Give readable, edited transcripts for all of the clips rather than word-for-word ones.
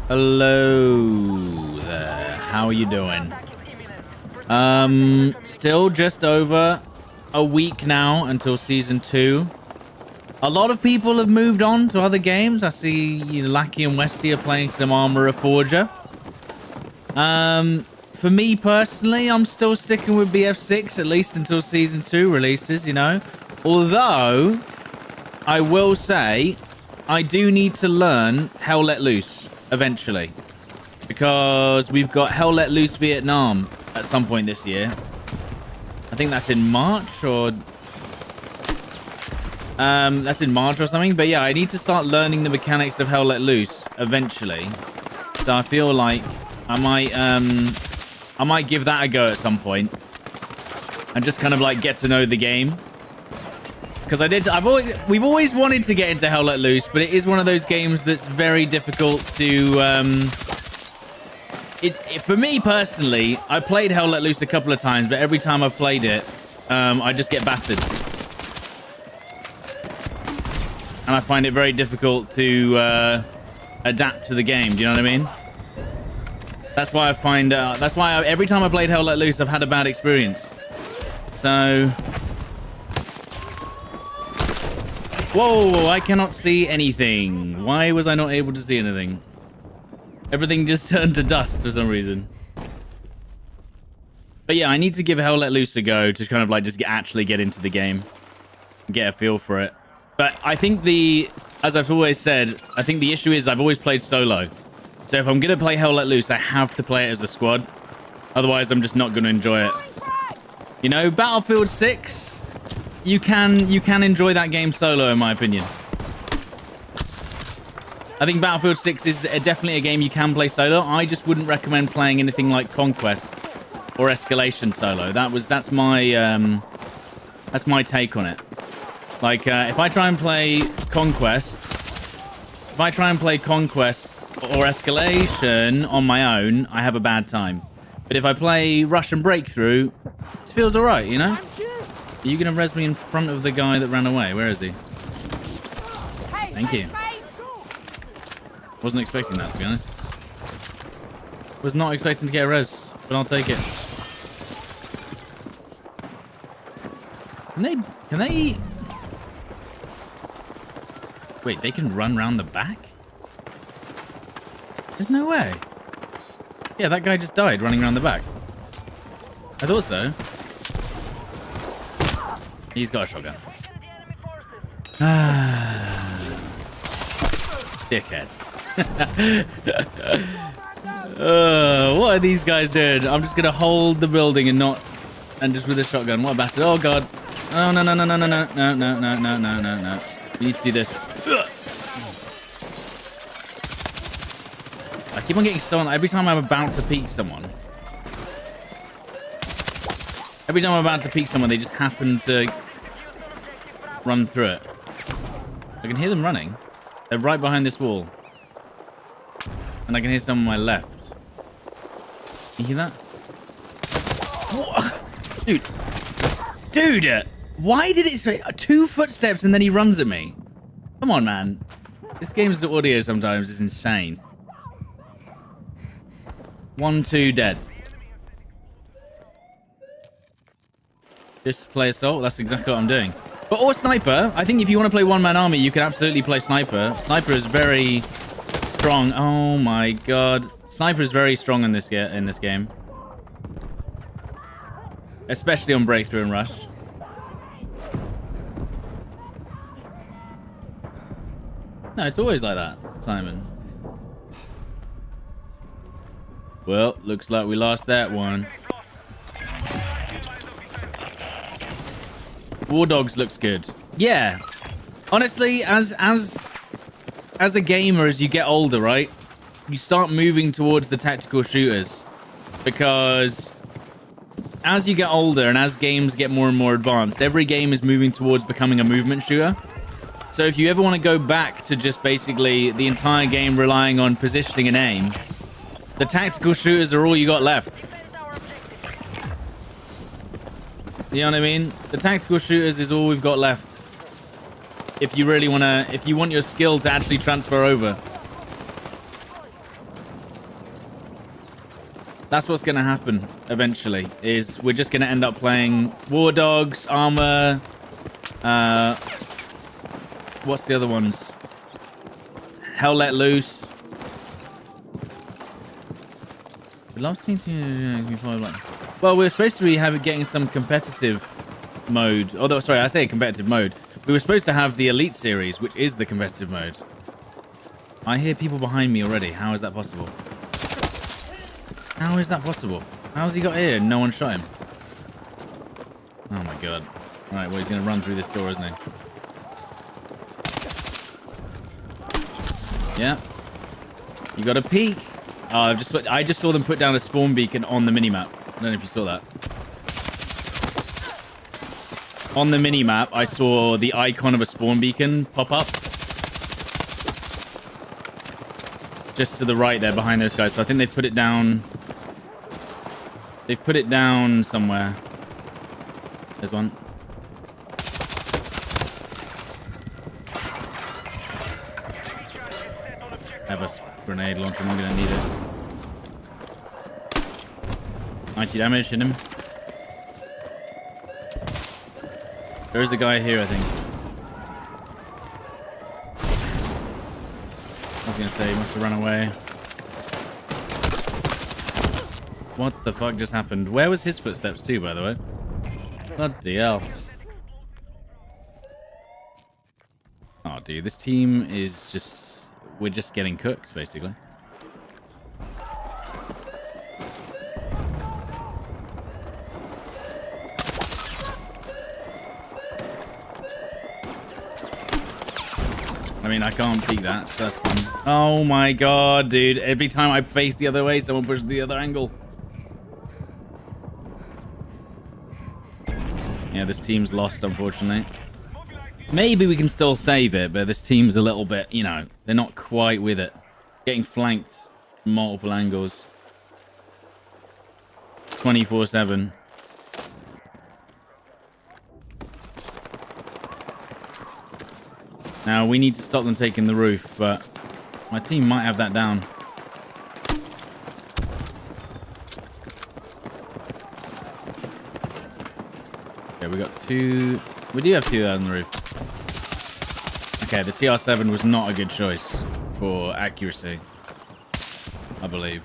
Hello there. How are you doing? Still just over a week now until season 2. A lot of people have moved on to other games. I see Lackey and Westy are playing some Armorer Forger. For me personally, I'm still sticking with BF6 at least until season 2 releases, you know. Although I will say I do need to learn Hell Let Loose eventually, because we've got Hell Let Loose Vietnam at some point this year. I think that's in March or something. But yeah, I need to start learning the mechanics of Hell Let Loose eventually. So I feel like I might give that a go at some point and just kind of like get to know the game. Because we've always wanted to get into Hell Let Loose, but it is one of those games that's very difficult to. For me personally, I played Hell Let Loose a couple of times, but every time I've played it, I just get battered, and I find it very difficult to adapt to the game. Do you know what I mean? That's why I find. That's why every time I played Hell Let Loose, I've had a bad experience. So. Whoa, I cannot see anything. Why was I not able to see anything? Everything just turned to dust for some reason. But yeah, I need to give Hell Let Loose a go to kind of like just actually get into the game. Get a feel for it. But I think as I've always said, I think the issue is I've always played solo. So if I'm going to play Hell Let Loose, I have to play it as a squad. Otherwise, I'm just not going to enjoy it. You know, Battlefield 6... You can enjoy that game solo, in my opinion. I think Battlefield 6 is definitely a game you can play solo. I just wouldn't recommend playing anything like Conquest or Escalation solo. That's my take on it. Like if I try and play Conquest or Escalation on my own, I have a bad time. But if I play Russian Breakthrough, it feels alright, you know? Are you going to res me in front of the guy that ran away? Where is he? Thank you. Wasn't expecting that, to be honest. Was not expecting to get a res, but I'll take it. Can they... Wait, they can run round the back? There's no way. Yeah, that guy just died running around the back. I thought so. He's got a shotgun. Dickhead. What are these guys doing? I'm just gonna hold the building and just with a shotgun. What a bastard. Oh god. Oh no. We need to do this. I keep on getting someone every time I'm about to peek someone. Every time I'm about to peek someone, they just happen to run through it. I can hear them running. They're right behind this wall. And I can hear someone on my left. You hear that? What? Dude! Why did it say 2 footsteps and then he runs at me? Come on, man. This game's audio sometimes is insane. 1, 2, dead. Just play assault. That's exactly what I'm doing. But or sniper. I think if you want to play one-man army, you can absolutely play sniper. Sniper is very strong. Oh my god, sniper is very strong in this game, especially on breakthrough and rush. No, it's always like that, Simon. Well, looks like we lost that one. War Dogs looks good. Yeah. Honestly, as a gamer, as you get older, right? You start moving towards the tactical shooters. Because as you get older and as games get more and more advanced, every game is moving towards becoming a movement shooter. So if you ever want to go back to just basically the entire game relying on positioning and aim, the tactical shooters are all you got left. You know what I mean? The tactical shooters is all we've got left. If you really want to, if you want your skill to actually transfer over. That's what's going to happen eventually, is we're just going to end up playing War Dogs, Armor, what's the other ones? Hell Let Loose. Love seeing to... Well, we're supposed to be getting some competitive mode. Although, sorry, I say competitive mode. We were supposed to have the Elite Series, which is the competitive mode. I hear people behind me already. How is that possible? How is that possible? How's he got here and no one shot him? Oh my god. Alright, well, he's going to run through this door, isn't he? Yeah. You got a peek. Oh, I just saw them put down a spawn beacon on the minimap. I don't know if you saw that. On the minimap, I saw the icon of a spawn beacon pop up. Just to the right there, behind those guys. So I think they've put it down... They've put it down somewhere. There's one. I have a grenade launcher. I'm going to need it. 90 damage. Hit him. There's the guy here, I think. I was going to say, he must have run away. What the fuck just happened? Where was his footsteps too, by the way? Bloody hell. Oh, dude, this team is just... We're just getting cooked, basically. I mean, I can't peek that, so that's fun. Oh my god, dude. Every time I face the other way, someone pushes the other angle. Yeah, this team's lost, unfortunately. Maybe we can still save it, but this team's a little bit, you know, they're not quite with it. Getting flanked from multiple angles. 24/7. Now, we need to stop them taking the roof, but my team might have that down. Okay, we got two... We do have two out on the roof. Okay, the TR7 was not a good choice for accuracy, I believe.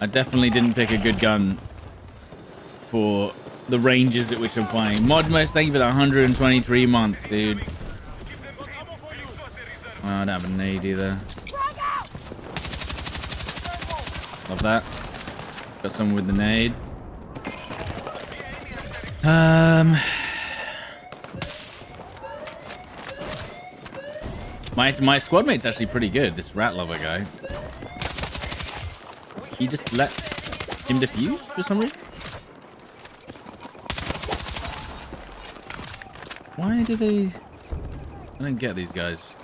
I definitely didn't pick a good gun for the ranges at which I'm playing. Modmus, thank you for the 123 months, dude. Oh, I don't have a nade either. Love that. Got someone with the nade. My squad mate's actually pretty good, this rat lover guy. You just let him defuse for some reason? Why do they... I don't get these guys.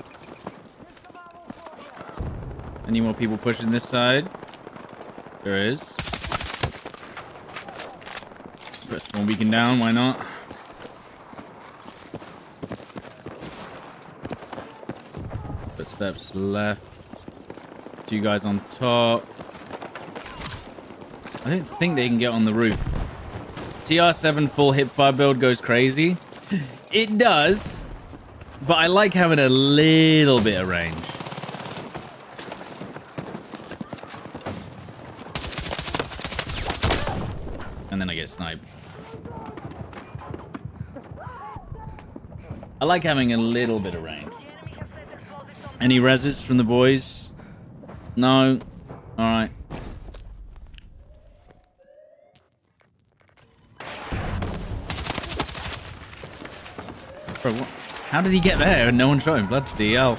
Any more people pushing this side? There is. Put a small beacon down, why not? Footsteps left. Two guys on top. I don't think they can get on the roof. TR7 full hipfire build goes crazy. It does, but I like having a little bit of range. And then I get sniped. I like having a little bit of range. Any reses from the boys? No? Alright. Bro, what? How did he get there and no one shot him? Bloody hell.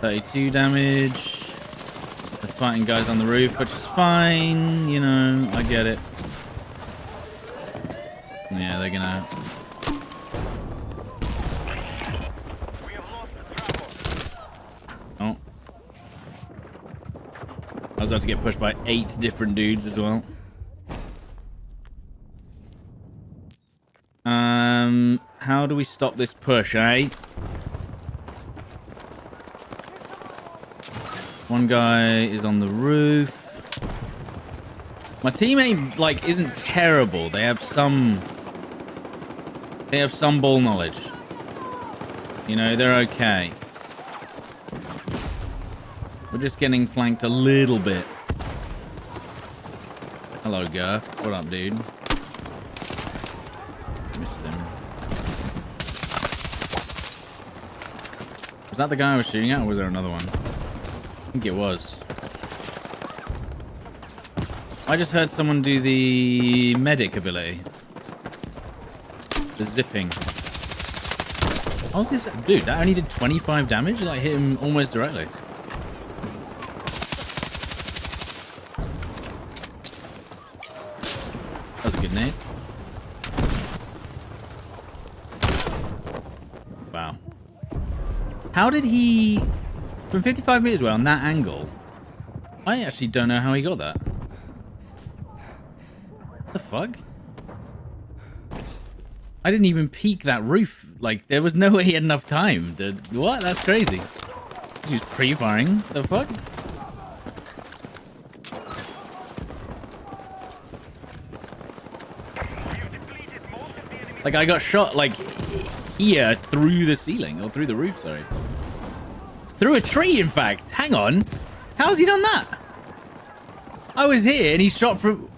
32 damage. They're fighting guys on the roof, which is fine. You know, I get it. Yeah, they're gonna... Oh. I was about to get pushed by 8 different dudes as well. How do we stop this push, eh? One guy is on the roof. My teammate, like, isn't terrible. They have some ball knowledge. You know, they're okay. We're just getting flanked a little bit. Hello, Gurf. What up, dude? Missed him. Was that the guy I was shooting at, or was there another one? I think it was. I just heard someone do the medic ability. The zipping. I was gonna say, dude, that only did 25 damage? Like, hit him almost directly. That was a good nade. Wow. How did he... From 55 meters away on that angle? I actually don't know how he got that. What the fuck? I didn't even peek that roof. Like, there was no way he had enough time. What? That's crazy. He was pre-firing. The fuck? Like, I got shot, like, here through the ceiling. Or through the roof, sorry. Through a tree, in fact. Hang on. How's he done that? I was here and he shot from...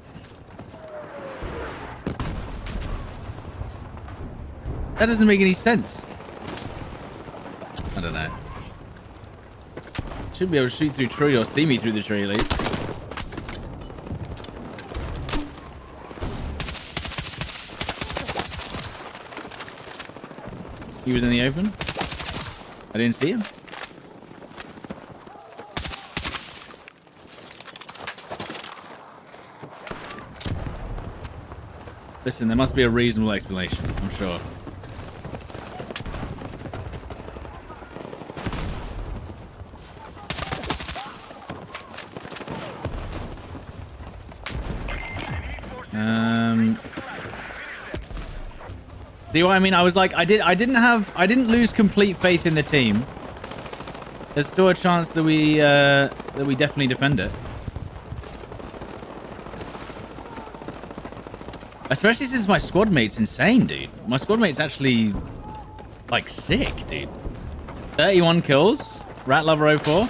That doesn't make any sense. I don't know. Should be able to shoot through tree or see me through the tree at least. He was in the open. I didn't see him. Listen, there must be a reasonable explanation, I'm sure. See what I mean? I was like, I didn't lose complete faith in the team. There's still a chance that we definitely defend it. Especially since my squad mate's insane, dude. My squad mate's actually, like, sick, dude. 31 kills. Rat Lover 04.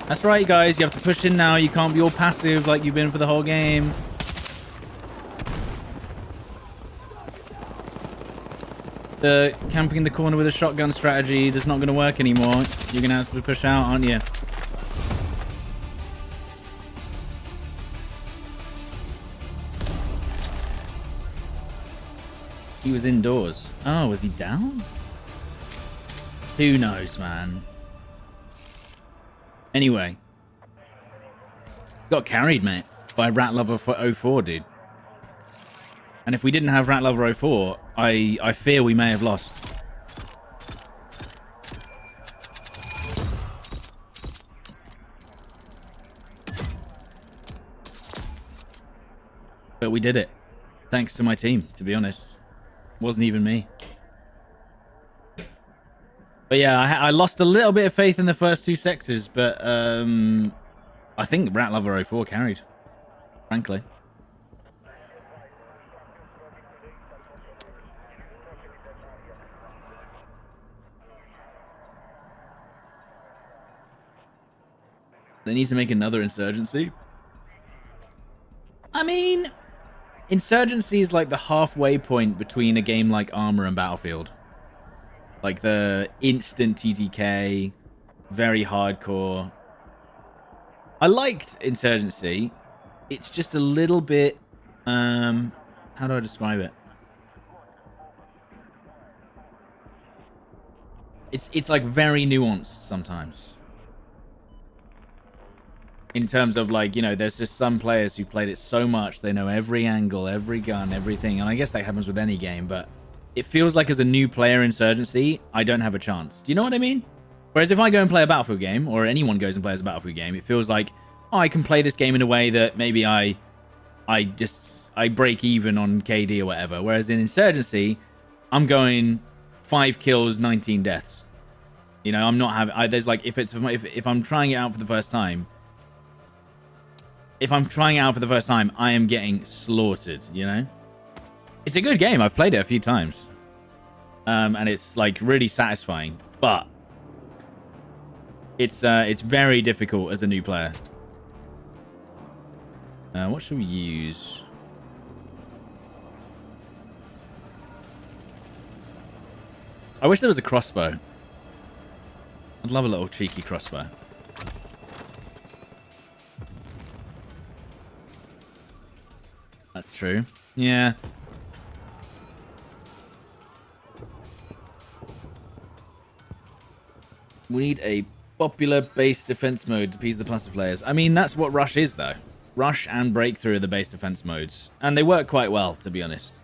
That's right, guys. You have to push in now. You can't be all passive like you've been for the whole game. The camping in the corner with a shotgun strategy is not going to work anymore. You're going to have to push out, aren't you? He was indoors. Oh, was he down? Who knows, man? Anyway. Got carried, mate, by Rat Lover 04, dude. And if we didn't have Rat Lover 04, I fear we may have lost. But we did it. Thanks to my team, to be honest. Wasn't even me. But yeah, I lost a little bit of faith in the first two sectors, but I think Rat Lover 04 carried, frankly. They need to make another Insurgency. I mean, Insurgency is like the halfway point between a game like Armor and Battlefield. Like the instant TTK, very hardcore. I liked Insurgency. It's just a little bit, how do I describe it? It's like very nuanced sometimes. In terms of, like, you know, there's just some players who played it so much, they know every angle, every gun, everything. And I guess that happens with any game, but it feels like as a new player Insurgency, I don't have a chance. Do you know what I mean? Whereas if I go and play a Battlefield game, or anyone goes and plays a Battlefield game, it feels like, oh, I can play this game in a way that maybe I break even on KD or whatever. Whereas in Insurgency, I'm going 5 kills, 19 deaths. You know, I'm not having... there's like, if I'm trying it out for the first time... If I'm trying it out for the first time, I am getting slaughtered, you know? It's a good game. I've played it a few times. And it's, like, really satisfying. But... It's very difficult as a new player. What should we use? I wish there was a crossbow. I'd love a little cheeky crossbow. That's true. Yeah. We need a popular base defense mode to appease the passive players. I mean, that's what Rush is, though. Rush and Breakthrough are the base defense modes. And they work quite well, to be honest.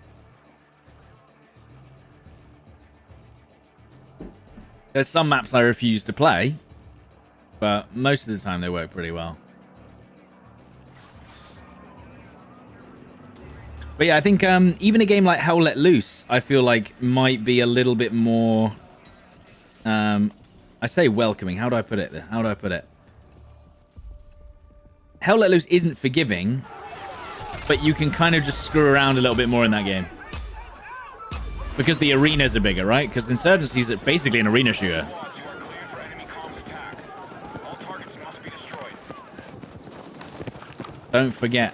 There's some maps I refuse to play, but most of the time they work pretty well. But yeah, I think even a game like Hell Let Loose, I feel like might be a little bit more... I say welcoming. How do I put it? How do I put it? Hell Let Loose isn't forgiving, but you can kind of just screw around a little bit more in that game. Because the arenas are bigger, right? Because Insurgency is basically an arena shooter. Don't forget.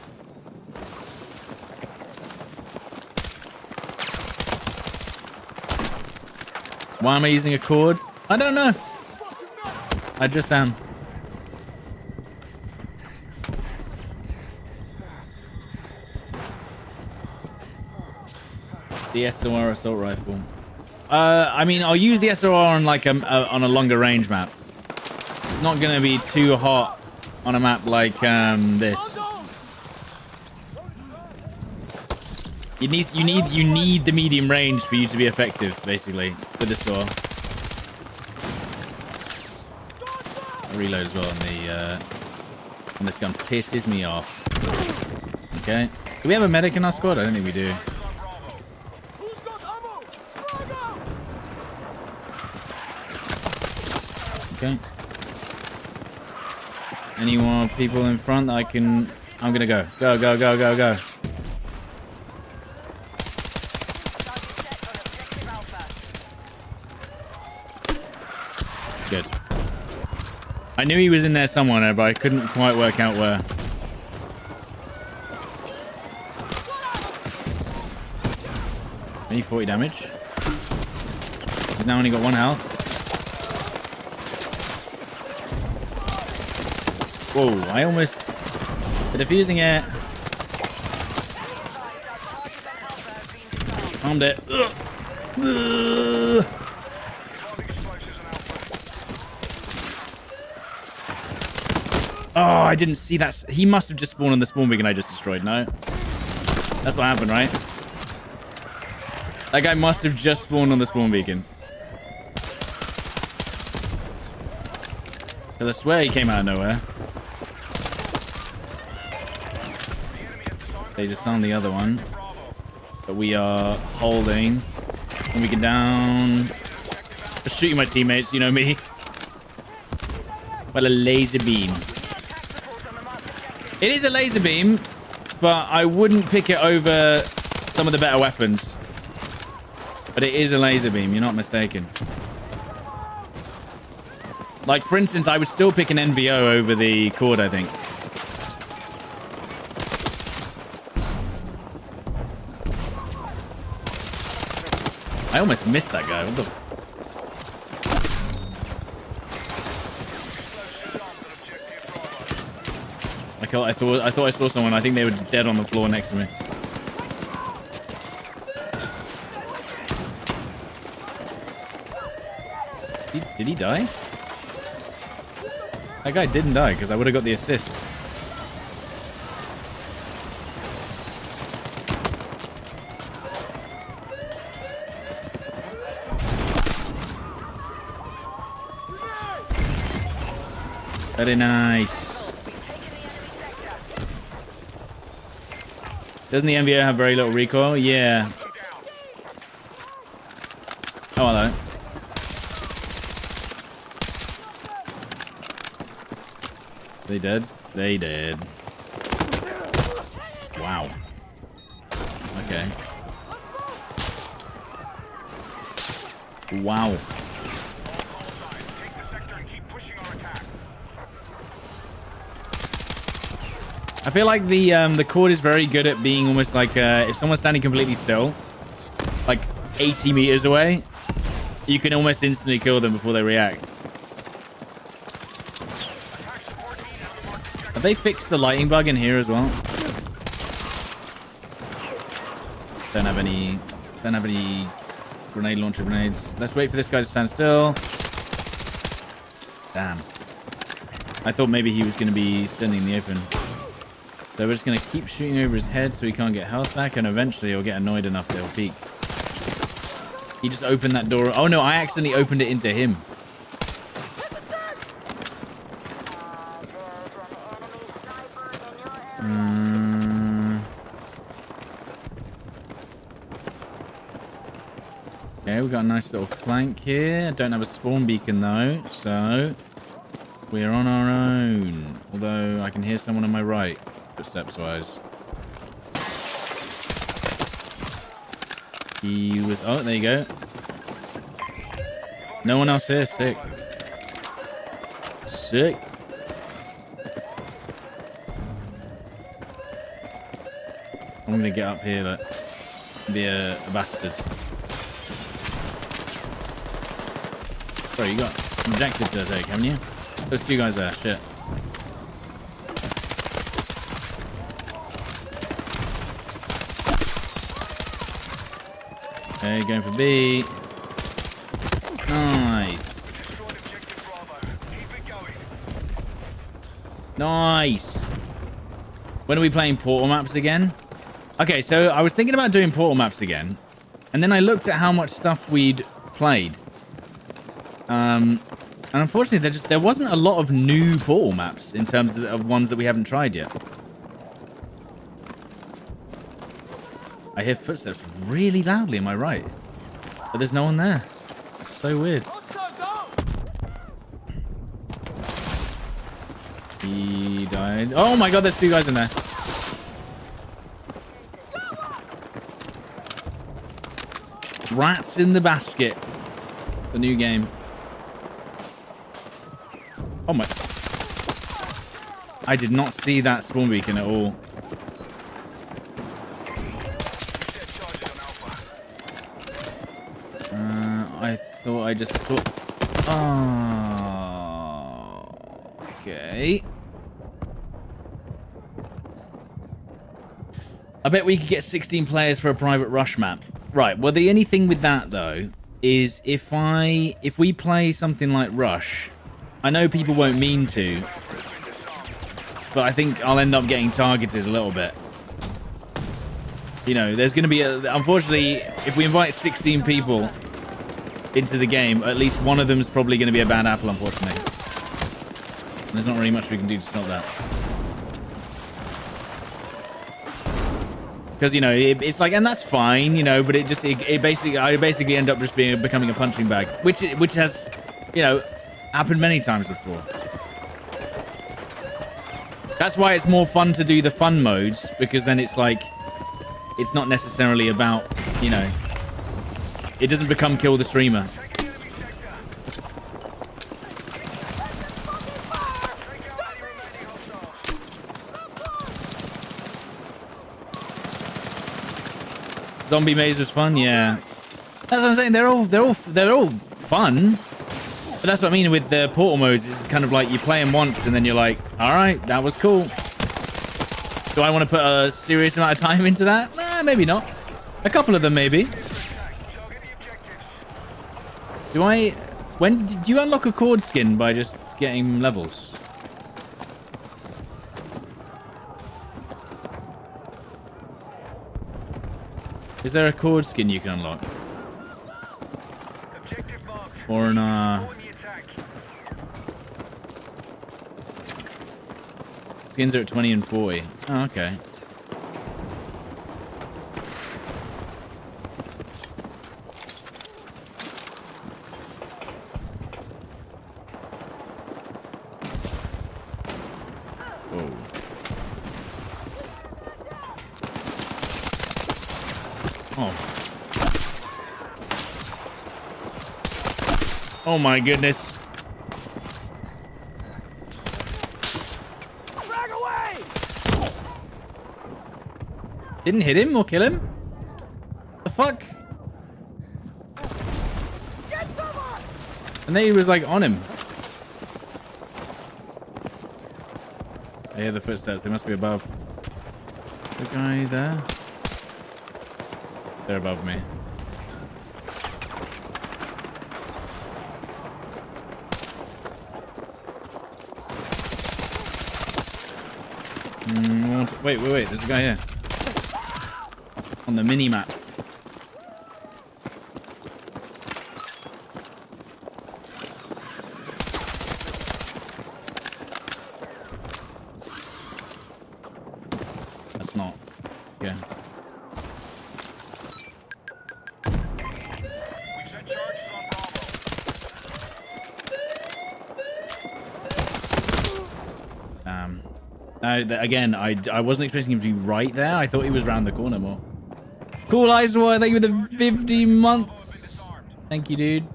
Why am I using a cord? I don't know. I just am. The SOR assault rifle. I mean, I'll use the SOR on like on a longer range map. It's not gonna be too hot on a map like this. You need the medium range for you to be effective, basically, with the SOR. I reload as well on this gun. Pisses me off. Okay. Do we have a medic in our squad? I don't think we do. Okay. Any more people in front that I can... I'm gonna go. Go, go, go, go, go. Good. I knew he was in there somewhere, but I couldn't quite work out where. Only 40 damage. He's now only got 1 health. Whoa, I almost... The defusing it. Found it. Ugh. Ugh. Oh, I didn't see that. He must have just spawned on the spawn beacon I just destroyed, no? That's what happened, right? That guy must have just spawned on the spawn beacon. Because I swear he came out of nowhere. They just found the other one. But we are holding. And we can down... Just shooting my teammates, you know me. Well, a laser beam. It is a laser beam, but I wouldn't pick it over some of the better weapons. But it is a laser beam, you're not mistaken. Like, for instance, I would still pick an NVO over the cord, I think. I almost missed that guy. What the... I thought I saw someone. I think they were dead on the floor next to me. Did he die? That guy didn't die because I would have got the assist. Very nice. Doesn't the MVO have very little recoil? Yeah. Oh, hello. They did. They did. Wow. Okay. Wow. I feel like the COD is very good at being almost like if someone's standing completely still, like 80 meters away, you can almost instantly kill them before they react. Have they fixed the lighting bug in here as well? Don't have any grenade launcher grenades. Let's wait for this guy to stand still. Damn. I thought maybe he was going to be standing in the open. So we're just going to keep shooting over his head so he can't get health back, and eventually he'll get annoyed enough that he'll peek. He just opened that door. Oh no, I accidentally opened it into him. Okay, we've got a nice little flank here. Don't have a spawn beacon though, so we're on our own. Although I can hear someone on my right, footsteps wise. He was... Oh, there you go. No one else here. Sick. Sick. I'm gonna get up here, but be a bastard. Sorry, you got some objectives to take, haven't you? Those two guys there. Shit. Okay, going for B. Nice. Nice. When are we playing portal maps again? Okay, so I was thinking about doing portal maps again, and then I looked at how much stuff we'd played. And unfortunately, there wasn't a lot of new portal maps in terms of ones that we haven't tried yet. I hear footsteps really loudly, am I right? But there's no one there. It's so weird. He died. Oh my god, there's two guys in there. Rats in the basket. The new game. Oh my. I did not see that spawn beacon at all. I thought I just saw... Oh, okay. I bet we could get 16 players for a private rush map. Right, well, the only thing with that, though, is if we play something like Rush, I know people won't mean to, but I think I'll end up getting targeted a little bit. You know, there's going to be unfortunately, if we invite 16 people into the game, at least one of them is probably going to be a bad apple, unfortunately. And there's not really much we can do to stop that. Because, you know, it's like, and that's fine, you know, but I basically end up just becoming a punching bag, which has, you know, happened many times before. That's why it's more fun to do the fun modes, because then it's like, it's not necessarily about, you know, it doesn't become kill the streamer. Zombie maze was fun, yeah. That's what I'm saying. They're all fun. But that's what I mean with the portal modes. It's kind of like you play them once and then you're like, all right, that was cool. Do I want to put a serious amount of time into that? Maybe not. A couple of them, maybe. Do you unlock a COD skin by just getting levels? Is there a COD skin you can unlock? Or an skins are at 20 and 40. Oh, okay. Oh. Oh my goodness. Frag away! Didn't hit him or kill him? The fuck? And then he was like on him. I hear the footsteps. They must be above. The guy there? They're above me. Wait. There's a guy here. On the mini-map. That's not. Yeah. Again, I wasn't expecting him to be right there. I thought he was around the corner more. Cool Eyes, thank you for the 50 months. Thank you, dude.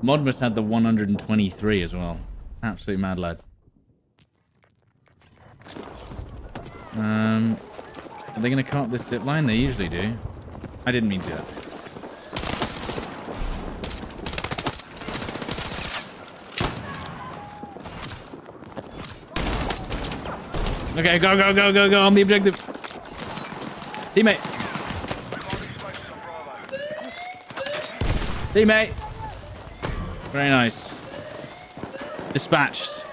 Modmus had the 123 as well. Absolute mad lad. Are they going to come up this zip line? They usually do. I didn't mean to do that. Okay, go. I'm the objective. Teammate. Teammate. Very nice. Dispatched.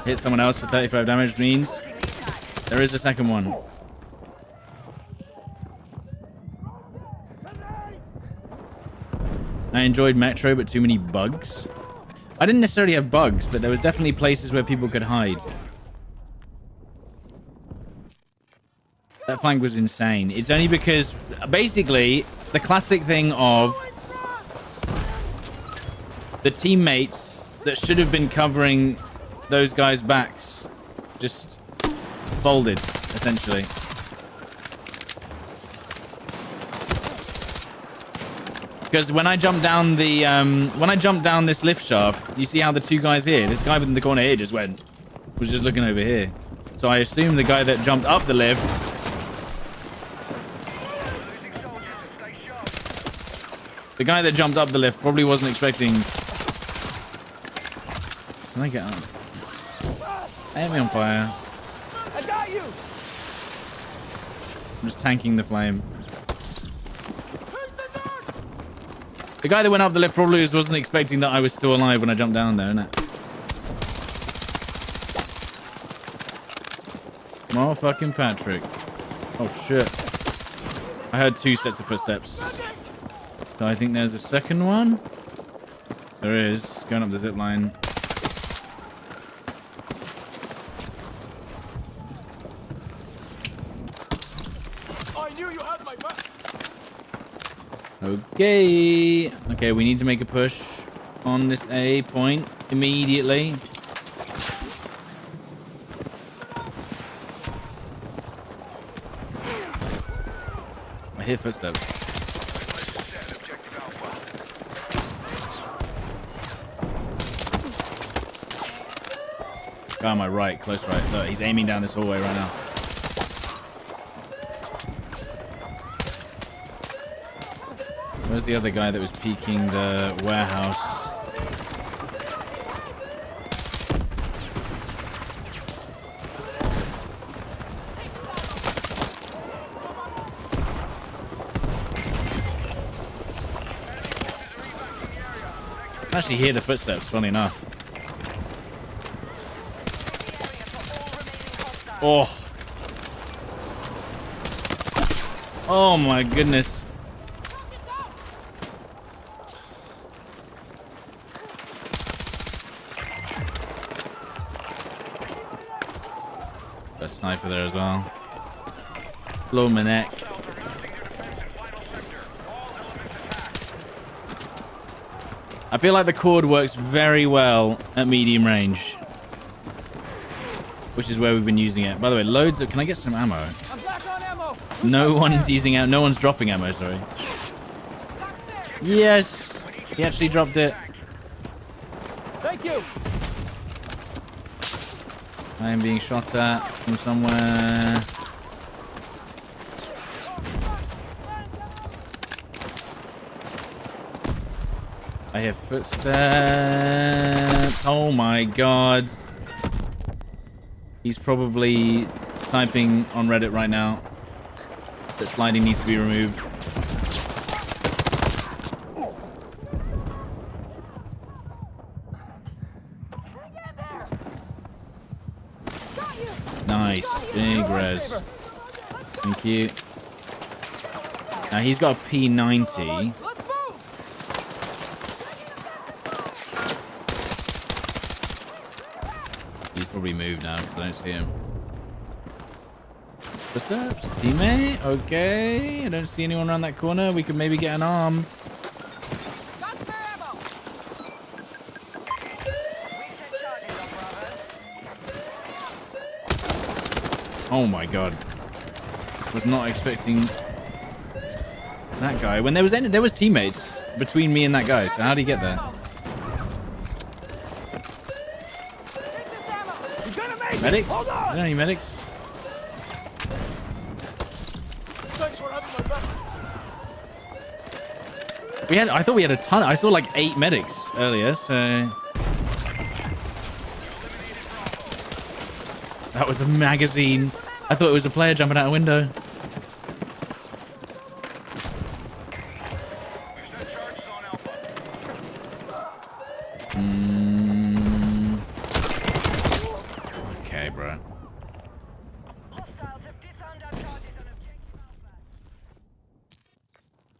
Hit someone else for 35 damage means there is a second one. I enjoyed Metro, but too many bugs. I didn't necessarily have bugs, but there was definitely places where people could hide. That flank was insane. It's only because, basically, the classic thing of the teammates that should have been covering those guys' backs just folded, essentially. Because when I jumped down the this lift shaft, you see how the two guys here, this guy in the corner here was just looking over here. So I assume the guy that jumped up the lift. The guy that jumped up the lift probably wasn't expecting. Can I get up? Hit me on fire. I got you. I'm just tanking the flame. The guy that went up the lift probably wasn't expecting that I was still alive when I jumped down there, innit? Motherfucking Patrick. Oh, shit. I heard 2 sets of footsteps. So I think there's a second one. There is. Going up the zip line. I knew you had my back. Okay. Okay, we need to make a push on this A point immediately. I hear footsteps. Guy on my right, close right. Look, he's aiming down this hallway right now. Where's the other guy that was peeking the warehouse? I can actually hear the footsteps, funny enough. Oh. Oh my goodness. A sniper there as well. Blow my neck. I feel like the cord works very well at medium range, which is where we've been using it. By the way, loads of... Can I get some ammo? I'm back on ammo. No one's using ammo. No one's dropping ammo, sorry. Yes! He actually dropped it. Thank you. I am being shot at from somewhere. I hear footsteps. Oh my god. He's probably typing on Reddit right now that sliding needs to be removed. Nice. Big res. Thank you. Now he's got a P90. He's probably moved now because I don't see him. What's up, teammate? Okay. I don't see anyone around that corner. We could maybe get an arm. Oh my god. Was not expecting that guy. When there was teammates between me and that guy, so how did he get there? Medics? Is there any medics? Thanks for having my back. I thought we had a ton. I saw like 8 medics earlier, so that was a magazine. I thought it was a player jumping out a window. Okay, bro.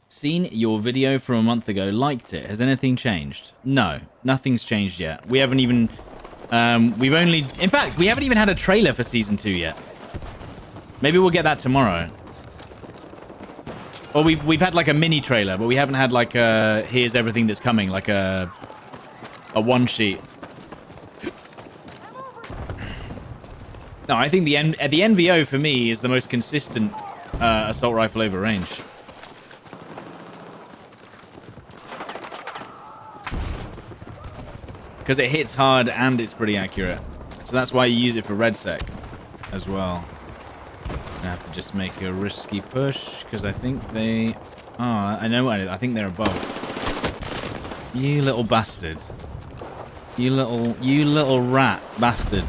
Seen your video from a month ago, liked it. Has anything changed? No, nothing's changed yet. We haven't even... in fact, we haven't even had a trailer for Season 2 yet. Maybe we'll get that tomorrow. Or we've had like a mini trailer, but we haven't had like a here's everything that's coming, like a one sheet. No, I think the NVO for me is the most consistent assault rifle over range. Because it hits hard and it's pretty accurate. So that's why you use it for red sec as well. I have to just make a risky push because I think they are. I know. I think they're above. You little bastard. You little rat bastard.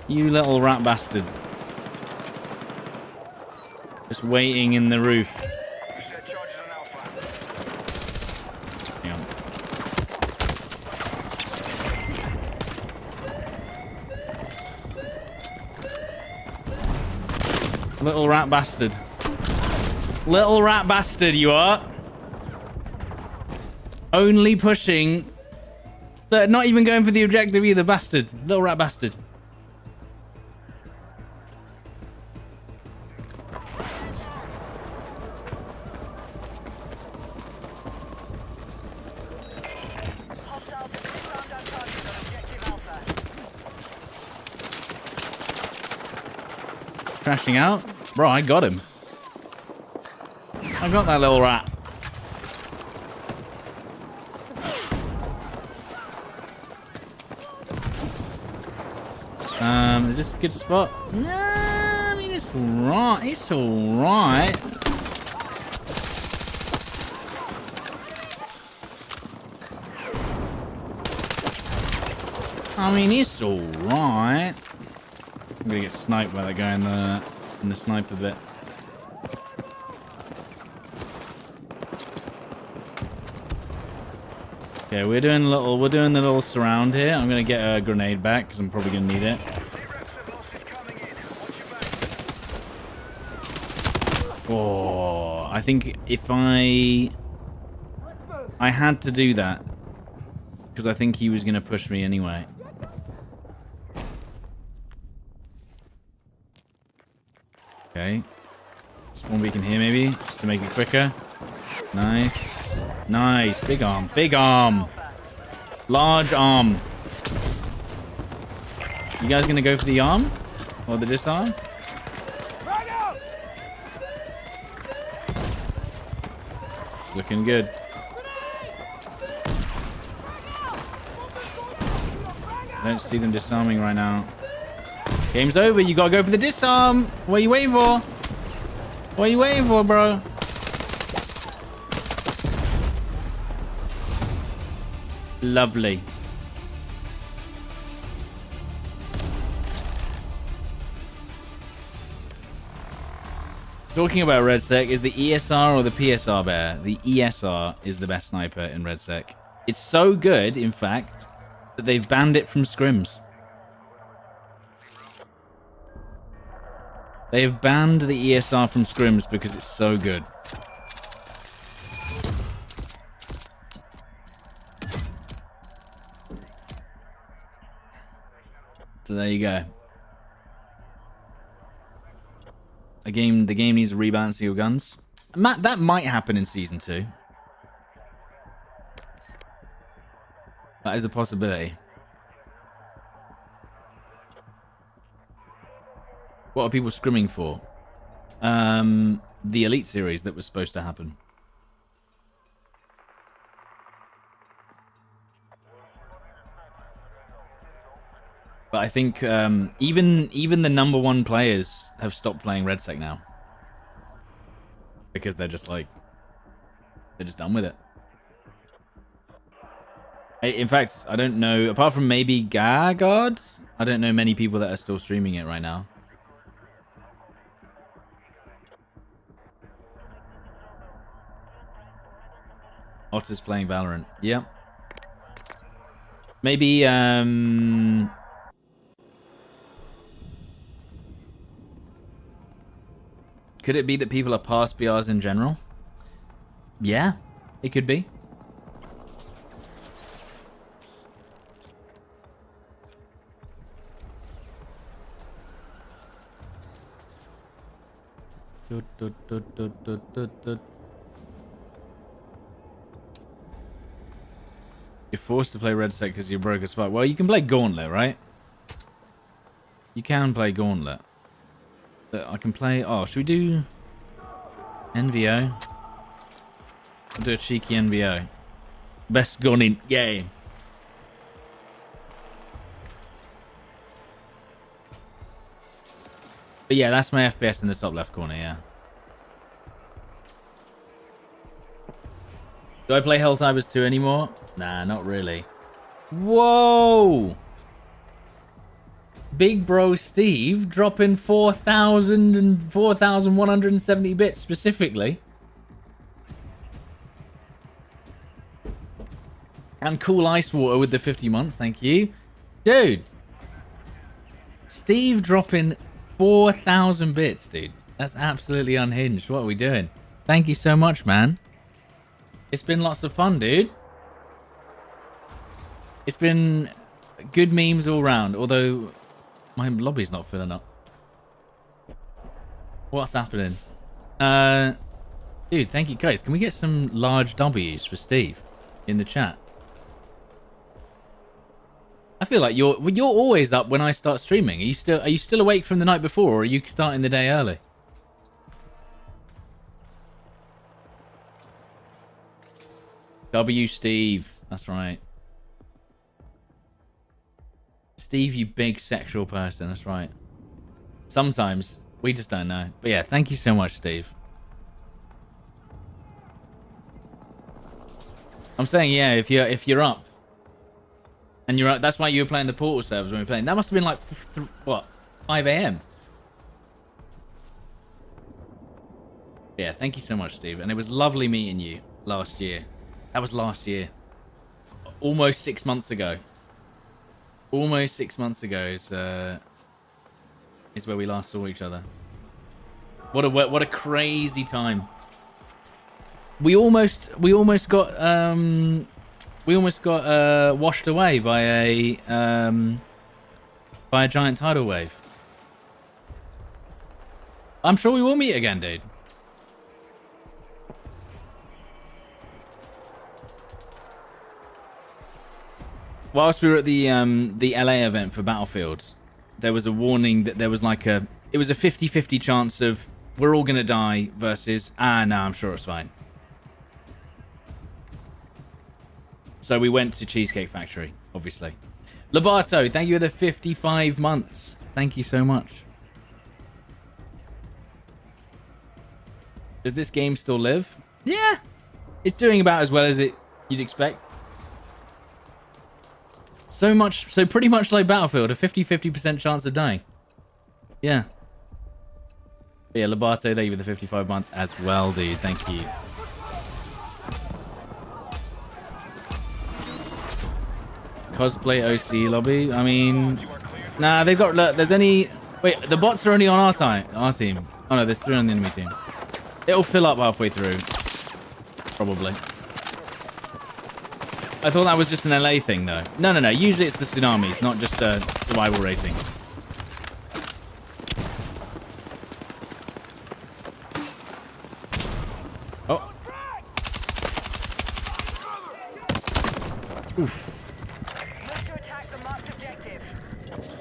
You little rat bastard. Just waiting in the roof. Little rat bastard. Little rat bastard, you are. Only pushing. Not even going for the objective either, bastard. Little rat bastard. Crashing out? Bro, I got him. I got that little rat. Is this a good spot? Nah, I mean, it's alright. It's alright. I mean, it's alright. I'm gonna get sniped by that guy in the sniper bit. Okay, we're doing the little surround here. I'm gonna get a grenade back because I'm probably gonna need it. Oh, I think if I had to do that because I think he was gonna push me anyway. Okay. Let's Spawn beacon here, maybe, just to make it quicker. Nice. Nice. Big arm. Big arm. Large arm. You guys gonna go for the arm? Or the disarm? It's looking good. I don't see them disarming right now. Game's over. You gotta go for the disarm. What are you waiting for? What are you waiting for, bro? Lovely. Talking about RedSec, is the ESR or the PSR better? The ESR is the best sniper in RedSec. It's so good, in fact, that they've banned it from scrims. They have banned the ESR from scrims because it's so good. So there you go. The game needs a rebalancing of guns. That might happen in Season 2. That is a possibility. What are people scrimming for? The Elite Series that was supposed to happen. But I think even the #1 players have stopped playing RedSec now. Because they're just like... they're just done with it. In fact, I don't know... apart from maybe Gargod, I don't know many people that are still streaming it right now. Otter's playing Valorant. Yeah. Maybe, could it be that people are past BRs in general? Yeah, it could be. You're forced to play RedSec because you're broke as fuck. Well, you can play Gauntlet, right? You can play Gauntlet. I can play... oh, should we do... NVO? We'll do a cheeky NVO. Best gun in game. But yeah, that's my FPS in the top left corner, yeah. Do I play Helldivers 2 anymore? Nah, not really. Whoa! Big bro Steve dropping 4,000 and 4,170 bits specifically. And cool ice water with the 50 months, thank you. Dude. Steve dropping 4,000 bits, dude. That's absolutely unhinged. What are we doing? Thank you so much, man. It's been lots of fun, dude. It's been good memes all round, although my lobby's not filling up. What's happening? Dude, thank you guys. Can we get some large W's for Steve in the chat? I feel like you're always up when I start streaming. Are you still awake from the night before, or are you starting the day early? W Steve, that's right. Steve, you big sexual person, that's right. Sometimes we just don't know. But yeah, thank you so much, Steve. I'm saying, yeah, if you're up and you're up, that's why you were playing the Portal servers when we were playing. That must have been like what, 5 a.m. Yeah, thank you so much, Steve. And it was lovely meeting you last year. That was last year. Almost 6 months ago. Almost 6 months ago is where we last saw each other. What a crazy time. We almost got washed away by a giant tidal wave. I'm sure we will meet again, dude. whilst we were at the LA event for Battlefield, there was a warning that there was like it was a 50-50 chance of we're all gonna die versus no, I'm sure it's fine. So we went to Cheesecake Factory, obviously. Labarto, thank you for the 55 months. Thank you so much. Does this game still live? Yeah, it's doing about as well as you'd expect. So pretty much like Battlefield, a 50% chance of dying. Yeah. But yeah, Labarto, thank you for the 55 months as well, dude. Thank you. Cosplay OC lobby. I mean, nah, they've got. Look, there's only. Wait, the bots are only on our team. Oh no, there's 3 on the enemy team. It'll fill up halfway through, probably. I thought that was just an LA thing, though. No. Usually it's the tsunamis, not just a survival rating. Oh. Oof.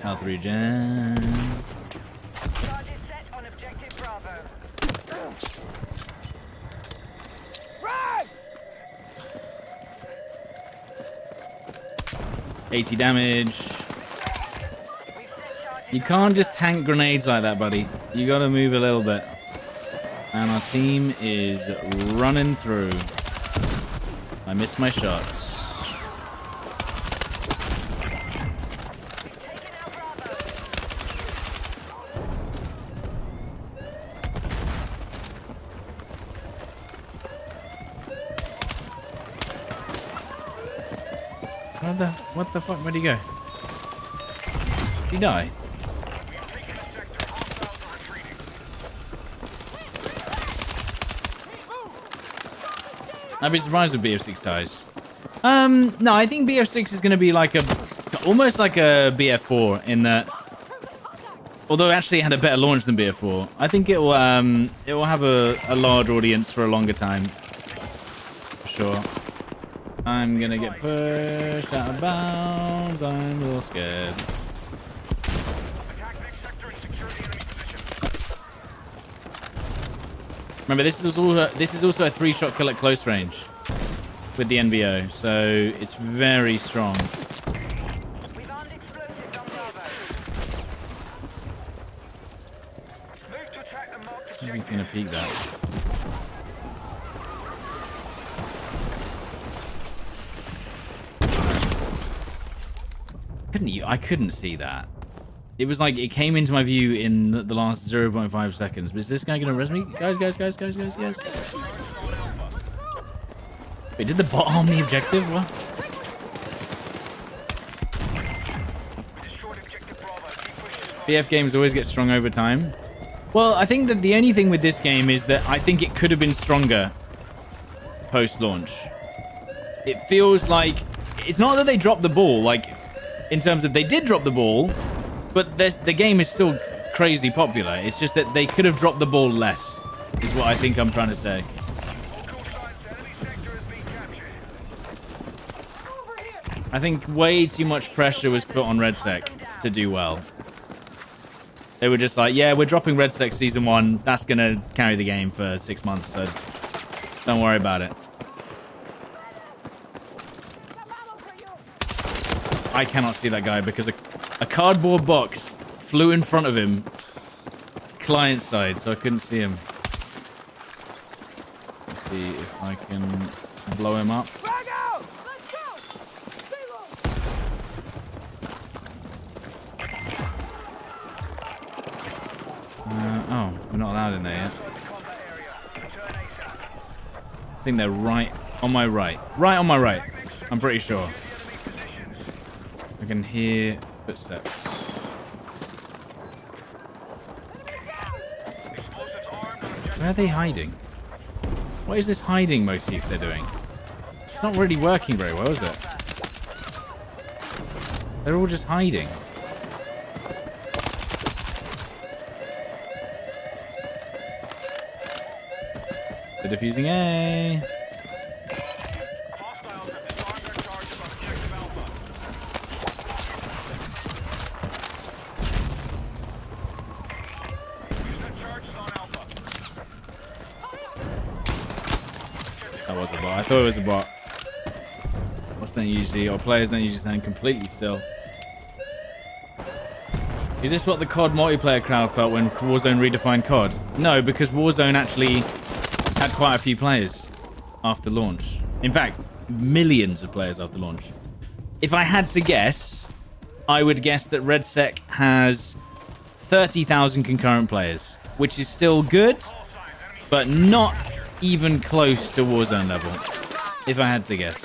Health regen. Charges set on objective Bravo. 80 damage. You can't just tank grenades like that, buddy. You gotta move a little bit. And our team is running through. I missed my shots. What the fuck? Where'd he go? Did he die? I'd be surprised if BF6 dies. No, I think BF6 is going to be like almost like a BF4 in that, although it actually had a better launch than BF4, I think it will have a large audience for a longer time. For sure. I'm gonna get pushed out of bounds. I'm a little scared. Remember, this is also a 3-shot kill at close range with the NBO, so it's very strong. We've armed explosives on Bravo. Move to attack the marked objective. He's gonna peek that. I couldn't see that. It was like it came into my view in the last 0.5 seconds. But is this guy gonna res me? Guys. Wait, did the bot harm the objective? What? BF games always get strong over time. Well, I think that the only thing with this game is that I think it could have been stronger post-launch. It feels like it's not that they dropped the ball, like in terms of they did drop the ball, but the game is still crazy popular. It's just that they could have dropped the ball less, is what I think I'm trying to say. I think way too much pressure was put on RedSec to do well. They were just like, yeah, we're dropping RedSec Season 1. That's going to carry the game for 6 months, so don't worry about it. I cannot see that guy because a cardboard box flew in front of him, client side, so I couldn't see him. Let's see if I can blow him up. Oh, we're not allowed in there yet. I think they're right on my right. Right on my right. I'm pretty sure. I can hear footsteps. Where are they hiding? What is this hiding motif they're doing? It's not really working very well, is it? They're all just hiding. They're defusing A. That was a bot. I thought it was a bot. Bots don't usually, or players don't usually stand completely still. Is this what the COD multiplayer crowd felt when Warzone redefined COD? No, because Warzone actually had quite a few players after launch. In fact, millions of players after launch. If I had to guess, I would guess that RedSec has 30,000 concurrent players, which is still good, but not even close to Warzone level, if I had to guess.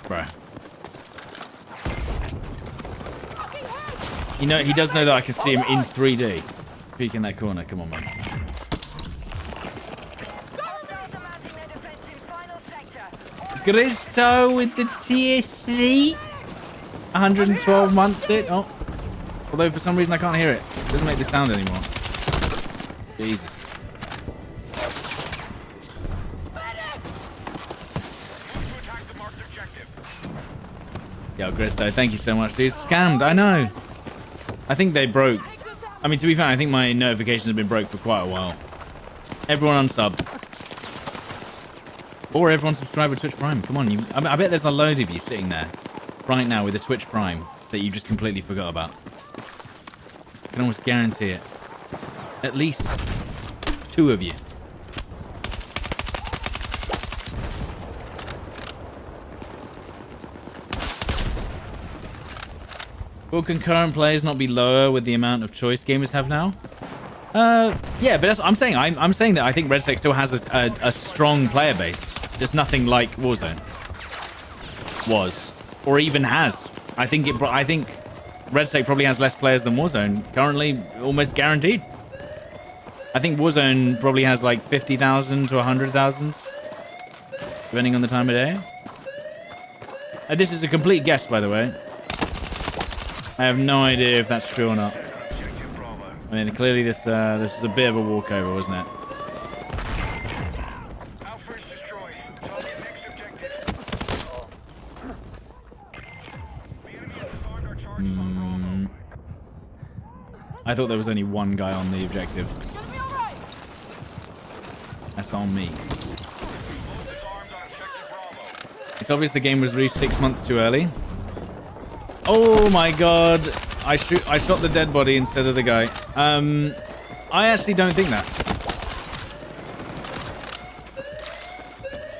Bruh. You know, he does know that I can see him in 3D. Peek in that corner. Come on, man. Gristo with the tier 3. 112 months, dude. Oh. Although for some reason I can't hear it. It doesn't make this sound anymore. Jesus. Yo, Gristo, thank you so much, dude. Scammed, I know. I think they broke. I mean, to be fair, I think my notifications have been broke for quite a while. Everyone unsub. Or everyone subscribe with Twitch Prime. Come on, I bet there's a load of you sitting there right now with a Twitch Prime that you just completely forgot about. I can almost guarantee it. At least 2 of you. Will concurrent players not be lower with the amount of choice gamers have now? Yeah, but that's what I'm saying. I'm saying that I think RedSec still has a strong player base. Just nothing like Warzone was, or even has. I think RedSec probably has less players than Warzone currently, almost guaranteed. I think Warzone probably has like 50,000 to 100,000, depending on the time of day. This is a complete guess, by the way. I have no idea if that's true or not. I mean, clearly this is a bit of a walkover, wasn't it? I thought there was only one guy on the objective. That's on me. It's obvious the game was released 6 months too early. Oh my god. I shot the dead body instead of the guy. I actually don't think that.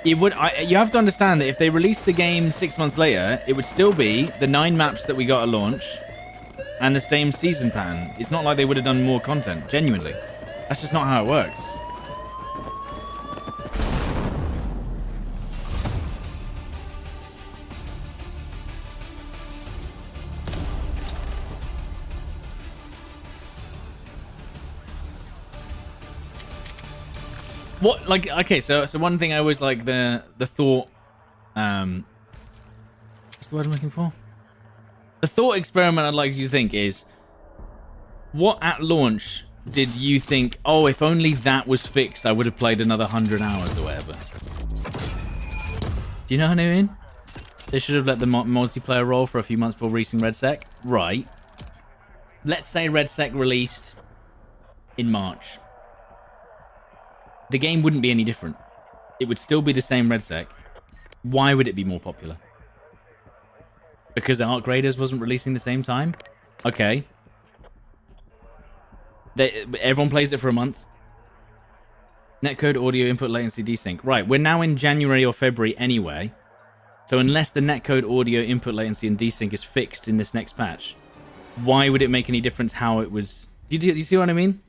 You have to understand that if they released the game 6 months later, it would still be the 9 maps that we got at launch and the same season pattern. It's not like they would have done more content, genuinely. That's just not how it works. What, like, okay, so one thing I always like the thought, what's the word I'm looking for? The thought experiment I'd like you to think is, what at launch did you think, oh, if only that was fixed, I would have played another 100 hours or whatever? Do you know what I mean? They should have let the multiplayer roll for a few months before releasing RedSec. Right. Let's say RedSec released in March. The game wouldn't be any different. It would still be the same RedSec. Why would it be more popular? Because the Arc Raiders wasn't releasing the same time? Okay. Everyone plays it for a month. Netcode audio input latency desync. Right, we're now in January or February anyway. So unless the netcode audio input latency and desync is fixed in this next patch, why would it make any difference how it was... Do you see what I mean?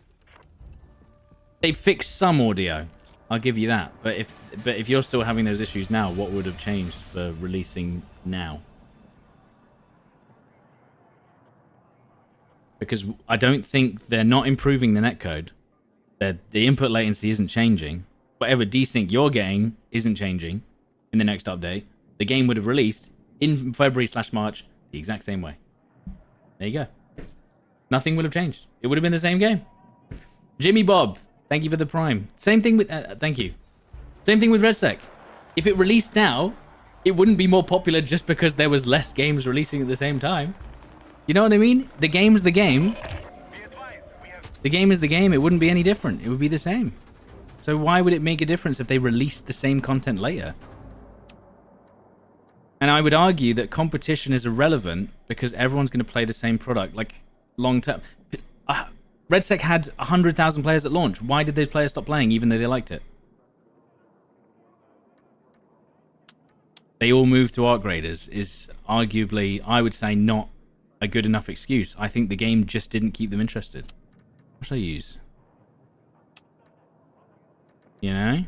They fixed some audio, I'll give you that. But if you're still having those issues now, what would have changed for releasing now? Because I don't think they're not improving the netcode. The input latency isn't changing. Whatever desync you're getting isn't changing in the next update. The game would have released in February/March the exact same way. There you go. Nothing would have changed. It would have been the same game. Jimmy Bob, thank you for the Prime. Same thing with... thank you. Same thing with RedSec. If it released now, it wouldn't be more popular just because there was less games releasing at the same time. You know what I mean? The game's the game. The game is the game. It wouldn't be any different. It would be the same. So why would it make a difference if they released the same content later? And I would argue that competition is irrelevant because everyone's going to play the same product, like long term. RedSec had 100,000 players at launch. Why did those players stop playing even though they liked it? They all moved to art graders is arguably, I would say, not a good enough excuse. I think the game just didn't keep them interested. What should I use? You know?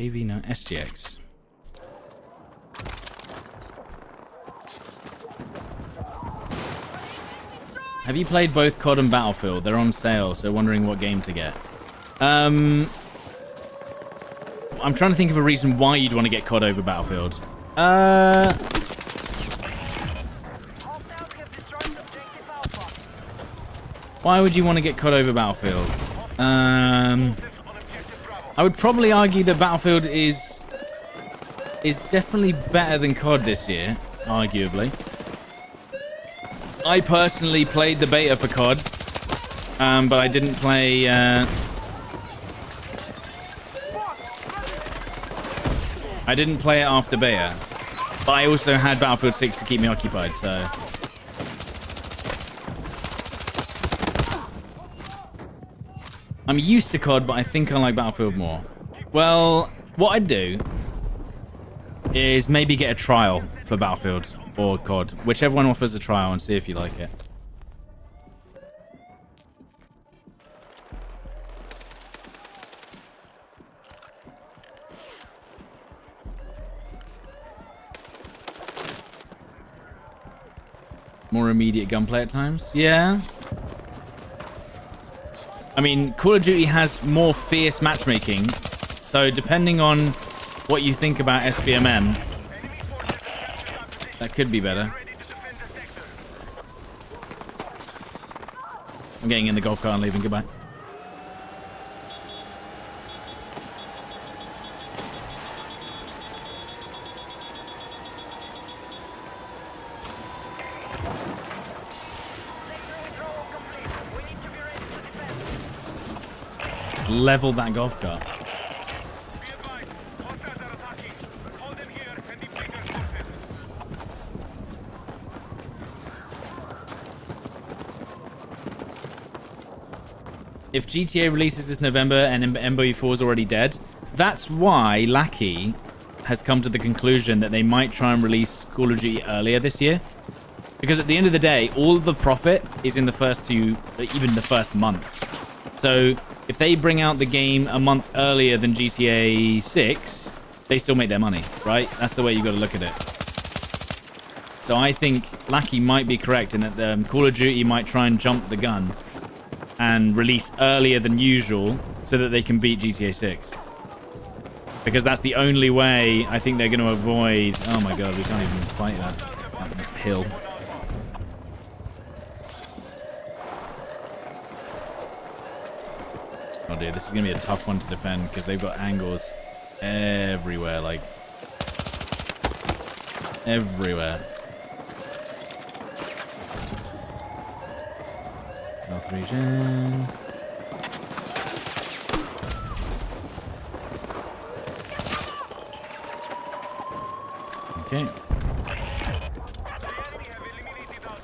AV, no, SGX. Have you played both COD and Battlefield? They're on sale, so wondering what game to get. I'm trying to think of a reason why you'd want to get COD over Battlefield. Why would you want to get COD over Battlefield? I would probably argue that Battlefield is definitely better than COD this year, arguably. I personally played the beta for COD, but I didn't play. I didn't play it after beta, but I also had Battlefield 6 to keep me occupied, so. I'm used to COD, but I think I like Battlefield more. Well, what I'd do is maybe get a trial for Battlefield or COD, whichever one offers a trial, and see if you like it. More immediate gunplay at times? Yeah. I mean, Call of Duty has more fierce matchmaking, so depending on what you think about SBMM, that could be better. I'm getting in the golf cart and leaving. Goodbye. Just level that golf cart. If GTA releases this November and MBO4 is already dead, that's why Lackey has come to the conclusion that they might try and release Call of Duty earlier this year. Because at the end of the day, all of the profit is in the first two, even the first month. So if they bring out the game a month earlier than GTA 6, they still make their money, right? That's the way you got to look at it. So I think Lackey might be correct in that Call of Duty might try and jump the gun and release earlier than usual so that they can beat GTA 6. Because that's the only way I think they're going to avoid... Oh my god, we can't even fight that hill. Oh dear, this is going to be a tough one to defend because they've got angles everywhere, like... everywhere. North region. Okay.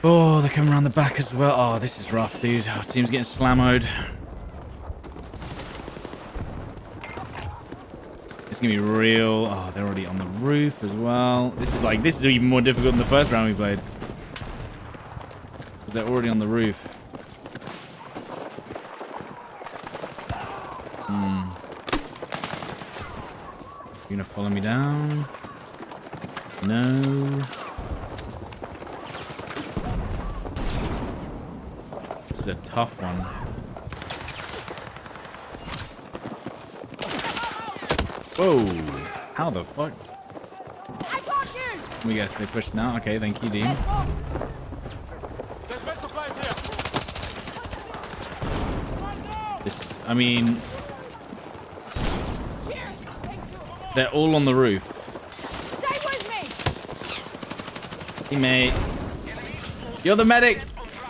Oh, they're coming around the back as well. Oh, this is rough, dude. Our team's getting slammoed. It's gonna be real. Oh, they're already on the roof as well. This is even more difficult than the first round we played. Because they're already on the roof. You gonna follow me down? No. This is a tough one. Whoa! How the fuck? I got you! Let me guess, they pushed now? Okay, thank you, Dean. This is, I mean... they're all on the roof. Teammate. You're the medic.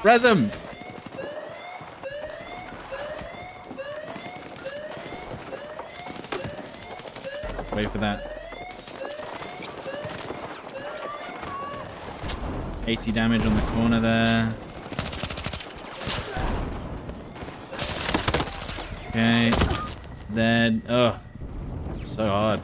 Res him. Wait for that. 80 damage on the corner there. Okay. Then, oh, so hard.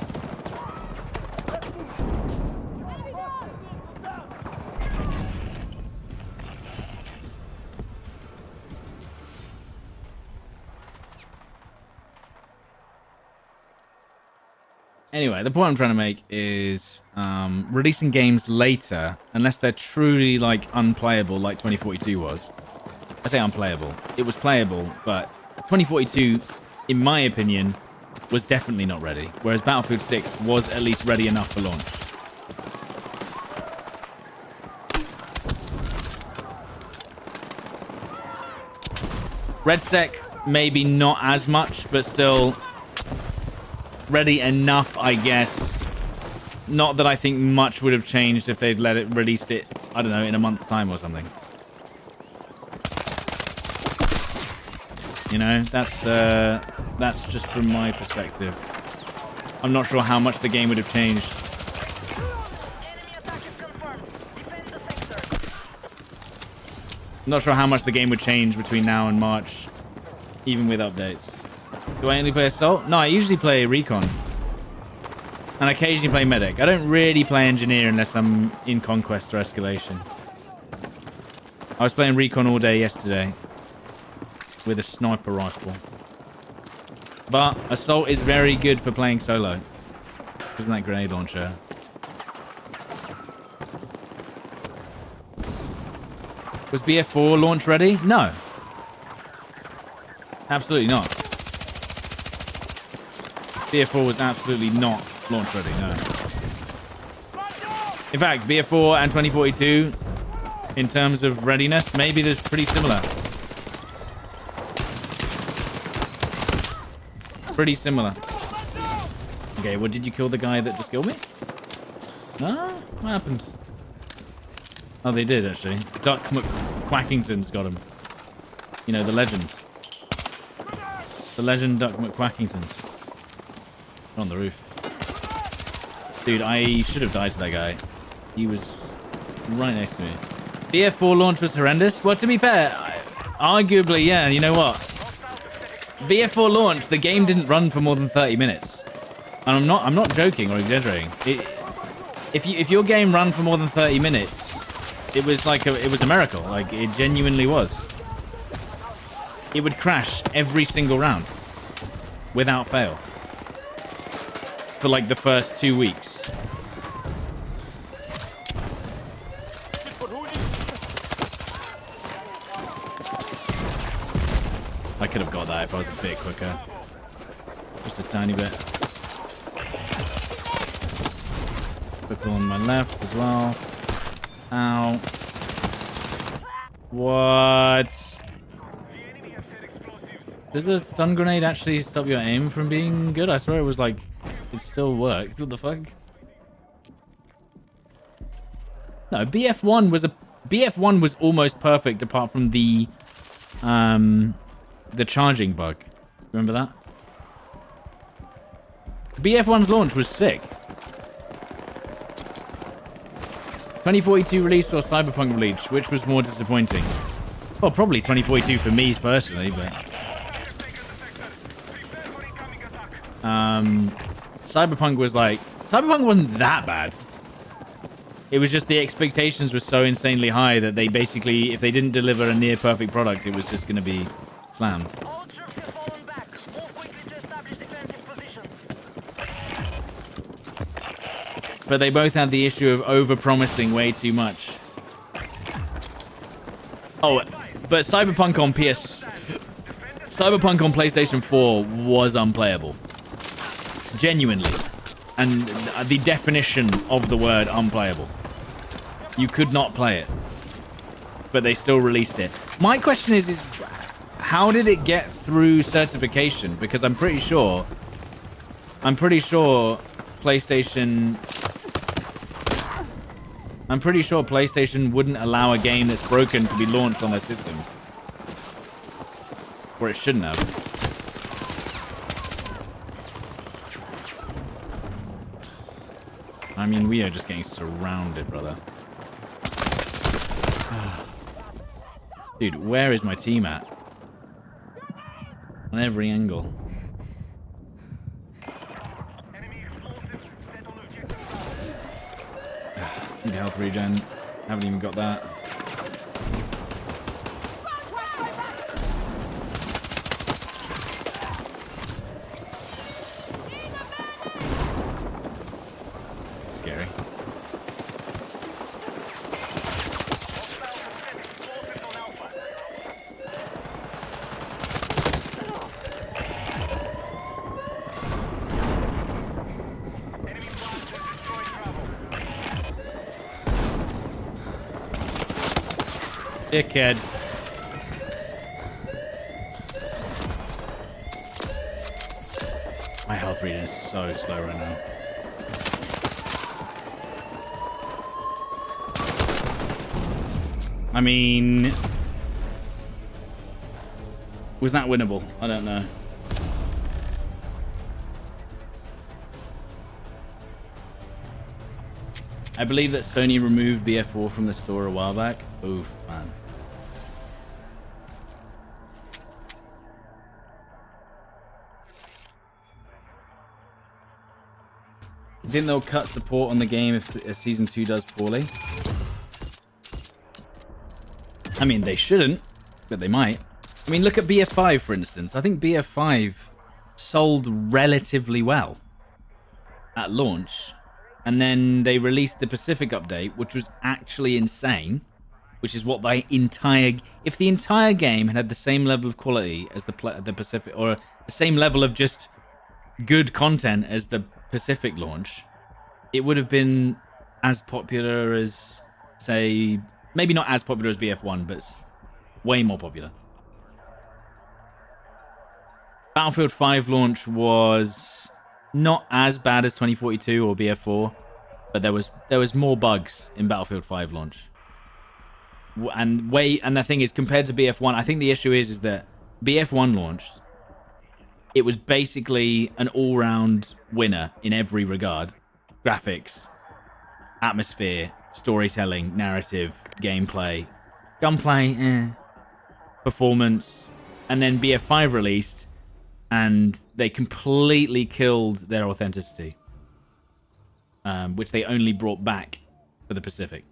Anyway, the point I'm trying to make is releasing games later, unless they're truly like unplayable, like 2042 was. I say unplayable. It was playable, but 2042, in my opinion, was definitely not ready. Whereas Battlefield 6 was at least ready enough for launch. RedSec, maybe not as much, but still ready enough, I guess. Not that I think much would have changed if they'd released it, I don't know, in a month's time or something. You know, that's just from my perspective. I'm not sure how much the game would have changed. I'm not sure how much the game would change between now and March, even with updates. Do I only play Assault? No, I usually play Recon. And I occasionally play Medic. I don't really play Engineer unless I'm in Conquest or Escalation. I was playing Recon all day yesterday with a sniper rifle. But Assault is very good for playing solo. Isn't that grenade launcher? Was BF4 launch ready? No. Absolutely not. BF4 was absolutely not launch ready, no. In fact, BF4 and 2042, in terms of readiness, maybe they're pretty similar. Pretty similar. Okay, well, did you kill the guy that just killed me? No? What happened? Oh, they did, actually. Duck McQuackington's got him. You know, the legend. The legend Duck McQuackington's on the roof. Dude, I should have died to that guy. He was right next to me. BF4 launch was horrendous. Well, to be fair, arguably, yeah, you know what? BF4 launch, the game didn't run for more than 30 minutes. And I'm not joking or exaggerating. If your game ran for more than 30 minutes, it was like it was a miracle. Like, it genuinely was. It would crash every single round without fail for like the first 2 weeks. I could have got that if I was a bit quicker. Just a tiny bit. Quick on my left as well. Ow. What? Does the stun grenade actually stop your aim from being good? I swear it was like, it still worked. What the fuck? No, BF1 was almost perfect apart from the charging bug. Remember that? BF1's launch was sick. 2042 release or Cyberpunk release, which was more disappointing? Well, probably 2042 for me personally, but Cyberpunk wasn't that bad. It was just the expectations were so insanely high that they basically, if they didn't deliver a near perfect product, it was just going to be slammed. All troops have fallen back. Move quickly to establish defensive positions. But they both had the issue of over-promising way too much. Oh, but Cyberpunk on PlayStation 4 was unplayable. Genuinely. And the definition of the word unplayable. You could not play it. But they still released it. My question is how did it get through certification? Because I'm pretty sure PlayStation I'm pretty sure PlayStation wouldn't allow a game that's broken to be launched on their system. Or it shouldn't have. I mean, we are just getting surrounded, brother. Dude, where is my team at? On every angle. Need health regen. Haven't even got that. This is scary. Dickhead. My health reading is so slow right now. I mean, was that winnable? I don't know. I believe that Sony removed BF4 from the store a while back. Oof, man. You think they'll cut support on the game if Season 2 does poorly? I mean, they shouldn't, but they might. I mean, look at BF5, for instance. I think BF5 sold relatively well at launch. And then they released the Pacific update, which was actually insane. Which is what the entire... If the entire game had the same level of quality as the Pacific... Or the same level of just good content as the Pacific launch, it would have been as popular as, say... Maybe not as popular as BF1, but way more popular. Battlefield 5 launch was not as bad as 2042 or BF4, but there was more bugs in Battlefield 5 launch. And the thing is, compared to BF1, I think the issue is that BF1 launched. It was basically an all-round winner in every regard. Graphics, atmosphere, storytelling, narrative, gameplay, gunplay, performance. And then BF5 released, and they completely killed their authenticity, which they only brought back for the Pacific.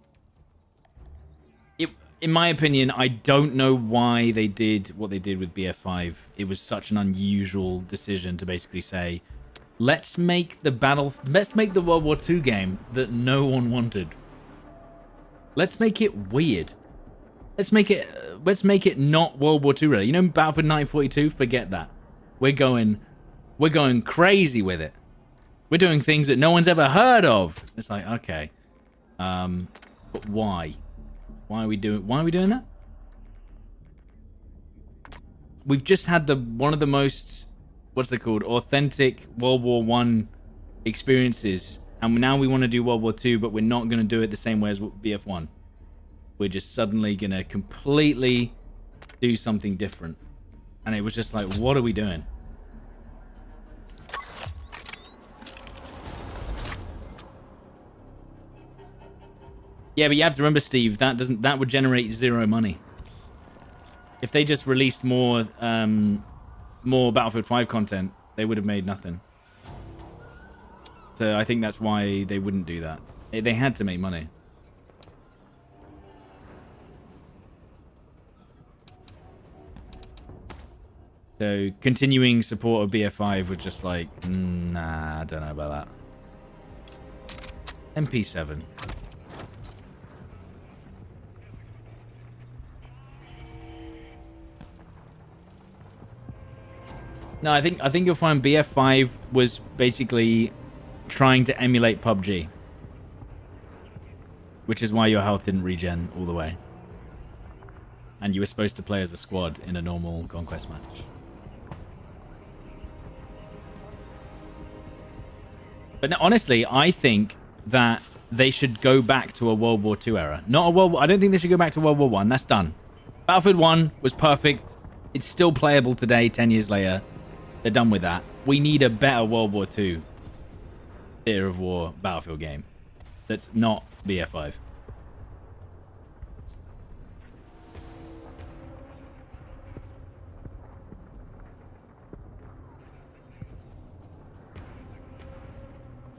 In my opinion, I don't know why they did what they did with BF5. It was such an unusual decision to basically say, let's make the World War II game that no one wanted. Let's make it weird. Let's make it not World War II really. You know, Battlefield 1942, forget that. We're going crazy with it. We're doing things that no one's ever heard of. It's like, okay. But why? Why are we doing that? We've just had one of the most, what's it called, authentic World War I experiences, and now we want to do World War II, but we're not going to do it the same way as BF1. We're just suddenly going to completely do something different. And it was just like, what are we doing? Yeah, but you have to remember, Steve, that would generate zero money. If they just released more Battlefield 5 content, they would have made nothing. So I think that's why they wouldn't do that. They had to make money. So continuing support of BF5 was just like, nah, I don't know about that. MP7. No, I think you'll find BF5 was basically trying to emulate PUBG, which is why your health didn't regen all the way, and you were supposed to play as a squad in a normal conquest match. But no, honestly, I think that they should go back to a World War II era. Not a World War... I don't think they should go back to World War One. That's done. Battlefield 1 was perfect. It's still playable today, 10 years later. They're done with that. We need a better World War II theater of war Battlefield game that's not BF5.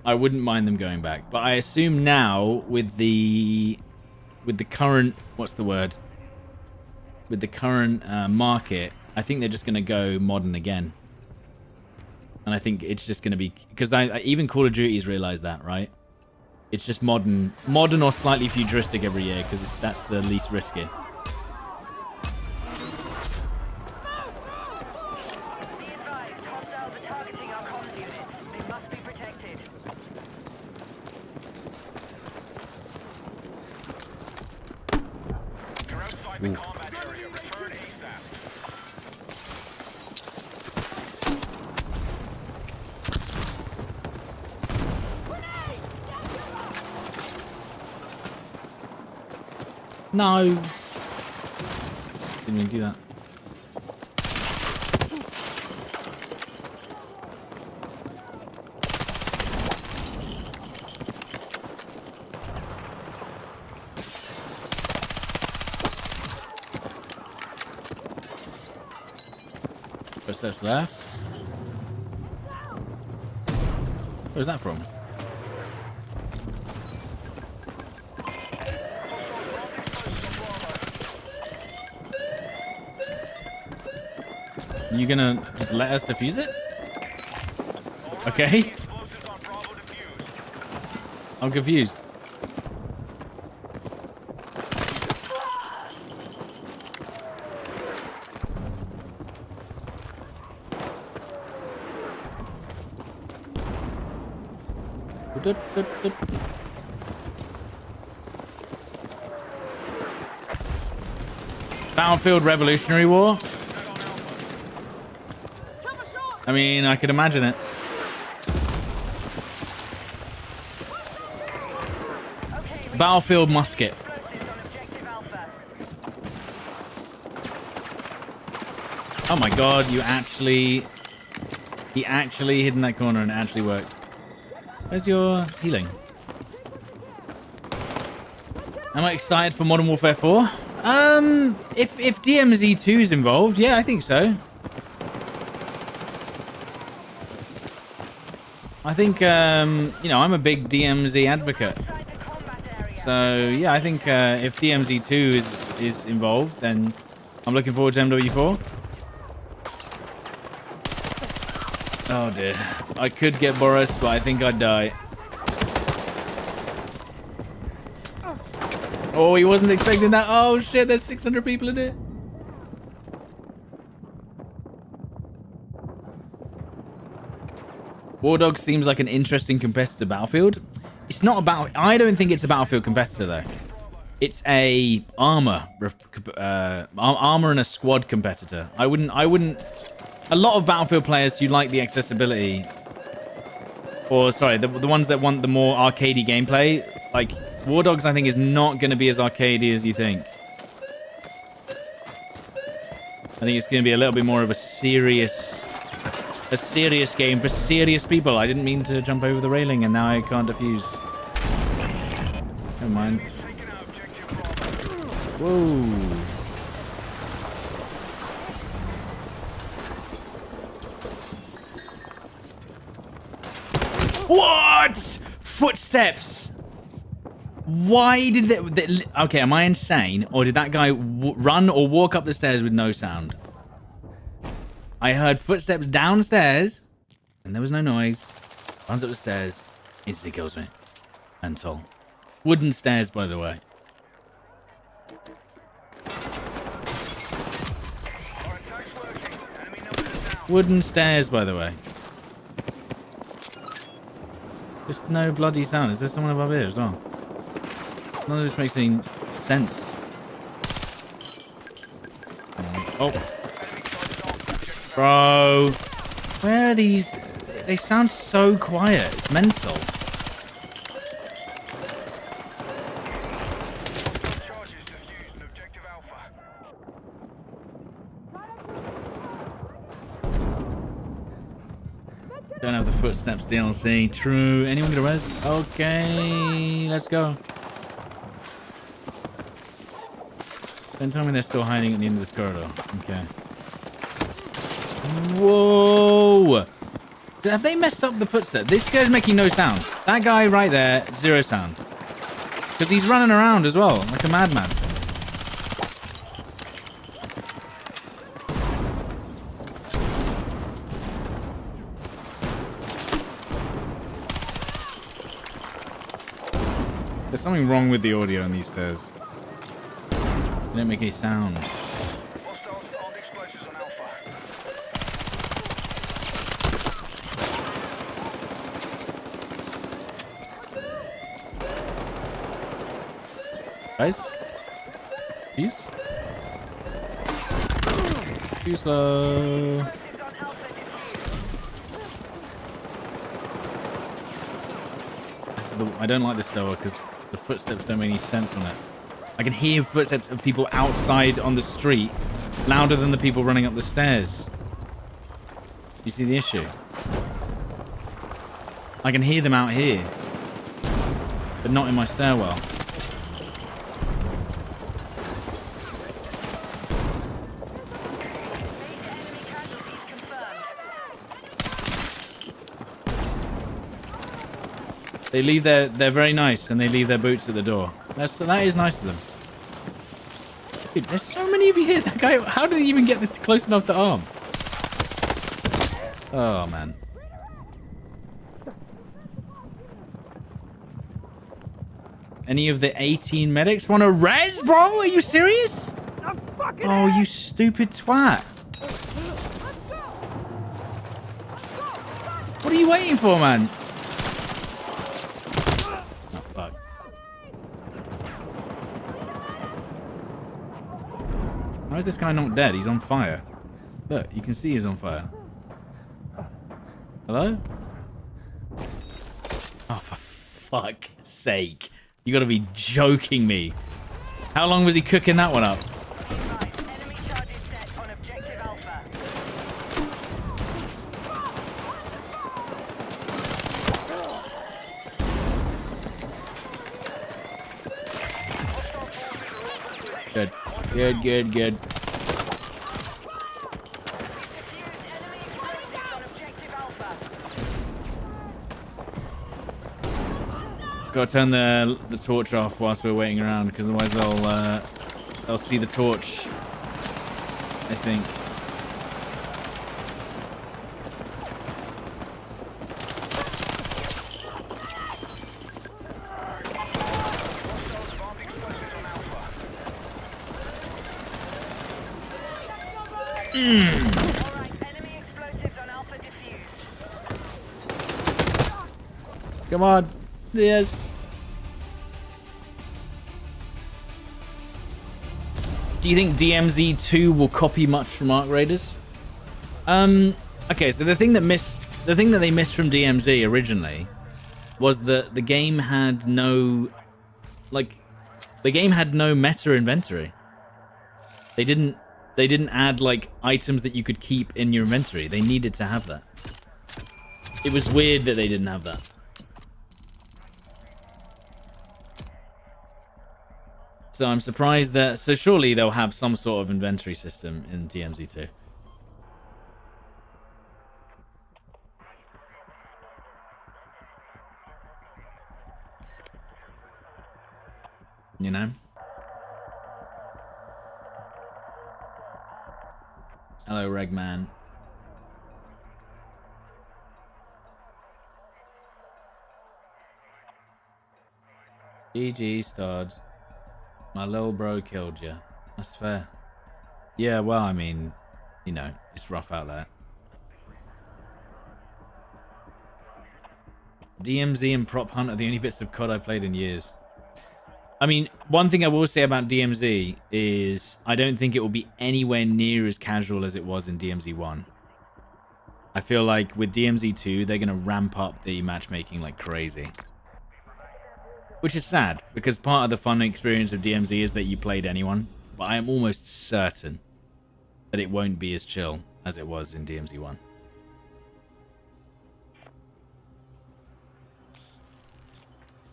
I wouldn't mind them going back, but I assume now with the current, what's the word? With the current market, I think they're just going to go modern again. And I think it's just going to be, because even Call of Duty's realized that, right? It's just modern or slightly futuristic every year because that's the least risky. Ooh. No. Didn't even do that. Footsteps left. Where's that from? You gonna just let us defuse it? Okay. I'm confused. Battlefield Revolutionary War? I mean, I could imagine it. Battlefield musket. Oh my god, he actually hid in that corner and it actually worked. Where's your healing? Am I excited for Modern Warfare 4? If DMZ 2 is involved, yeah, I think so. I think, you know, I'm a big DMZ advocate. So, yeah, I think if DMZ 2 is involved, then I'm looking forward to MW4. Oh, dear. I could get Boris, but I think I'd die. Oh, he wasn't expecting that. Oh, shit, there's 600 people in it. War Dog seems like an interesting competitor to Battlefield. It's not about... I don't think it's a Battlefield competitor, though. It's a armor and a squad competitor. I wouldn't... A lot of Battlefield players who like the accessibility... Or, sorry, the ones that want the more arcadey gameplay, like, War Dogs, I think, is not going to be as arcadey as you think. I think it's going to be a little bit more of a serious game for serious people. I didn't mean to jump over the railing and now I can't defuse. Never mind. Whoa. What? Footsteps. Why did they... Okay, am I insane? Or did that guy run or walk up the stairs with no sound? I heard footsteps downstairs, and there was no noise. Runs up the stairs, instantly kills me. And Sol. Wooden stairs, by the way. Wooden stairs, by the way. Just no bloody sound. Is there someone above here as well? None of this makes any sense. Oh. Bro. Where are these? They sound so quiet. It's mental. Don't have the footsteps DLC. True. Anyone get a res? Okay, let's go. Don't tell me they're still hiding at the end of this corridor. Okay. Whoa! Have they messed up the footstep? This guy's making no sound. That guy right there, zero sound. Because he's running around as well, like a madman. There's something wrong with the audio on these stairs. They don't make any sound. Guys? Please? Too slow. I don't like this tower because the footsteps don't make any sense on it. I can hear footsteps of people outside on the street louder than the people running up the stairs. You see the issue? I can hear them out here, but not in my stairwell. They leave they're very nice, and they leave their boots at the door. That is nice of them. Dude, there's so many of you here. That guy, how did he even get this close enough to arm? Oh, man. Any of the 18 medics want a res, bro? Are you serious? Oh, you stupid twat. What are you waiting for, man? How is this guy not dead? He's on fire. Look, you can see he's on fire. Hello? Oh, for fuck's sake. You gotta be joking me. How long was he cooking that one up? Enemy target set on objective Alpha. Good. Good, good, good. Gotta turn the torch off whilst we're waiting around, because otherwise they'll see the torch, I think. Alright, enemy explosives on Alpha defused. Come on. Yes. Do you think DMZ 2 will copy much from Arc Raiders? Okay, so the thing that they missed from DMZ originally was that the game had no meta inventory. They didn't add like items that you could keep in your inventory. They needed to have that. It was weird that they didn't have that. So I'm surprised that... So surely they'll have some sort of inventory system in DMZ 2. You know? Hello, Regman. GG, stud. My little bro killed you. That's fair. Yeah, well, I mean, you know, it's rough out there. DMZ and Prop Hunt are the only bits of COD I played in years. I mean, one thing I will say about DMZ is I don't think it will be anywhere near as casual as it was in DMZ 1. I feel like with DMZ 2, they're going to ramp up the matchmaking like crazy. Which is sad, because part of the fun experience of DMZ is that you played anyone. But I am almost certain that it won't be as chill as it was in DMZ 1.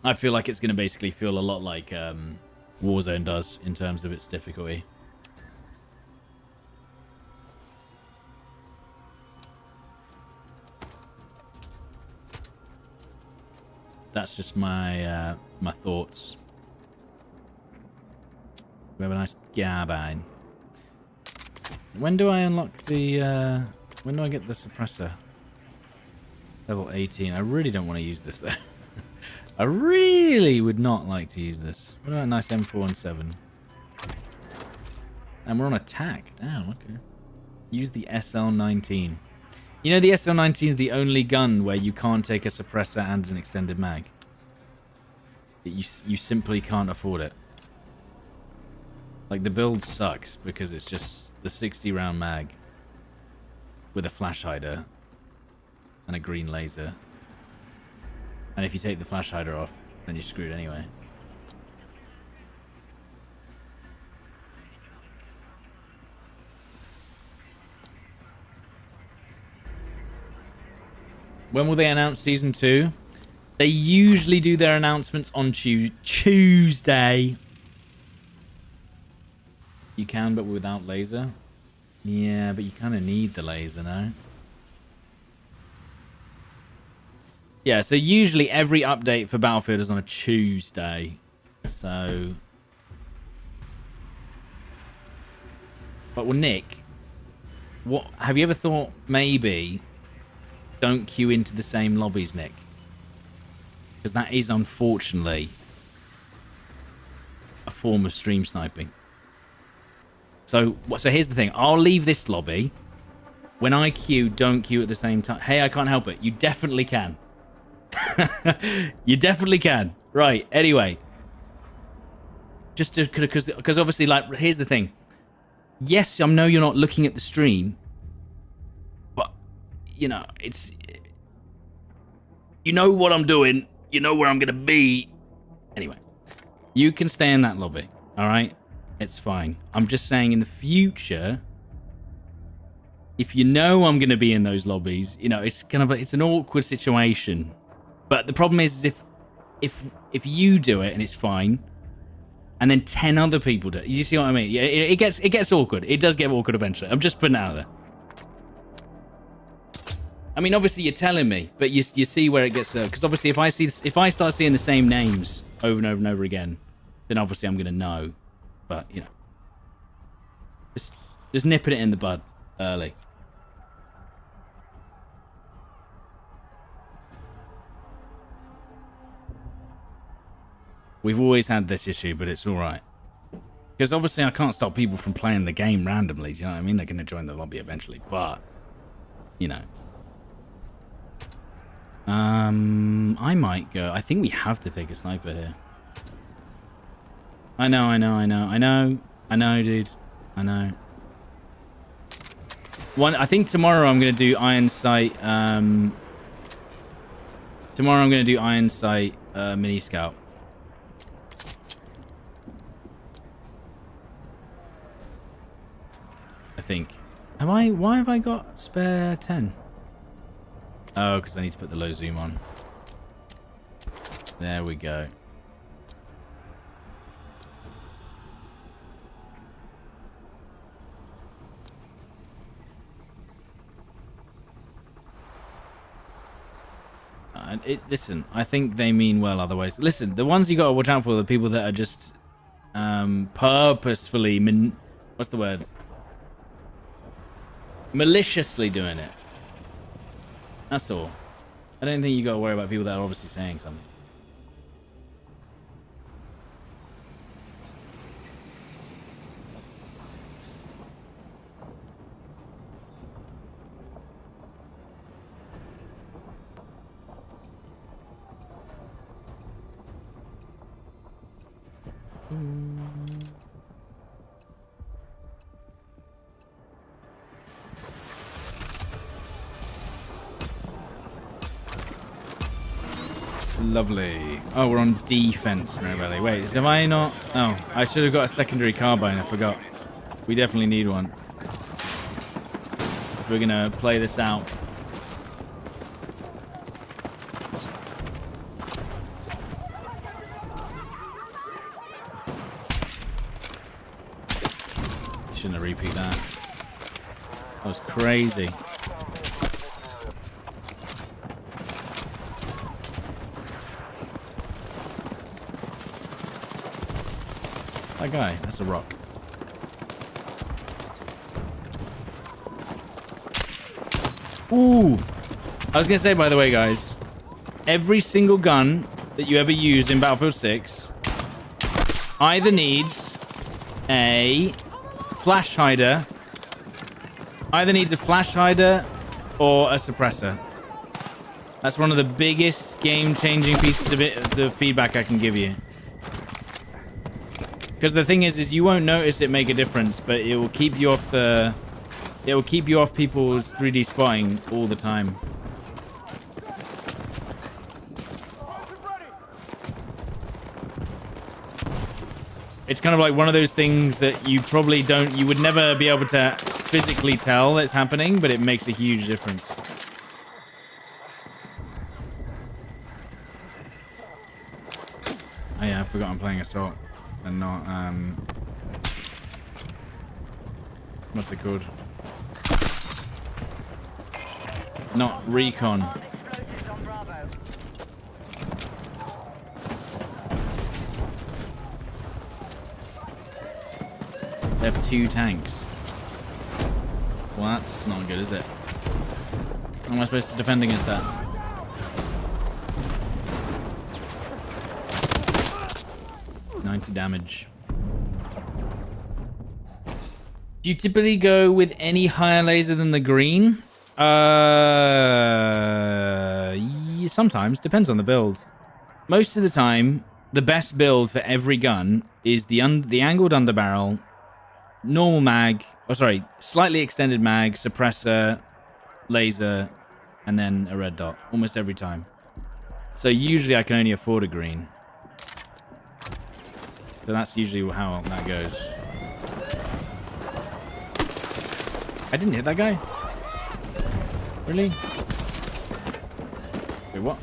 I feel like it's going to basically feel a lot like Warzone does in terms of its difficulty. That's just my my thoughts. We have a nice garbine. When do I unlock the when do I get the suppressor? Level 18. I really don't want to use this though. I really would not like to use this. What about a nice M417? And we're on attack. Oh, okay. Use the SL19. You know the SL19 is the only gun where you can't take a suppressor and an extended mag. You simply can't afford it. Like the build sucks because it's just the 60 round mag with a flash hider and a green laser. And if you take the flash hider off, then you're screwed anyway. When will they announce Season 2? They usually do their announcements on Tuesday. You can, but without laser. Yeah, but you kind of need the laser now. Yeah, so usually every update for Battlefield is on a Tuesday. So... But well, Nick, what have you ever thought maybe don't queue into the same lobbies, Nick? Because that is unfortunately a form of stream sniping. So here's the thing. I'll leave this lobby. When I queue, don't queue at the same time. Hey, I can't help it. You definitely can. You definitely can. Right. Anyway. Just because obviously, like, here's the thing. Yes, I know you're not looking at the stream. But, you know, it's... You know what I'm doing. You know where I'm going to be. Anyway. You can stay in that lobby. All right? It's fine. I'm just saying in the future, if you know I'm going to be in those lobbies, you know, it's kind of it's an awkward situation. But the problem is if you do it and it's fine, and then 10 other people do it, you see what I mean? Yeah, it gets awkward. It does get awkward eventually. I'm just putting it out there. I mean, obviously you're telling me, but you see where it gets because obviously if I start seeing the same names over and over and over again, then obviously I'm going to know. But, you know, just nipping it in the bud early. We've always had this issue, but it's all right. Because obviously I can't stop people from playing the game randomly. Do you know what I mean? They're going to join the lobby eventually. But, you know. I might go. I think we have to take a sniper here. I know, dude. I know. I think tomorrow I'm going to do Iron Sight. Tomorrow I'm going to do Iron Sight Mini Scout. I think. Why have I got spare 10? Oh, because I need to put the low zoom on. There we go. Listen, I think they mean well otherwise. Listen, the ones you got to watch out for are the people that are just purposefully, what's the word? Maliciously doing it. That's all. I don't think you got to worry about people that are obviously saying something. Lovely. Oh, we're on defense now, really. Wait, have I not? Oh, I should have got a secondary carbine. I forgot. We definitely need one. If we're gonna play this out. Shouldn't have repeat that. That was crazy. That guy, that's a rock. Ooh! I was gonna say, by the way, guys, every single gun that you ever use in Battlefield 6 either needs a flash hider, or a suppressor. That's one of the biggest game-changing pieces of the feedback I can give you. Because the thing is you won't notice it make a difference, but it will keep you off the... It will keep you off people's 3D spotting all the time. It's kind of like one of those things that you probably you would never be able to physically tell that's happening, but it makes a huge difference. Oh yeah, I forgot I'm playing Assault and not, what's it called? Not Recon. Explosives on Bravo. They have 2 tanks. Well, that's not good, is it? How am I supposed to defend against that? $90 damage. Do you typically go with any higher laser than the green? Yeah, sometimes. Depends on the build. Most of the time, the best build for every gun is the angled underbarrel, normal mag, slightly extended mag, suppressor, laser, and then a red dot. Almost every time. So usually I can only afford a green. So that's usually how that goes. I didn't hit that guy. Really? Wait, what?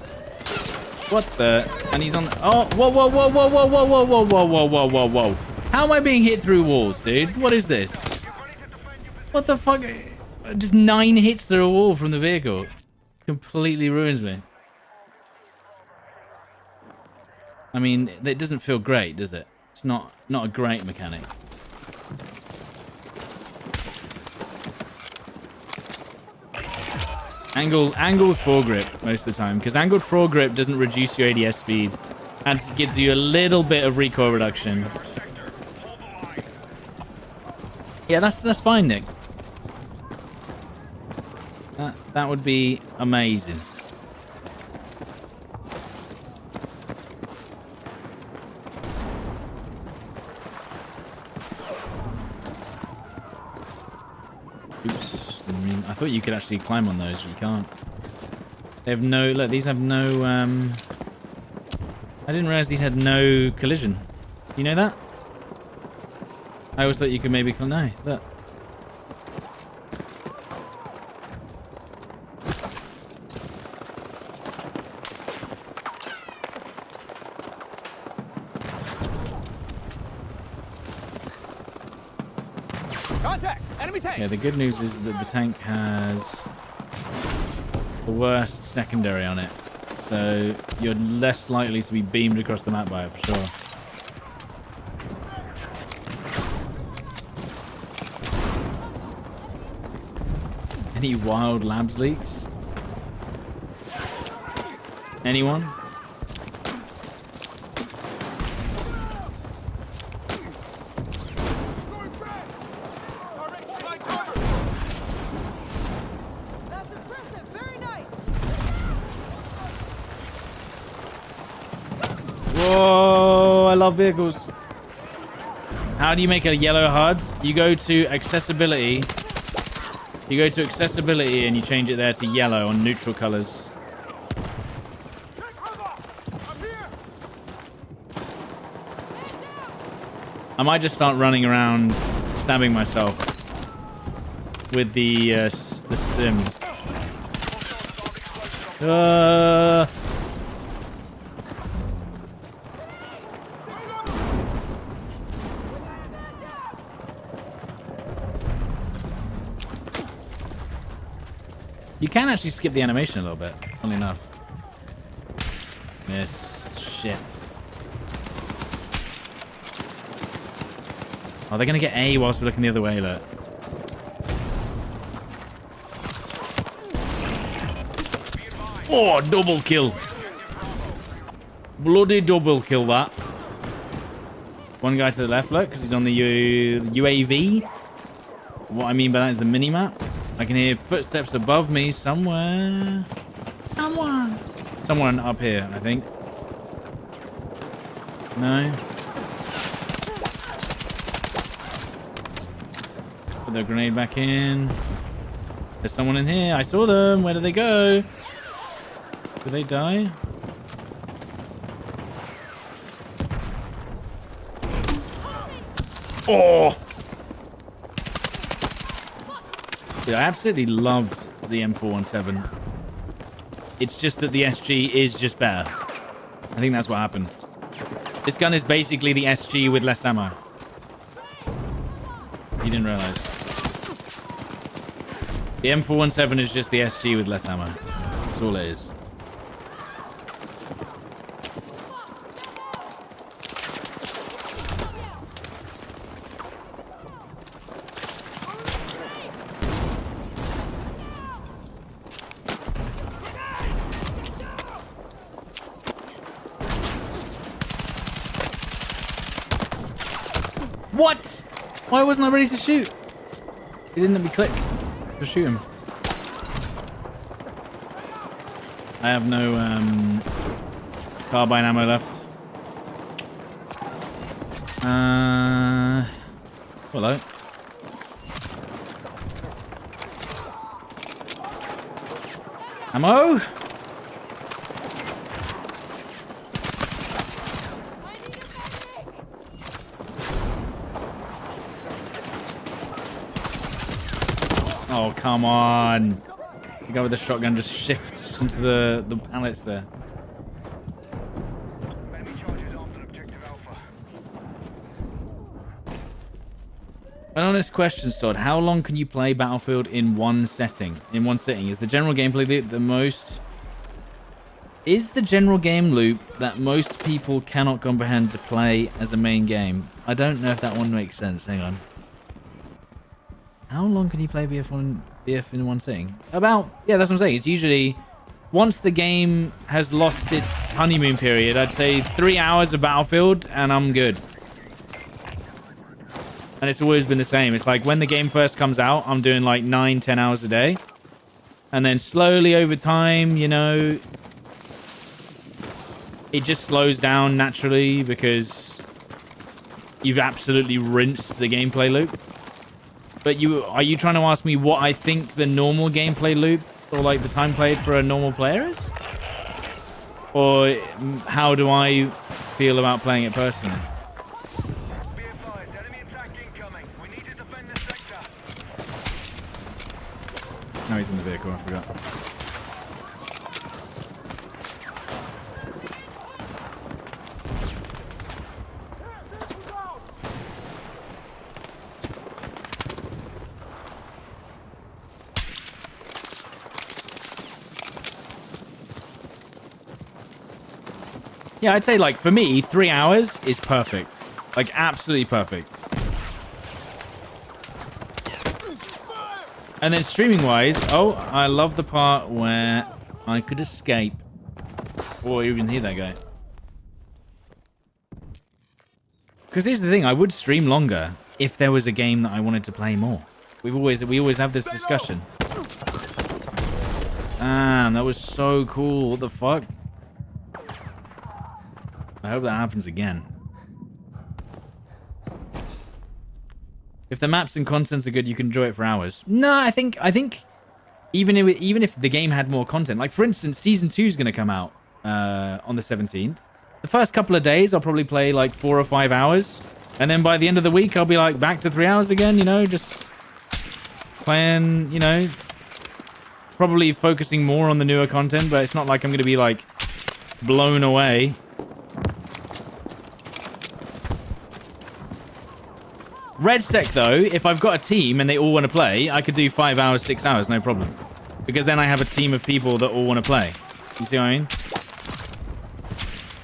What the? And he's on. Oh, whoa, whoa, whoa, whoa, whoa, whoa, whoa, whoa, whoa, whoa, whoa, whoa, whoa! How am I being hit through walls, dude? What is this? What the fuck? Just 9 hits through a wall from the vehicle. Completely ruins me. I mean, it doesn't feel great, does it? It's not a great mechanic. Angled foregrip most of the time, because angled foregrip doesn't reduce your ADS speed and gives you a little bit of recoil reduction. Yeah, that's fine, Nick. That would be amazing. Oops. I thought you could actually climb on those, but you can't. They have no... Look, these have no... I didn't realize these had no collision. You know that? I always thought you could maybe... No, look. Contact! Enemy tank! Yeah, the good news is that the tank has the worst secondary on it. So you're less likely to be beamed across the map by it, for sure. Any wild labs leaks? Anyone? That's impressive. Very nice. Whoa, I love vehicles. How do you make a yellow HUD? You go to accessibility. You go to accessibility and you change it there to yellow on neutral colors. I might just start running around stabbing myself with the stim. You can actually skip the animation a little bit, funnily enough. Miss. Shit. Oh, they're going to get A whilst we're looking the other way, look. Oh, double kill. Bloody double kill that. One guy to the left, look, because he's on the UAV. What I mean by that is the mini-map. I can hear footsteps above me somewhere. Someone up here, I think. No. Put the grenade back in. There's someone in here. I saw them. Where did they go? Did they die? Oh! Dude, I absolutely loved the M417. It's just that the SG is just better. I think that's what happened. This gun is basically the SG with less ammo. You didn't realize. The M417 is just the SG with less ammo. That's all it is. What? Why wasn't I ready to shoot? He didn't let me click to shoot him. I have no carbine ammo left. Hello. Ammo? Oh, come on. The guy with the shotgun just shifts into the pallets there. An honest question, Stod. How long can you play Battlefield in one setting? In one sitting? Is the general gameplay loop the most... Is the general game loop that most people cannot comprehend to play as a main game? I don't know if that one makes sense. Hang on. How long can you play BF in one sitting? About... Yeah, that's what I'm saying. It's usually... Once the game has lost its honeymoon period, I'd say 3 hours of Battlefield and I'm good. And it's always been the same. It's like when the game first comes out, I'm doing like 9-10 hours a day. And then slowly over time, you know, it just slows down naturally because you've absolutely rinsed the gameplay loop. But are you trying to ask me what I think the normal gameplay loop or like the time played for a normal player is? Or how do I feel about playing it personally? No, he's in the vehicle, I forgot. Yeah, I'd say, like, for me, 3 hours is perfect. Like, absolutely perfect. And then streaming-wise, oh, I love the part where I could escape. Or even hear that guy. Because here's the thing, I would stream longer if there was a game that I wanted to play more. We always have this discussion. Damn, that was so cool. What the fuck? I hope that happens again. If the maps and contents are good, you can enjoy it for hours. No, I think even if the game had more content, like for instance, Season 2 is going to come out on the 17th. The first couple of days, I'll probably play like 4 or 5 hours. And then by the end of the week, I'll be like back to 3 hours again, you know, just playing, you know, probably focusing more on the newer content, but it's not like I'm going to be like blown away. Red Sec, though, if I've got a team and they all want to play, I could do 5 hours, 6 hours, no problem. Because then I have a team of people that all want to play. You see what I mean?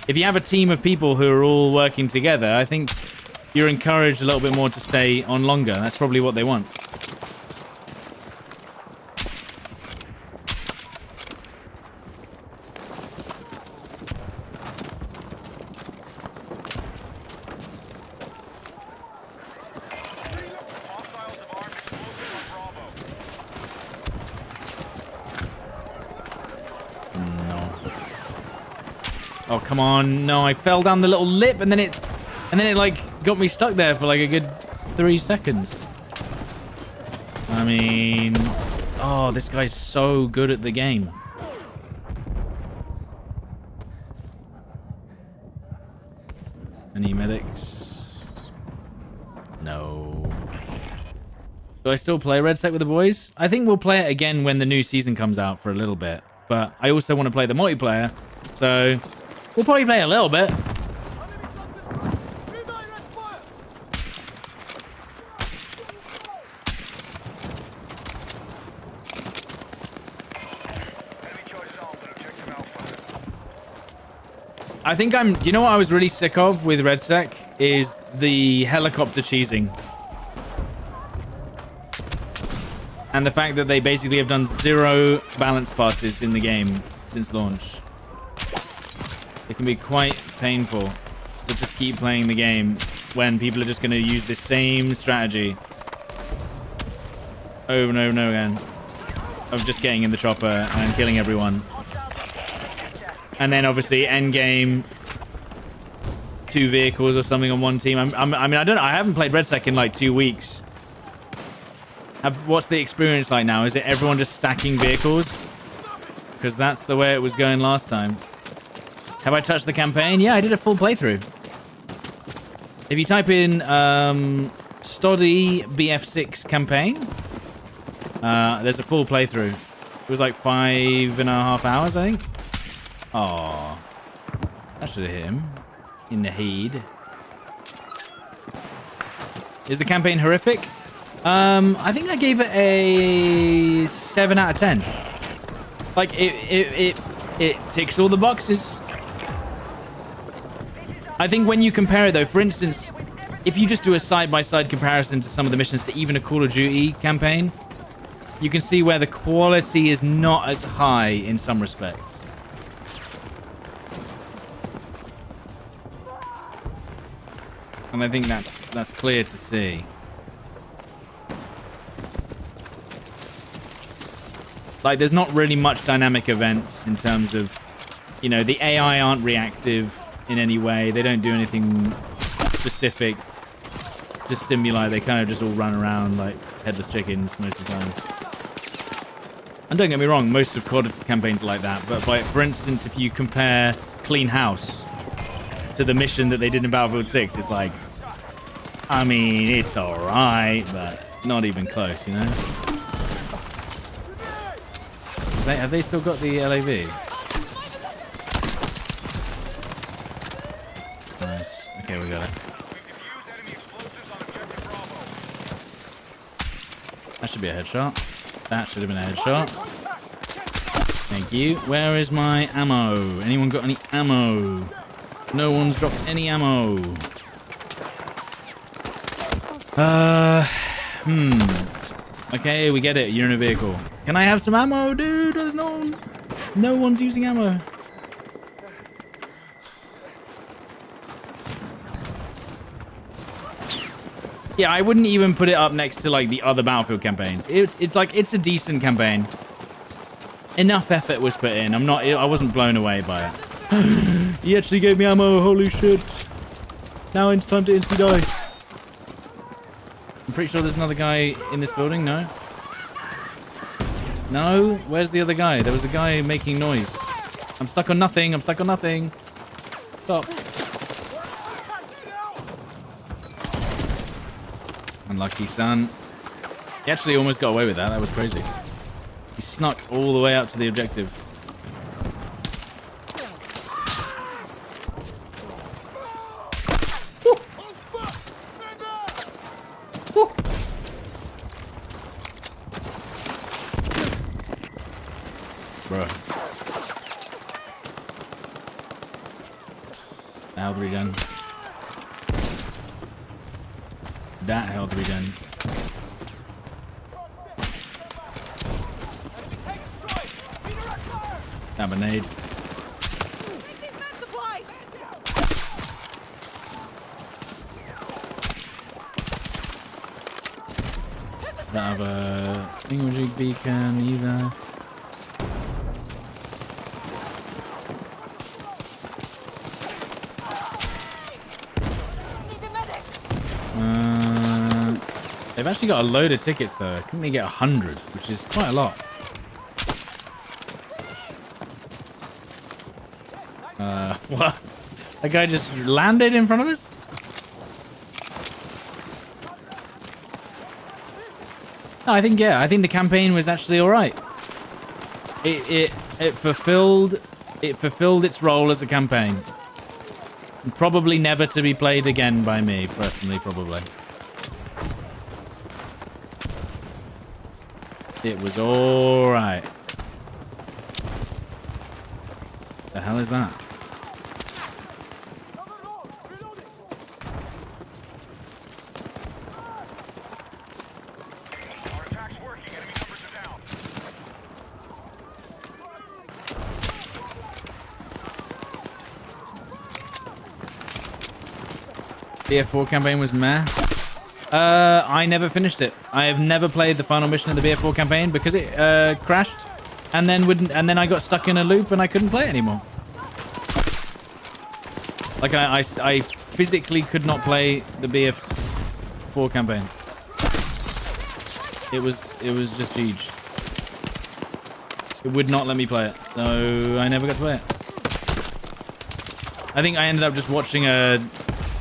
If you have a team of people who are all working together, I think you're encouraged a little bit more to stay on longer. That's probably what they want. Oh, come on. No, I fell down the little lip and then it like got me stuck there for like a good 3 seconds. I mean, oh, this guy's so good at the game. Any medics? No. Do I still play Red Sec with the boys? I think we'll play it again when the new season comes out for a little bit. But I also want to play the multiplayer, so we'll probably play a little bit. I think do you know what I was really sick of with Red Sec? Is the helicopter cheesing. And the fact that they basically have done 0 balance passes in the game since launch. It can be quite painful to just keep playing the game when people are just going to use the same strategy over and over and over again of just getting in the chopper and killing everyone. And then obviously end game, 2 vehicles or something on one team. I mean, I don't know. I haven't played Red Sec in like 2 weeks. What's the experience like now? Is it everyone just stacking vehicles? Because that's the way it was going last time. Have I touched the campaign? Yeah, I did a full playthrough. If you type in Stoddy BF6 campaign, there's a full playthrough. It was like 5.5 hours, I think. Oh, that should have hit him in the head. Is the campaign horrific? I think I gave it a 7 out of 10. Like it ticks all the boxes. I think when you compare it though, for instance, if you just do a side-by-side comparison to some of the missions to even a Call of Duty campaign, you can see where the quality is not as high in some respects. And I think that's clear to see. Like, there's not really much dynamic events in terms of, you know, the AI aren't reactive in any way. They don't do anything specific to stimuli. They kind of just all run around like headless chickens most of the time. And don't get me wrong, most of COD campaigns are like that. But like, for instance, if you compare Clean House to the mission that they did in Battlefield 6, it's like, I mean, it's alright, but not even close, you know? Have they still got the LAV? Nice. Okay, we got it. That should be a headshot. That should have been a headshot. Thank you. Where is my ammo? Anyone got any ammo? No one's dropped any ammo. Okay, we get it. You're in a vehicle. Can I have some ammo, dude? There's no one's using ammo. Yeah, I wouldn't even put it up next to like the other Battlefield campaigns. It's like, it's a decent campaign. Enough effort was put in. I wasn't blown away by it. He actually gave me ammo. Holy shit. Now it's time to instantly die. I'm pretty sure there's another guy in this building. No? No? Where's the other guy? There was a guy making noise. I'm stuck on nothing. I'm stuck on nothing. Stop. Unlucky, son. He actually almost got away with that. That was crazy. He snuck all the way up to the objective. that health regen. Have a nade. Taking med supplies. Don't have a thingamajig beacon either. Need a medic. They've actually got a load of tickets though. I think they get 100, which is quite a lot. What? That guy just landed in front of us? No, I think the campaign was actually all right. It fulfilled its role as a campaign. Probably never to be played again by me personally, probably. It was all right. The hell is that? BF4 campaign was meh. I never finished it. I have never played the final mission of the BF4 campaign because it crashed, and then I got stuck in a loop and I couldn't play it anymore. Like I physically could not play the BF4 campaign. It was just huge. It would not let me play it, so I never got to play it. I think I ended up just watching a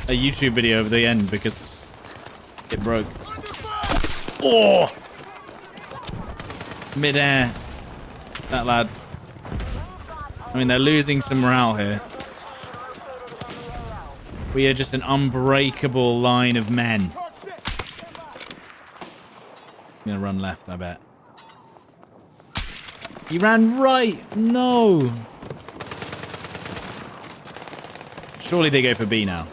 YouTube video of the end because it broke. Oh! Mid-air. That lad. I mean, they're losing some morale here. We are just an unbreakable line of men. I'm gonna run left, I bet. He ran right! No! Surely they go for B now.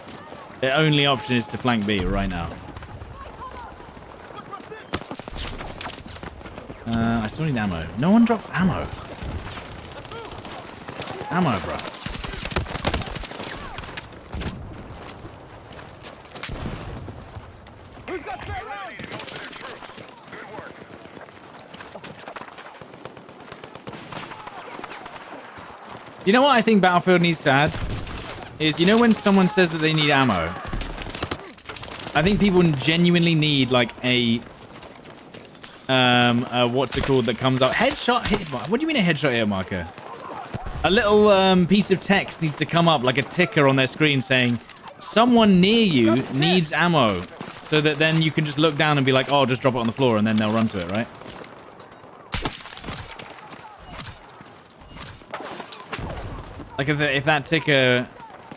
Their only option is to flank B right now. I still need ammo. No one drops ammo. Ammo, bro. Who's got spare rounds? You know what I think Battlefield needs to add? Is, you know when someone says that they need ammo? I think people genuinely need like a what's it called that comes up? Headshot hit marker. What do you mean a headshot hit marker? A little piece of text needs to come up like a ticker on their screen saying someone near you needs ammo, so that then you can just look down and be like, oh, just drop it on the floor, and then they'll run to it, right? Like if that ticker,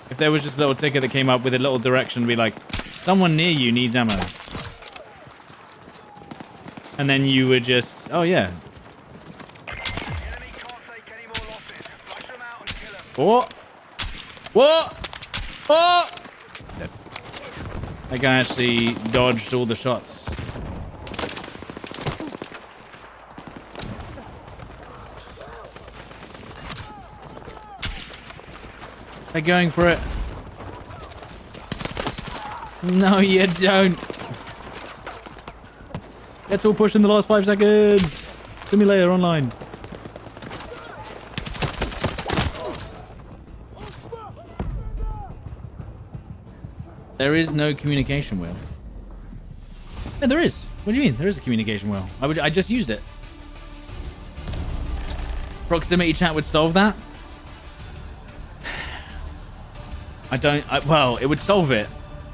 if there was just a little ticker that came up with a little direction, be like, someone near you needs ammo. And then you would just, oh yeah. What? What? Oh! Dead. That guy actually dodged all the shots. They're going for it. No, you don't. Let's all push in the last 5 seconds. Simulator online. There is no communication wheel. Yeah, there is. What do you mean? There is a communication wheel. I just used it. Proximity chat would solve that. Well, it would solve it.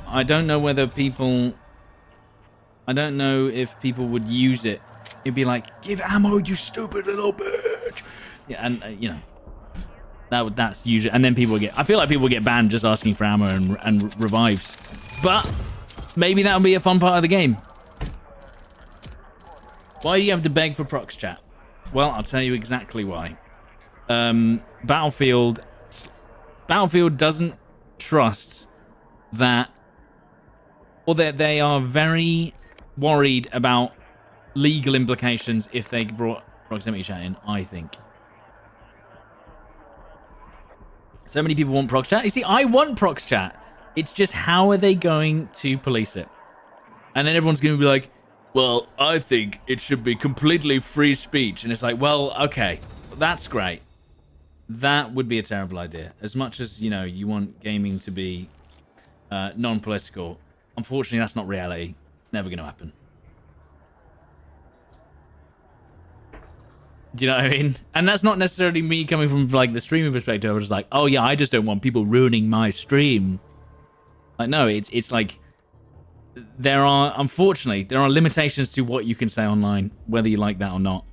I don't know whether people... I don't know if people would use it. It'd be like, give ammo, you stupid little bitch. Yeah, and, you know, that's usually... And then people get... I feel like people get banned just asking for ammo and revives. But maybe that would be a fun part of the game. Why do you have to beg for prox chat? Well, I'll tell you exactly why. Battlefield doesn't trust that or that they are very worried about legal implications if they brought proximity chat in, I think. So many people want prox chat. You see, I want prox chat. It's just how are they going to police it? And then everyone's going to be like, well, I think it should be completely free speech. And it's like, well, okay, that's great. That would be a terrible idea. As much as, you know, you want gaming to be non-political, unfortunately, that's not reality. Never going to happen. Do you know what I mean? And that's not necessarily me coming from like the streaming perspective. I was like, oh yeah, I just don't want people ruining my stream. Like, no, it's like unfortunately, there are limitations to what you can say online, whether you like that or not.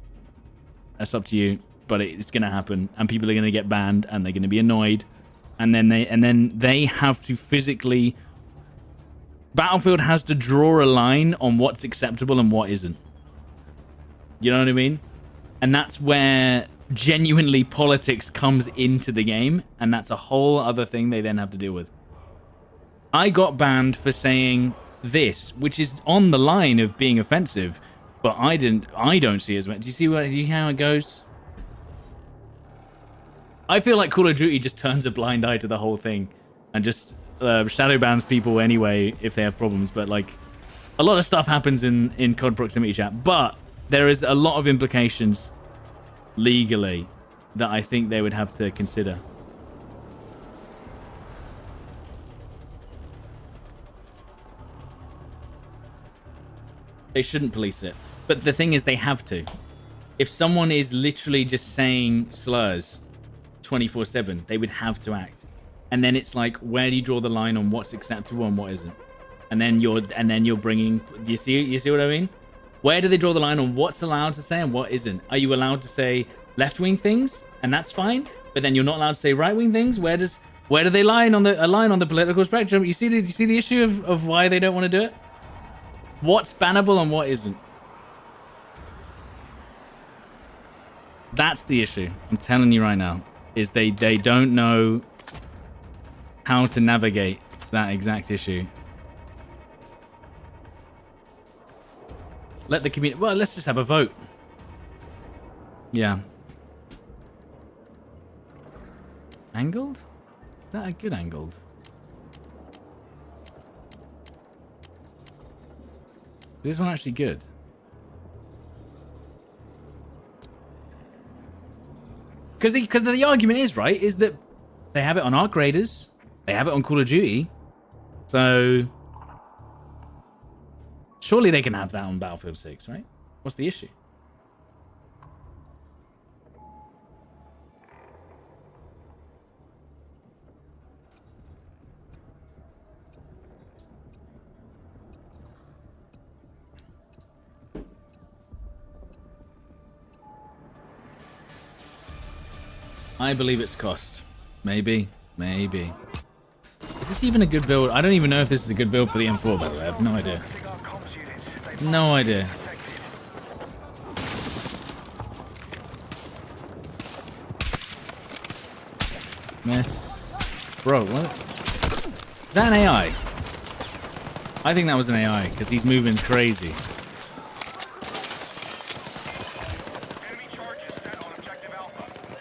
That's up to you, but it's going to happen, and people are going to get banned, and they're going to be annoyed, and then they have to physically. Battlefield has to draw a line on what's acceptable and what isn't. You know what I mean? And that's where genuinely politics comes into the game, and that's a whole other thing they then have to deal with. I got banned for saying this, which is on the line of being offensive, but I don't see it as much. Do you see how it goes? I feel like Call of Duty just turns a blind eye to the whole thing and just shadow bans people anyway if they have problems, but like a lot of stuff happens in COD proximity chat, but there is a lot of implications legally that I think they would have to consider. They shouldn't police it. But the thing is, they have to. If someone is literally just saying slurs 24/7, they would have to act. And then it's like, where do you draw the line on what's acceptable and what isn't? And then you're bringing. Do you see what I mean? Where do they draw the line on what's allowed to say and what isn't? Are you allowed to say left-wing things, and that's fine, but then you're not allowed to say right-wing things? Where do they line on the political spectrum? You see the issue of why they don't want to do it? What's bannable and what isn't? That's the issue. I'm telling you right now, is they don't know how to navigate that exact issue. Let the community... Well, let's just have a vote. Yeah. Angled? Is that a good angled? Is this one actually good? Because the argument is, right, is that they have it on Arc Raiders. They have it on Call of Duty. So... surely they can have that on Battlefield 6, right? What's the issue? I believe it's cost. Maybe. Maybe. Is this even a good build? I don't even know if this is a good build for the M4, by the way. I have no idea. No idea. Miss. Bro, what? Is that an AI? I think that was an AI, because he's moving crazy.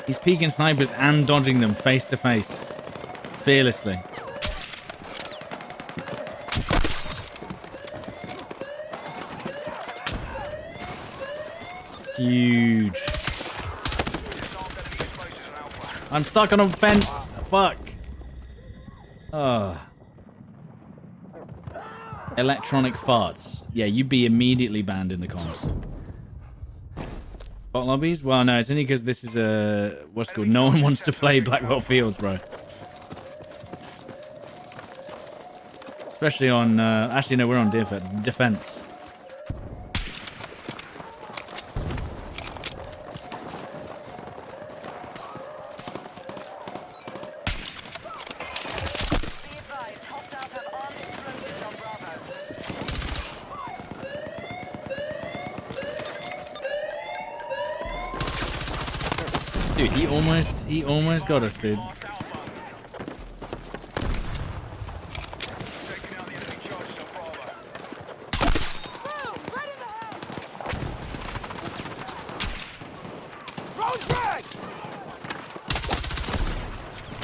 He's peeking snipers and dodging them face to face. Fearlessly. Huge. I'm stuck on a fence. Fuck. Electronic farts. Yeah, you'd be immediately banned in the comms. Bot lobbies? Well, no, it's only because this is a... what's it called? No one wants to play Blackwell Fields, bro. Especially on... actually, no, we're on defense. Dude, he almost got us, dude.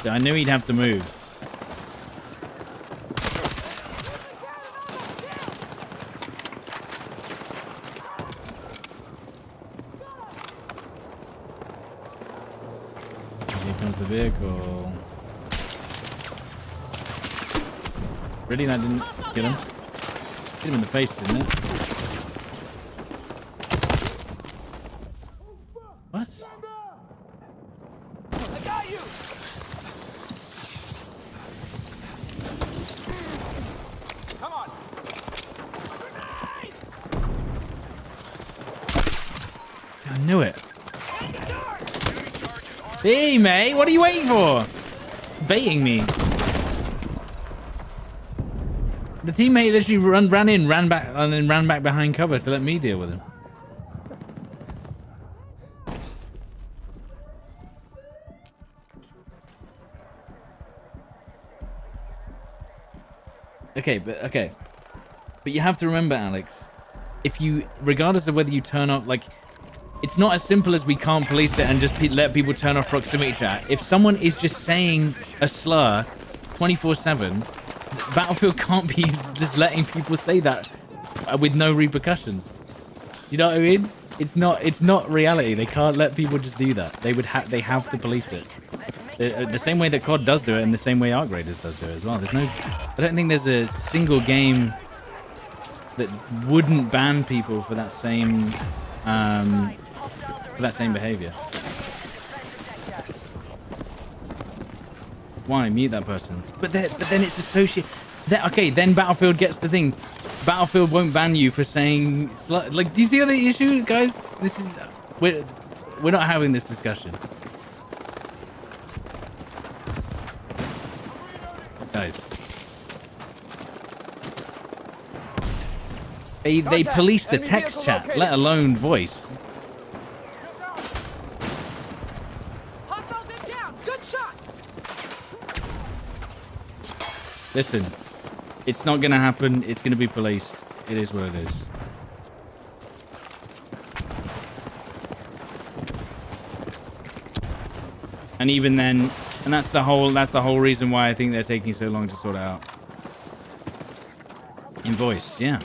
I knew he'd have to move. Here comes the vehicle. Really? That didn't get him? Hit him in the face, didn't it? What? I got you. Come on. See, I knew it. Hey, mate, what are you waiting for? Baiting me. The teammate literally ran back, and then ran back behind cover to let me deal with him. Okay, but you have to remember, Alex, if you, regardless of whether you turn off, like, it's not as simple as we can't police it and just let people turn off proximity chat. If someone is just saying a slur 24/7, Battlefield can't be just letting people say that with no repercussions. You know what I mean? It's not reality. They can't let people just do that. They have to police it. The same way that COD does do it, and the same way Artgraders does do it as well. I don't think there's a single game that wouldn't ban people for that same behavior. Why mute that person? But then it's associated. Okay, then Battlefield gets the thing. Battlefield won't ban you for saying like. Do you see the issue, guys? This is we're not having this discussion, guys. They police the text chat, let alone voice. Listen, it's not going to happen. It's going to be policed. It is what it is. And even then, and that's the whole reason why I think they're taking so long to sort it out. In voice, yeah.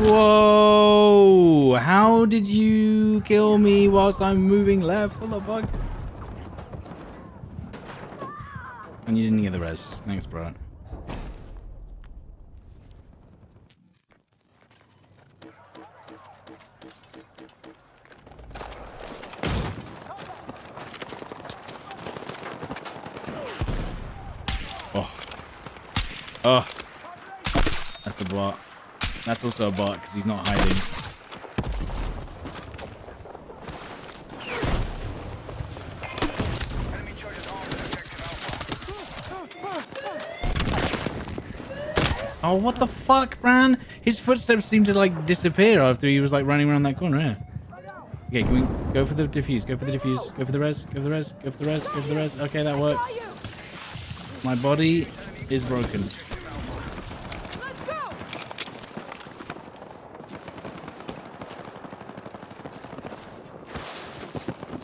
Whoa! How did you kill me whilst I'm moving left? What the fuck? And you didn't get the res. Thanks, bro. Oh. That's the bot. That's also a bot because he's not hiding. Oh, what the fuck, man? His footsteps seemed to like disappear after he was like running around that corner. Yeah. Okay, can we go for the defuse? Go for the defuse. Go for the res. Go for the res. Go for the res. Go for the res. Okay, that works. My body is broken.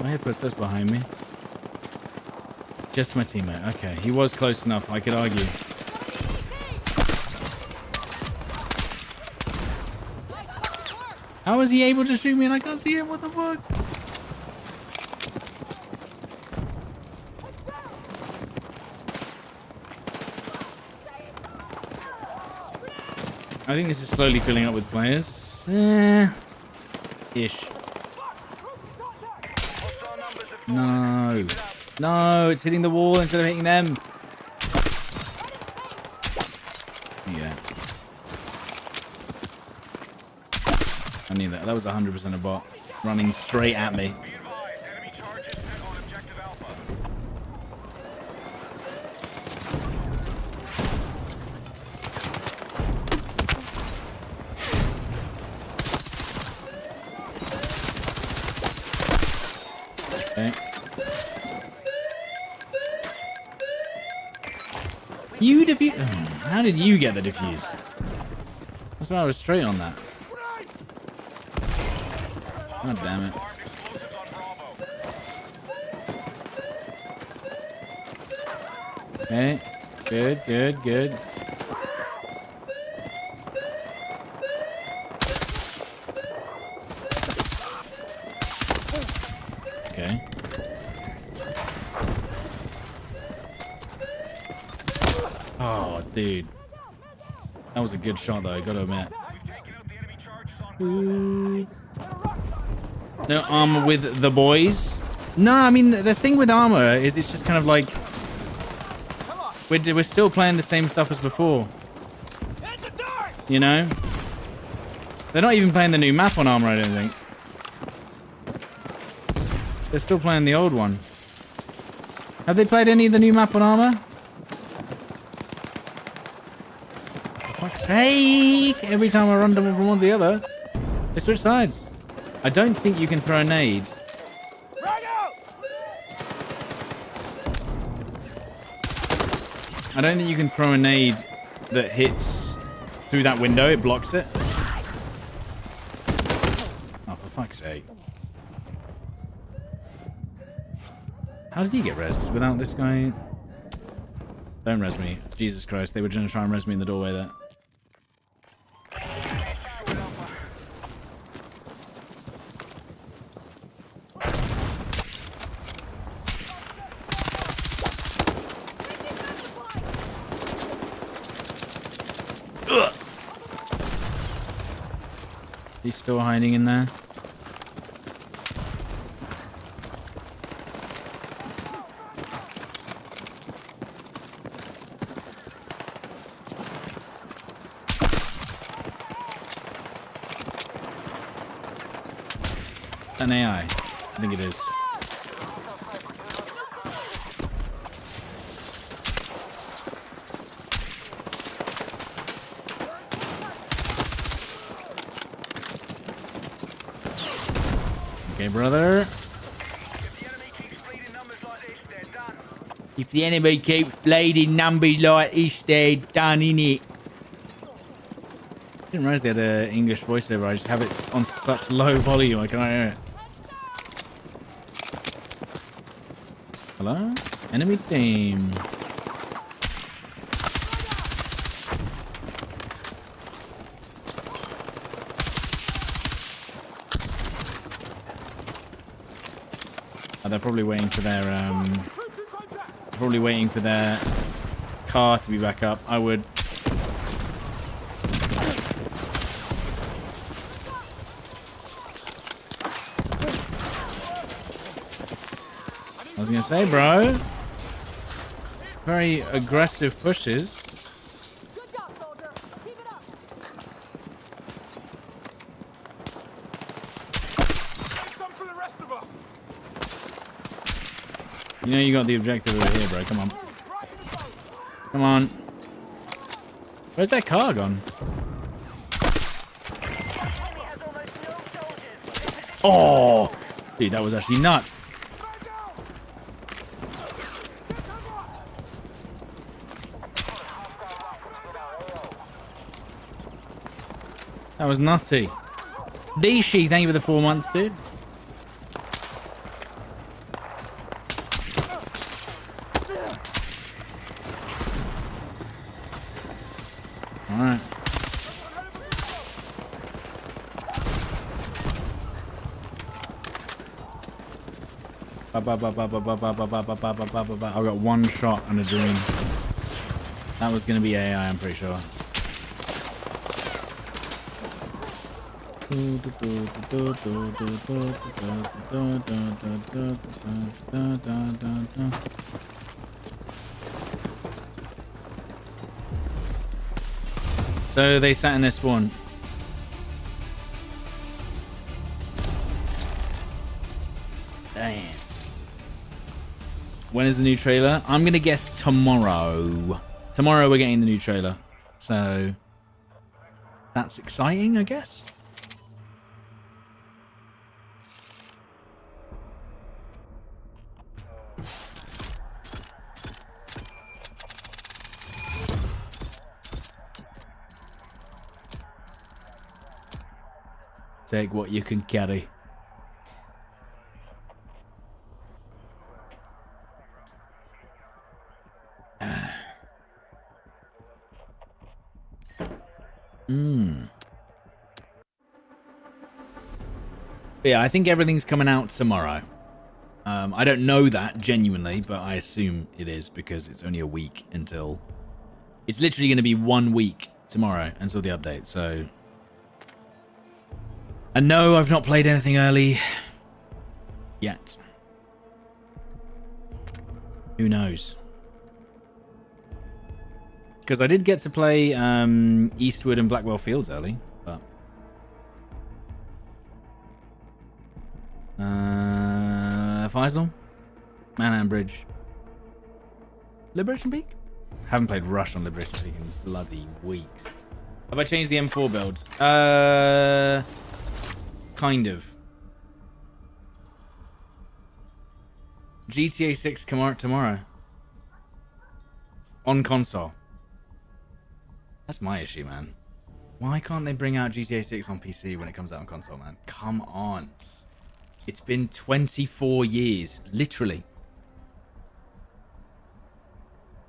I hear footsteps behind me. Just my teammate. Okay, he was close enough. I could argue. How is he able to shoot me and I can't see him? What the fuck? I think this is slowly filling up with players. Ish. No. No, it's hitting the wall instead of hitting them. Yeah. I knew that. That was 100% a bot. Running straight at me. Okay. You defuse? How did you get the defuse? That's why I was straight on that. God damn it. Okay. Good, good, good. Okay. Oh, dude. That was a good shot, though, I gotta admit. Ooh. No armor with the boys? No, I mean, the thing with armor is it's just kind of like... We're still playing the same stuff as before. You know? They're not even playing the new map on armor, I don't think. They're still playing the old one. Have they played any of the new map on armor? For fuck's sake! Every time I run from one to the other, they switch sides. I don't think you can throw a nade. I don't think you can throw a nade that hits through that window. It blocks it. Oh, for fuck's sake. How did he get rezzed without this guy? Don't res me. Jesus Christ, they were going to try and res me in the doorway there. Ugh. He's still hiding in there. An AI. I think it is. Okay, brother. If the enemy keeps bleeding numbers like this, they're done, innit? I didn't realize they had an English voiceover. I just have it on such low volume, I can't hear it. Hello? Enemy team. Oh, they're probably waiting for their car to be back up. I would. I was gonna say, bro. Very aggressive pushes. Good job, soldier. Keep it up. Some for the rest of us. You know you got the objective over here, bro. Come on. Come on. Where's that car gone? Oh! Dude, that was actually nuts. That was nutty. Dishi, thank you for the 4 months, dude. Alright. I got one shot and a dream. That was gonna be AI, I'm pretty sure. So they sat in their spawn. Damn. When is the new trailer? I'm gonna guess tomorrow. Tomorrow we're getting the new trailer. So that's exciting, I guess. Take what you can carry. Yeah, I think everything's coming out tomorrow. I don't know that genuinely, but I assume it is because it's only a week until... It's literally going to be 1 week tomorrow until the update, so... And no, I've not played anything early yet. Who knows? Because I did get to play Eastwood and Blackwell Fields early, but... Faisal? Manhattan Bridge. Liberation Peak? Haven't played Rush on Liberation Peak in bloody weeks. Have I changed the M4 build? Kind of. GTA 6 come out tomorrow. On console. That's my issue, man. Why can't they bring out GTA 6 on PC when it comes out on console, man? Come on. It's been 24 years, literally.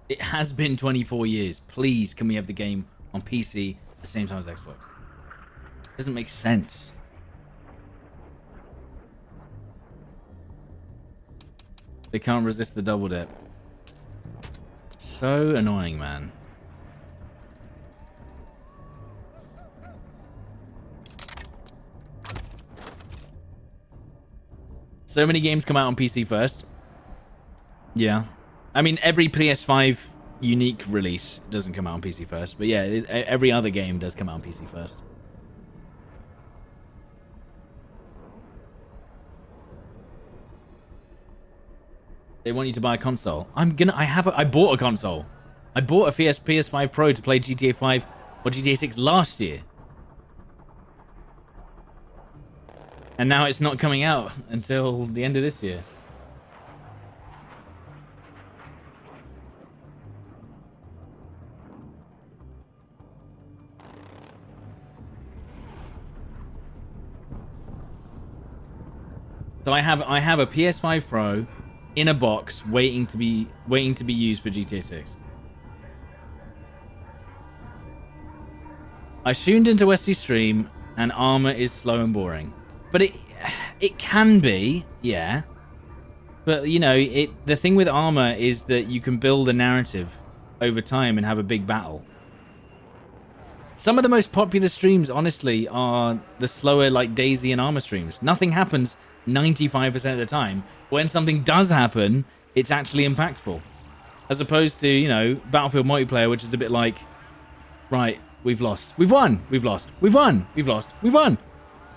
It has been 24 years. Please, can we have the game on PC at the same time as Xbox? It doesn't make sense. They can't resist the double dip. So annoying, man. So many games come out on PC first. Yeah. I mean, every PS5 unique release doesn't come out on PC first. But yeah, every other game does come out on PC first. They want you to buy a console. I bought a console. I bought a PS5 Pro to play GTA 5 or GTA 6 last year. And now it's not coming out until the end of this year. So I have a PS5 Pro in a box waiting to be used for GTA 6. I tuned into Westy stream and Armor is slow and boring. But it can be, yeah. But you know, the thing with Armor is that you can build a narrative over time and have a big battle. Some of the most popular streams, honestly, are the slower, like Daisy and Armor streams. Nothing happens 95% of the time. When something does happen, it's actually impactful. As opposed to, you know, Battlefield multiplayer, which is a bit like, right, we've lost, we've won, we've lost, we've won, we've lost, we've won.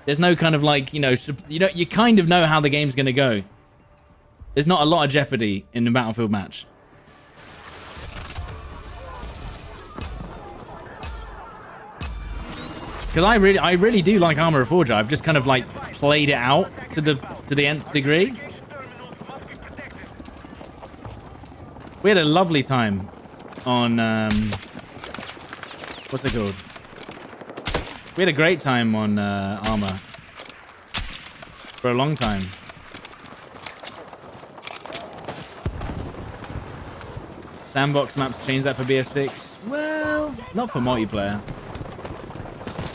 There's no kind of like, you kind of know how the game's going to go. There's not a lot of jeopardy in the Battlefield match. Because I really do like Armor Reforger. I've just kind of like played it out to the nth degree. We had a lovely time on what's it called? We had a great time on Armor for a long time. Sandbox maps change that for BF6? Well, not for multiplayer.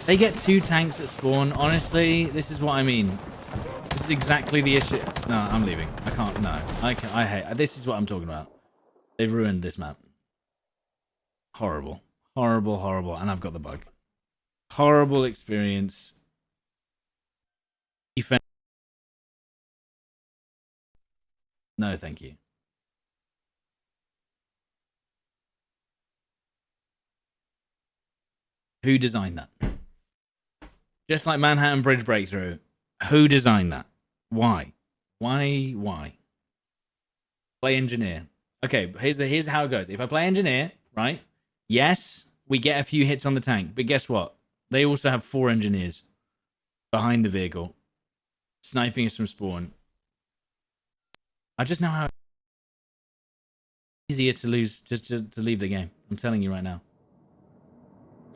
They get 2 tanks at spawn. Honestly, this is what I mean. This is exactly the issue. No, I'm leaving. I can't. No, I hate. This is what I'm talking about. They've ruined this map. Horrible, horrible, horrible. And I've got the bug. Horrible experience. No, thank you. Who designed that? Just like Manhattan Bridge Breakthrough. Who designed that? Why? Why? Play engineer. Okay, here's how it goes. If I play engineer, right? Yes, we get a few hits on the tank. But guess what? They also have 4 engineers behind the vehicle, sniping us from spawn. I just know how easier to lose, just to leave the game. I'm telling you right now.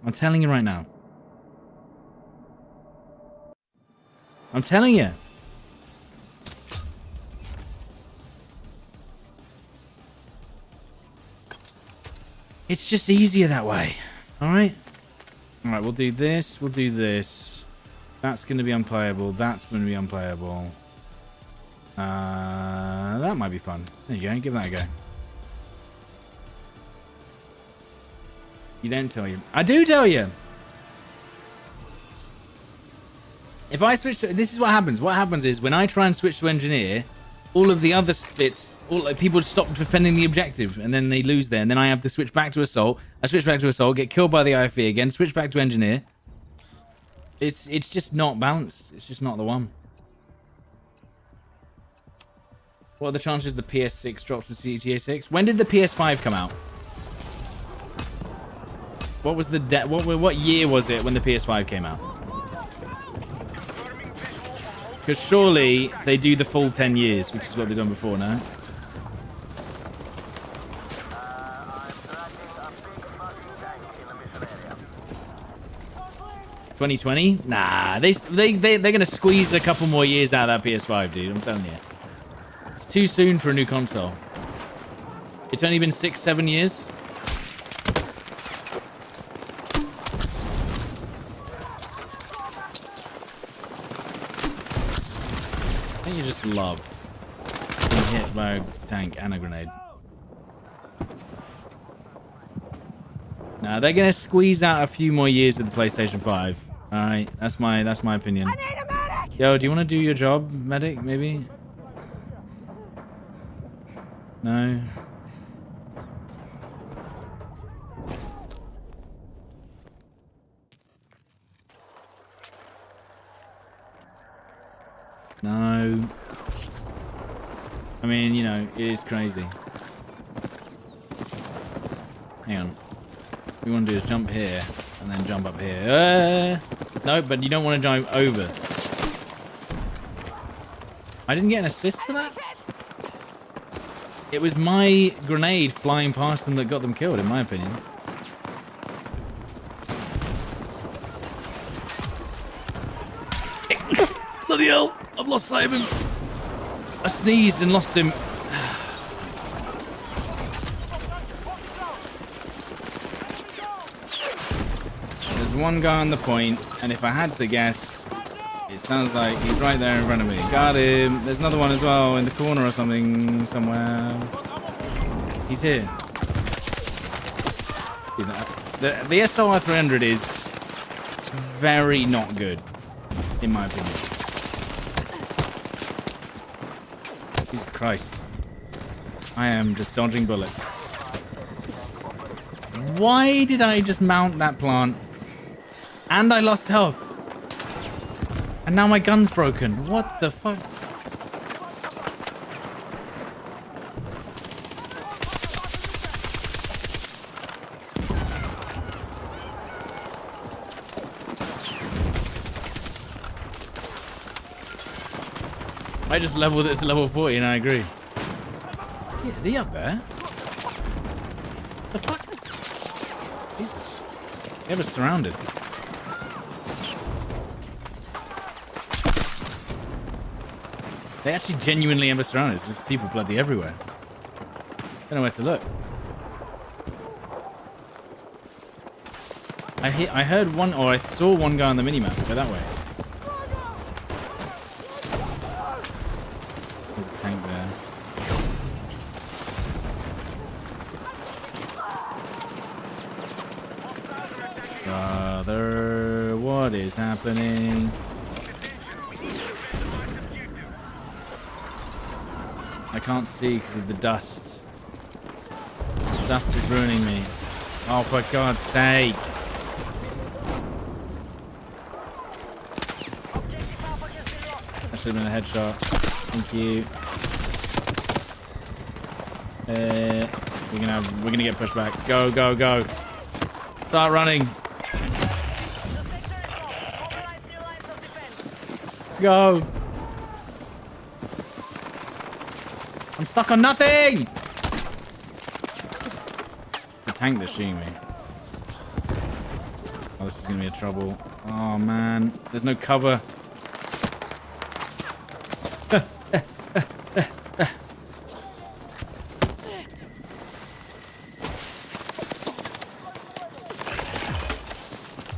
I'm telling you right now. I'm telling you. It's just easier that way. All right. All right, we'll do this. We'll do this. That's going to be unplayable. That's going to be unplayable. That might be fun. There you go. Give that a go. You don't tell you. I do tell you. If I switch to... This is what happens. What happens is when I try and switch to engineer, all of the other bits, people stop defending the objective, and then they lose there. And then I have to switch back to assault. I switch back to assault, get killed by the IFE again, switch back to engineer. It's just not balanced. It's just not the one. What are the chances the PS6 drops from GTA 6? When did the PS5 come out? What was the what year was it when the PS5 came out? Because surely they do the full 10 years, which is what they've done before, no? $2020? Nah, they're gonna squeeze a couple more years out of that PS5, dude. I'm telling you, it's too soon for a new console. It's only been 6-7 years. You just love being hit by a tank and a grenade. Now they're gonna squeeze out a few more years of the PlayStation 5. All right, that's my opinion. I need a medic! Yo, do you want to do your job, medic? Maybe. No. No. I mean, you know, it is crazy. Hang on. What we want to do is jump here and then jump up here. No, but you don't want to jump over. I didn't get an assist for that? It was my grenade flying past them that got them killed, in my opinion. Bloody hell! I've lost sight of him. I sneezed and lost him. There's one guy on the point, and if I had to guess, it sounds like he's right there in front of me. Got him. There's another one as well in the corner or something somewhere. He's here. The SOR 300 is very not good, in my opinion. Jesus Christ. I am just dodging bullets. Why did I just mount that plant? And I lost health. And now my gun's broken. What the fuck? I just leveled it to level 40 and I agree. Yeah, is he up there? The fuck? Jesus. They have us surrounded. They actually genuinely have us surrounded. There's people bloody everywhere. Don't know where to look. I heard one, or I saw one guy on the minimap. Go that way. There's a tank there. Brother, what is happening? I can't see because of the dust. The dust is ruining me. Oh, for God's sake. That should have been a headshot. Thank you. We're gonna get pushed back. Go, go, go. Start running. Go. I'm stuck on nothing! The tank that's shooting me. Oh, this is gonna be a trouble. Oh man, there's no cover.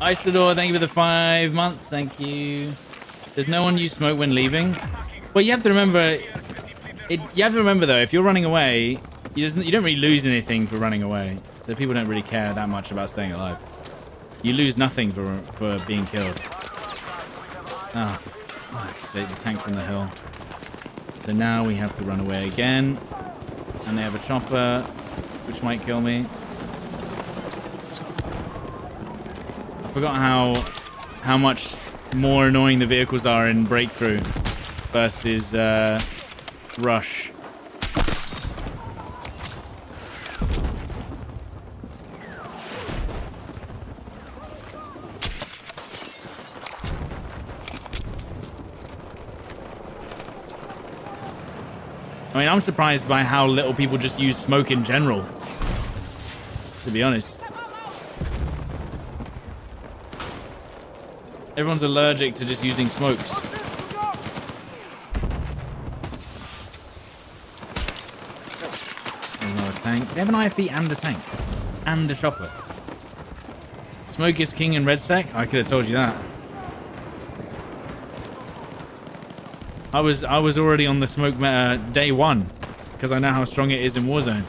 Isidore, thank you for the 5 months. Thank you. There's no one you smoke when leaving. Well, you have to remember. You have to remember though, if you're running away, you don't really lose anything for running away. So people don't really care that much about staying alive. You lose nothing for being killed. Oh, for fuck's sake, the tank's on the hill. So now we have to run away again. And they have a chopper, which might kill me. I forgot how much more annoying the vehicles are in Breakthrough versus Rush. I mean, I'm surprised by how little people just use smoke in general, to be honest. Everyone's allergic to just using smokes. Another tank. They have an IFV and a tank. And a chopper. Smoke is king in Red Sec? I could have told you that. I was already on the smoke meta day one because I know how strong it is in Warzone.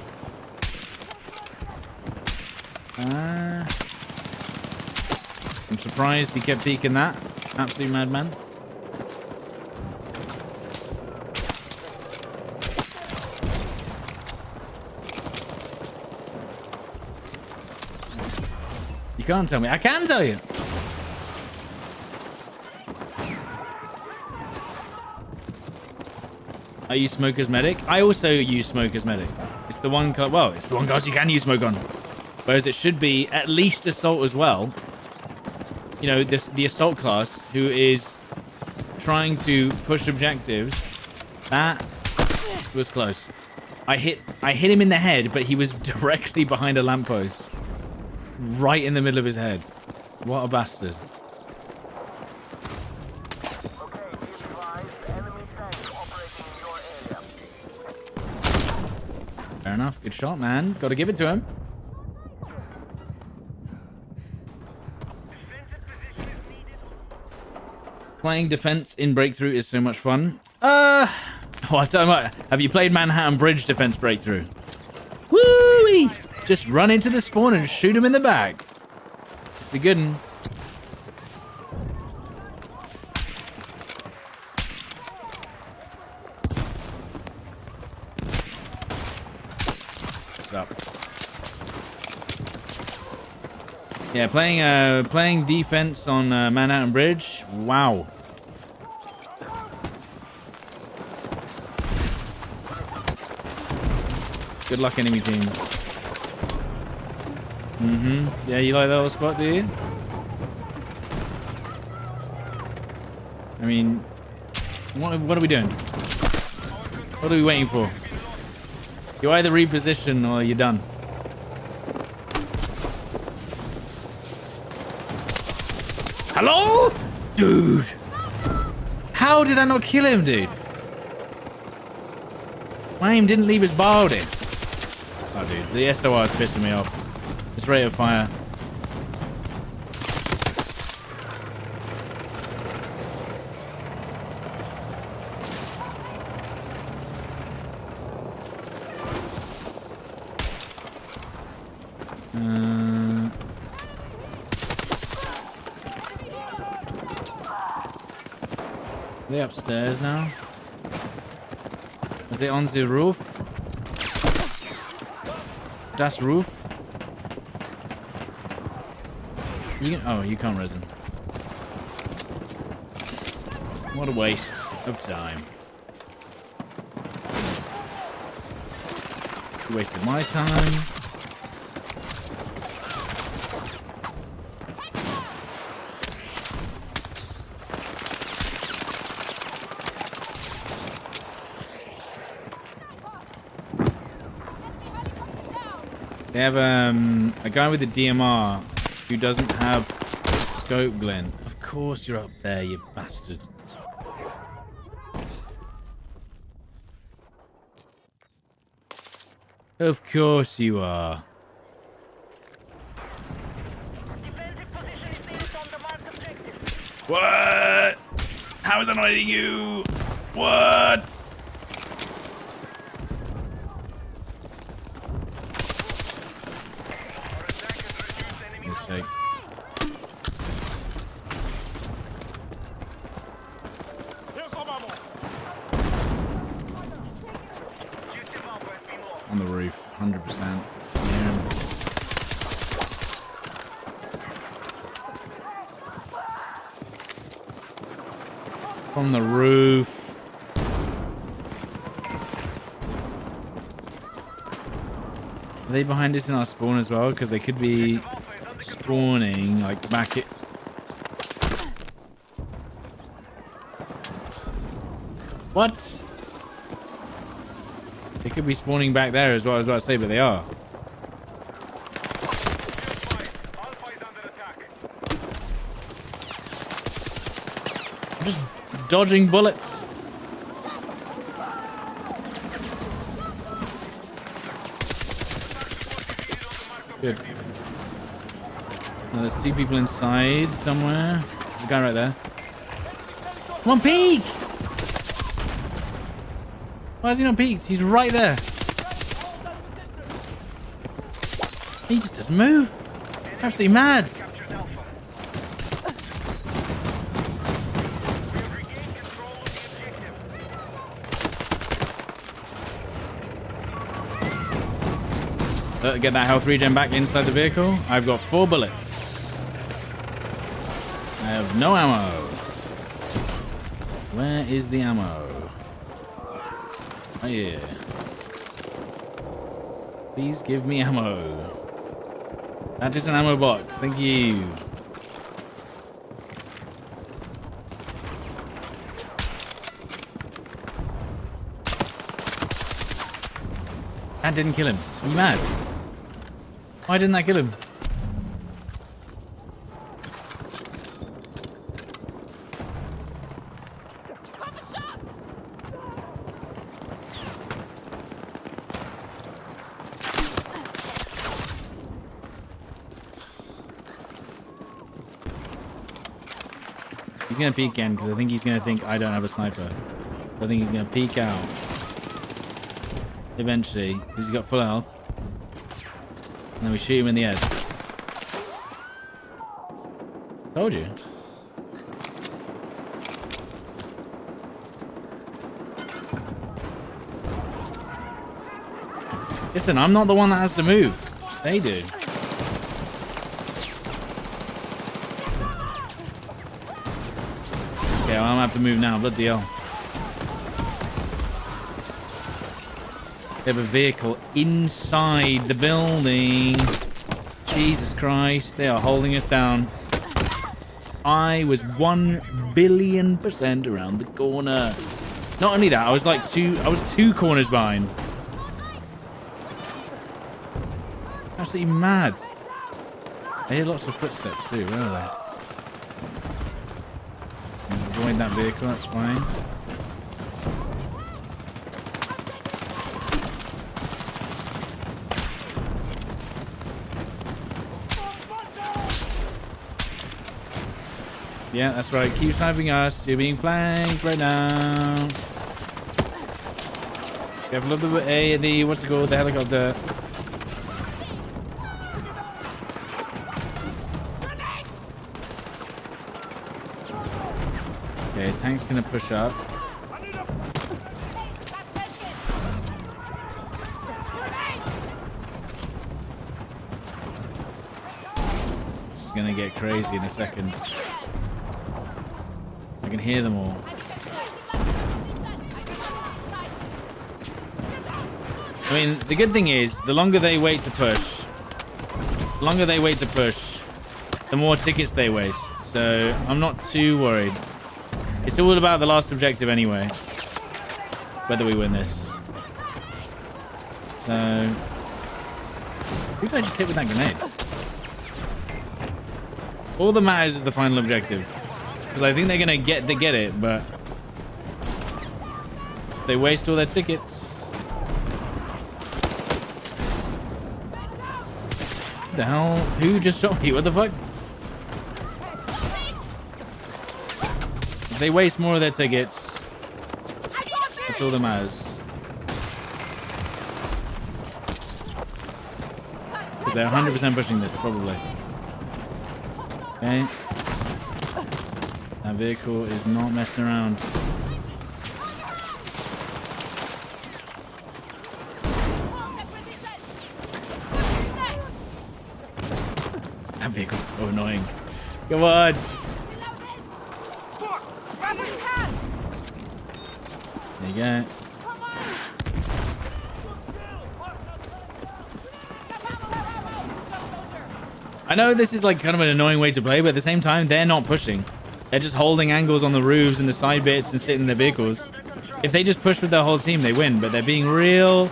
I'm surprised he kept peeking that. Absolute madman. You can't tell me. I can tell you. I use smoke as medic. I also use smoke as medic. It's the one it's the one class you can use smoke on. Whereas it should be at least assault as well. You know, the assault class who is trying to push objectives. That was close. I hit him in the head, but he was directly behind a lamppost. Right in the middle of his head. What a bastard. Fair enough. Good shot, man. Got to give it to him. Playing defense in Breakthrough is so much fun. I'll tell you what. Have you played Manhattan Bridge Defense Breakthrough? Woo-wee! Just run into the spawn and shoot him in the back. It's a good one. What's up? Yeah, playing defense on Manhattan Bridge. Wow. Good luck, enemy team. Yeah, you like that little spot, do you? I mean, what are we doing? What are we waiting for? You either reposition or you're done. Hello? Dude. How did I not kill him, dude? My aim didn't leave his body. Oh, dude. The SOR is pissing me off. This rate of fire. Are they upstairs now? Is it on the roof? Das roof? You can't resin. What a waste of time. You wasted my time. They have a guy with a DMR who doesn't have scope, Glenn. Of course you're up there, you bastard. Of course you are. Defensive position is being What? How is that not hitting you? What? For God's sake. Here's some ammo. On the roof, 100%. Yeah. From the roof. Are they behind us in our spawn as well? Because they could be spawning like back it. What? They could be spawning back there as well, I was about to say, but they are. I'm just dodging bullets. Good. Now there's two people inside somewhere. There's a guy right there. Come on, peek! Why has he not peeked? He's right there. He just doesn't move. Absolutely mad. Get that health regen back inside the vehicle. I've got 4 bullets. I have no ammo. Where is the ammo? Oh yeah. Please give me ammo. That is an ammo box. Thank you. That didn't kill him. Are you mad? Why didn't that kill him? He's gonna peek again because I think he's gonna think I don't have a sniper. I think he's gonna peek out eventually because he's got full health. And then we shoot him in the head. Told you. Listen, I'm not the one that has to move. They do. Okay, well, I'm gonna have to move now. Bloody hell. They have a vehicle inside the building. Jesus Christ, they are holding us down. I was 1,000,000,000% around the corner. Not only that, I was 2 corners behind. Absolutely mad. I hear lots of footsteps too, where are they? Avoid that vehicle, that's fine. Yeah, that's right. Keep sniping us. You're being flanked right now. Careful of the what's it called? The helicopter. Okay, tank's gonna push up. This is gonna get crazy in a second. I can hear them all. I mean, the good thing is, the longer they wait to push, the more tickets they waste. So I'm not too worried. It's all about the last objective anyway, whether we win this. So, who did I just hit with that grenade? All that matters is the final objective. Because I think they're going to get it, but if they waste all their tickets. What the hell? Who just shot me? What the fuck? If they waste more of their tickets, that's all that matters. Because they're 100% pushing this, probably. Okay. That vehicle is not messing around. That vehicle's so annoying. Come on. There you go. I know this is like kind of an annoying way to play, but at the same time, they're not pushing. They're just holding angles on the roofs and the side bits and sitting in their vehicles. If they just push with their whole team, they win, but they're being real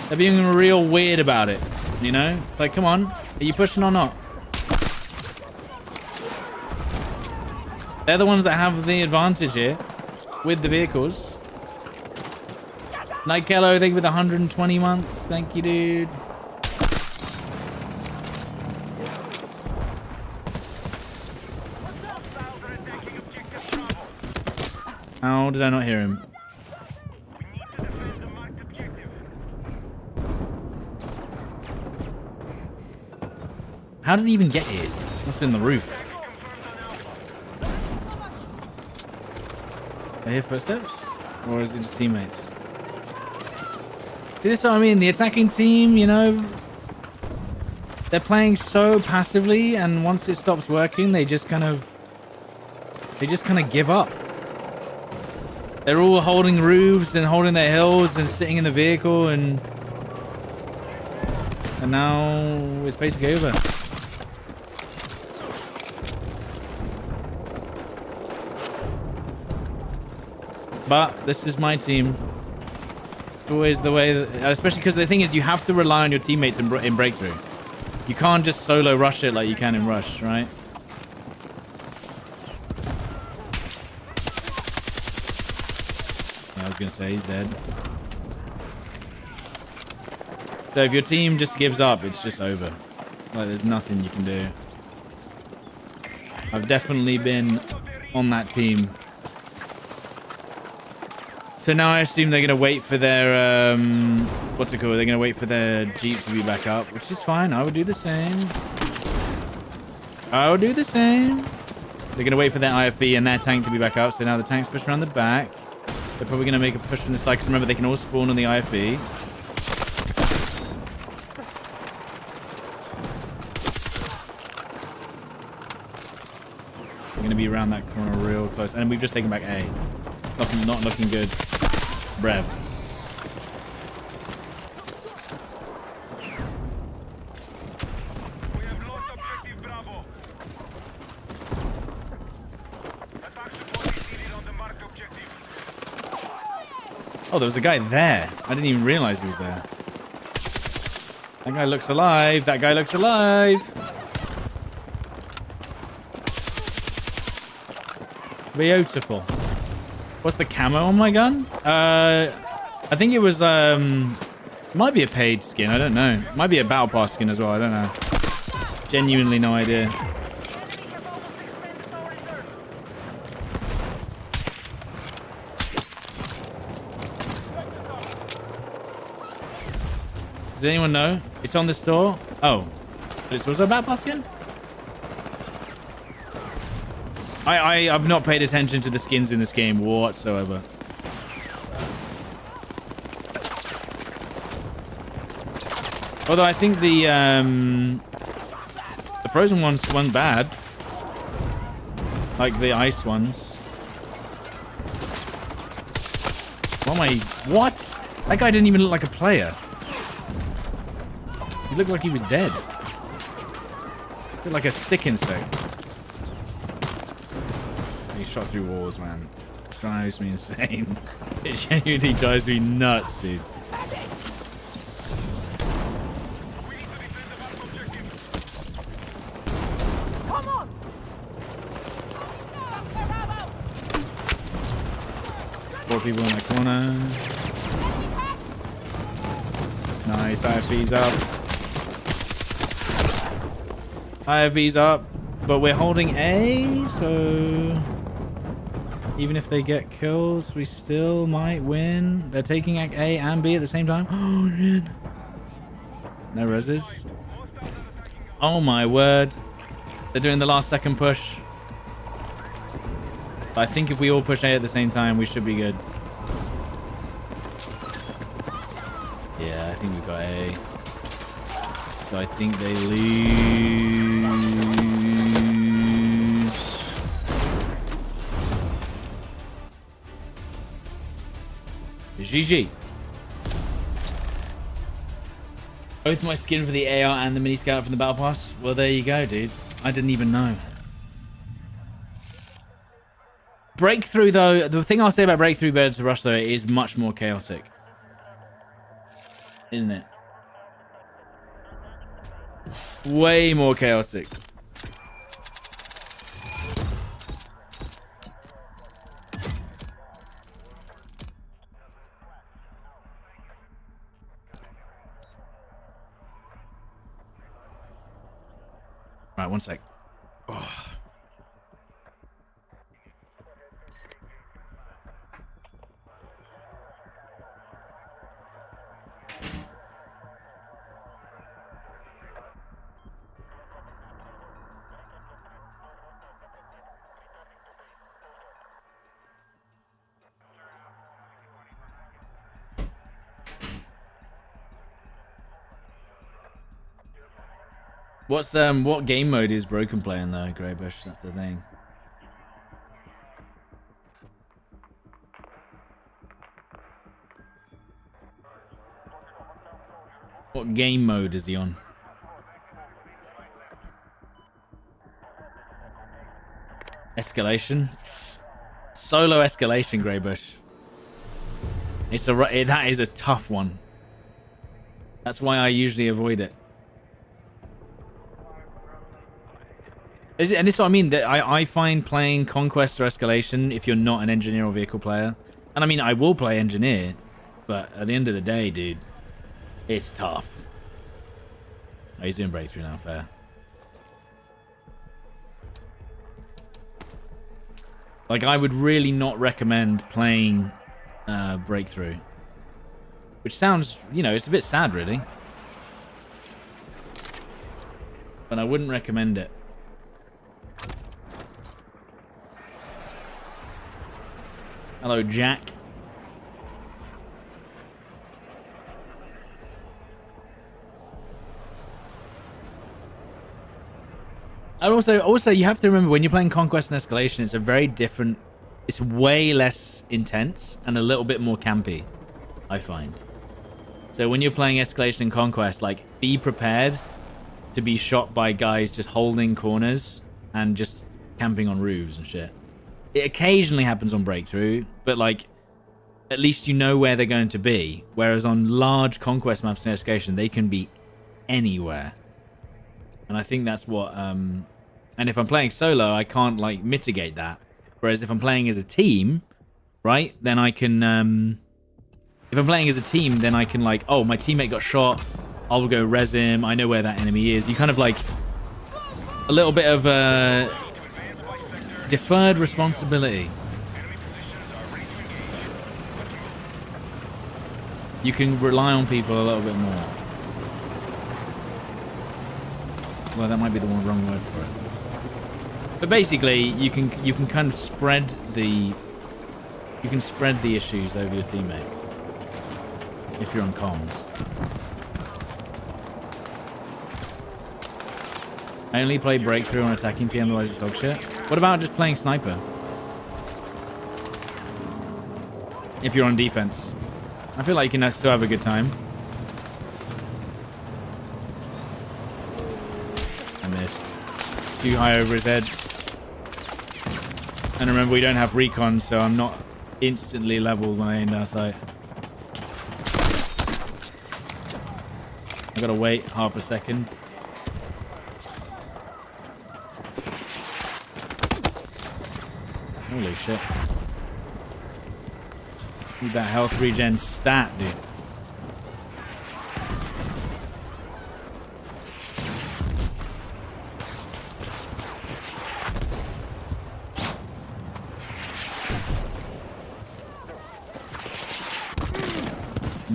weird about it. You know? It's like, come on, are you pushing or not? They're the ones that have the advantage here with the vehicles. Night Kello, thank you for the 120 months. Thank you, dude. How did I not hear him? How did he even get here? Must have been the roof. I hear footsteps? Or is it just teammates? See, this is what I mean. The attacking team, you know, they're playing so passively, and once it stops working, they just kind of give up. They're all holding roofs and holding their hills and sitting in the vehicle, and now it's basically over. But this is my team. It's always the way, that, especially because the thing is, you have to rely on your teammates in breakthrough. You can't just solo rush it like you can in rush, right? Yeah, I was gonna say he's dead. So if your team just gives up, it's just over. Like there's nothing you can do. I've definitely been on that team. So now I assume they're going to wait for their, what's it called? They're going to wait for their Jeep to be back up, which is fine. I would do the same. I would do the same. They're going to wait for their IFV and their tank to be back up. So now the tank's pushed around the back. They're probably going to make a push from the side, because remember, they can all spawn on the IFV. They're going to be around that corner real close. And we've just taken back A. Not looking good. Brev. We have lost objective Bravo. Attack support is needed on the marked objective. Oh, there was a guy there. I didn't even realize he was there. That guy looks alive. That guy looks alive. Beautiful. What's the camo on my gun? I think it was, might be a paid skin. I don't know. Might be a battle pass skin as well. I don't know. Genuinely no idea. Does anyone know? It's on the store. Oh, was it a battle pass skin? I've not paid attention to the skins in this game whatsoever. Although I think the frozen ones weren't bad. Like the ice ones. What? That guy didn't even look like a player. He looked like he was dead. Looked like a stick insect. He shot through walls, man. It drives me insane. It genuinely drives me nuts, dude. Come on! 4 people in the corner. Nice, IFV's up. IFV's up, but we're holding A, so... Even if they get kills, we still might win. They're taking A and B at the same time. Oh, shit. No reses. Oh, my word. They're doing the last second push. But I think if we all push A at the same time, we should be good. Yeah, I think we got A. So I think they lose. GG. Both my skin for the AR and the mini scout from the battle pass. Well, there you go, dudes. I didn't even know. Breakthrough, though, the thing I'll say about Breakthrough better to Rush, though, it is much more chaotic. Isn't it? Way more chaotic. Right, one sec. Oh. What game mode is Broken playing though, Greybush? That's the thing. What game mode is he on? Escalation? Solo escalation, Greybush. That is a tough one. That's why I usually avoid it. And this is what I mean. That I find playing Conquest or Escalation, if you're not an engineer or vehicle player, and I mean, I will play engineer, but at the end of the day, dude, it's tough. Oh, he's doing Breakthrough now, fair. Like, I would really not recommend playing Breakthrough. Which sounds, you know, it's a bit sad, really. But I wouldn't recommend it. Hello, Jack. And also, you have to remember when you're playing Conquest and Escalation, it's a very different. It's way less intense and a little bit more campy, I find. So when you're playing Escalation and Conquest, like, be prepared to be shot by guys just holding corners and just camping on roofs and shit. It occasionally happens on Breakthrough, but, like, at least you know where they're going to be. Whereas on large Conquest maps in Escalation, they can be anywhere. And I think that's what... And if I'm playing solo, I can't, like, mitigate that. Whereas if I'm playing as a team, right, then I can... If I'm playing as a team, then I can, like, oh, my teammate got shot. I'll go res him. I know where that enemy is. You kind of, like... A little bit of... deferred responsibility. You can rely on people a little bit more. Well, that might be the wrong word for it. But basically, you can kind of spread the issues over your teammates if you're on comms. I only play Breakthrough on attacking team, otherwise it's dog shit. What about just playing Sniper? If you're on defense. I feel like you can still have a good time. I missed. Too high over his head. And remember, we don't have recon, so I'm not instantly leveled when I aim down sight. I gotta wait half a second. Holy shit. Need that health regen stat, dude.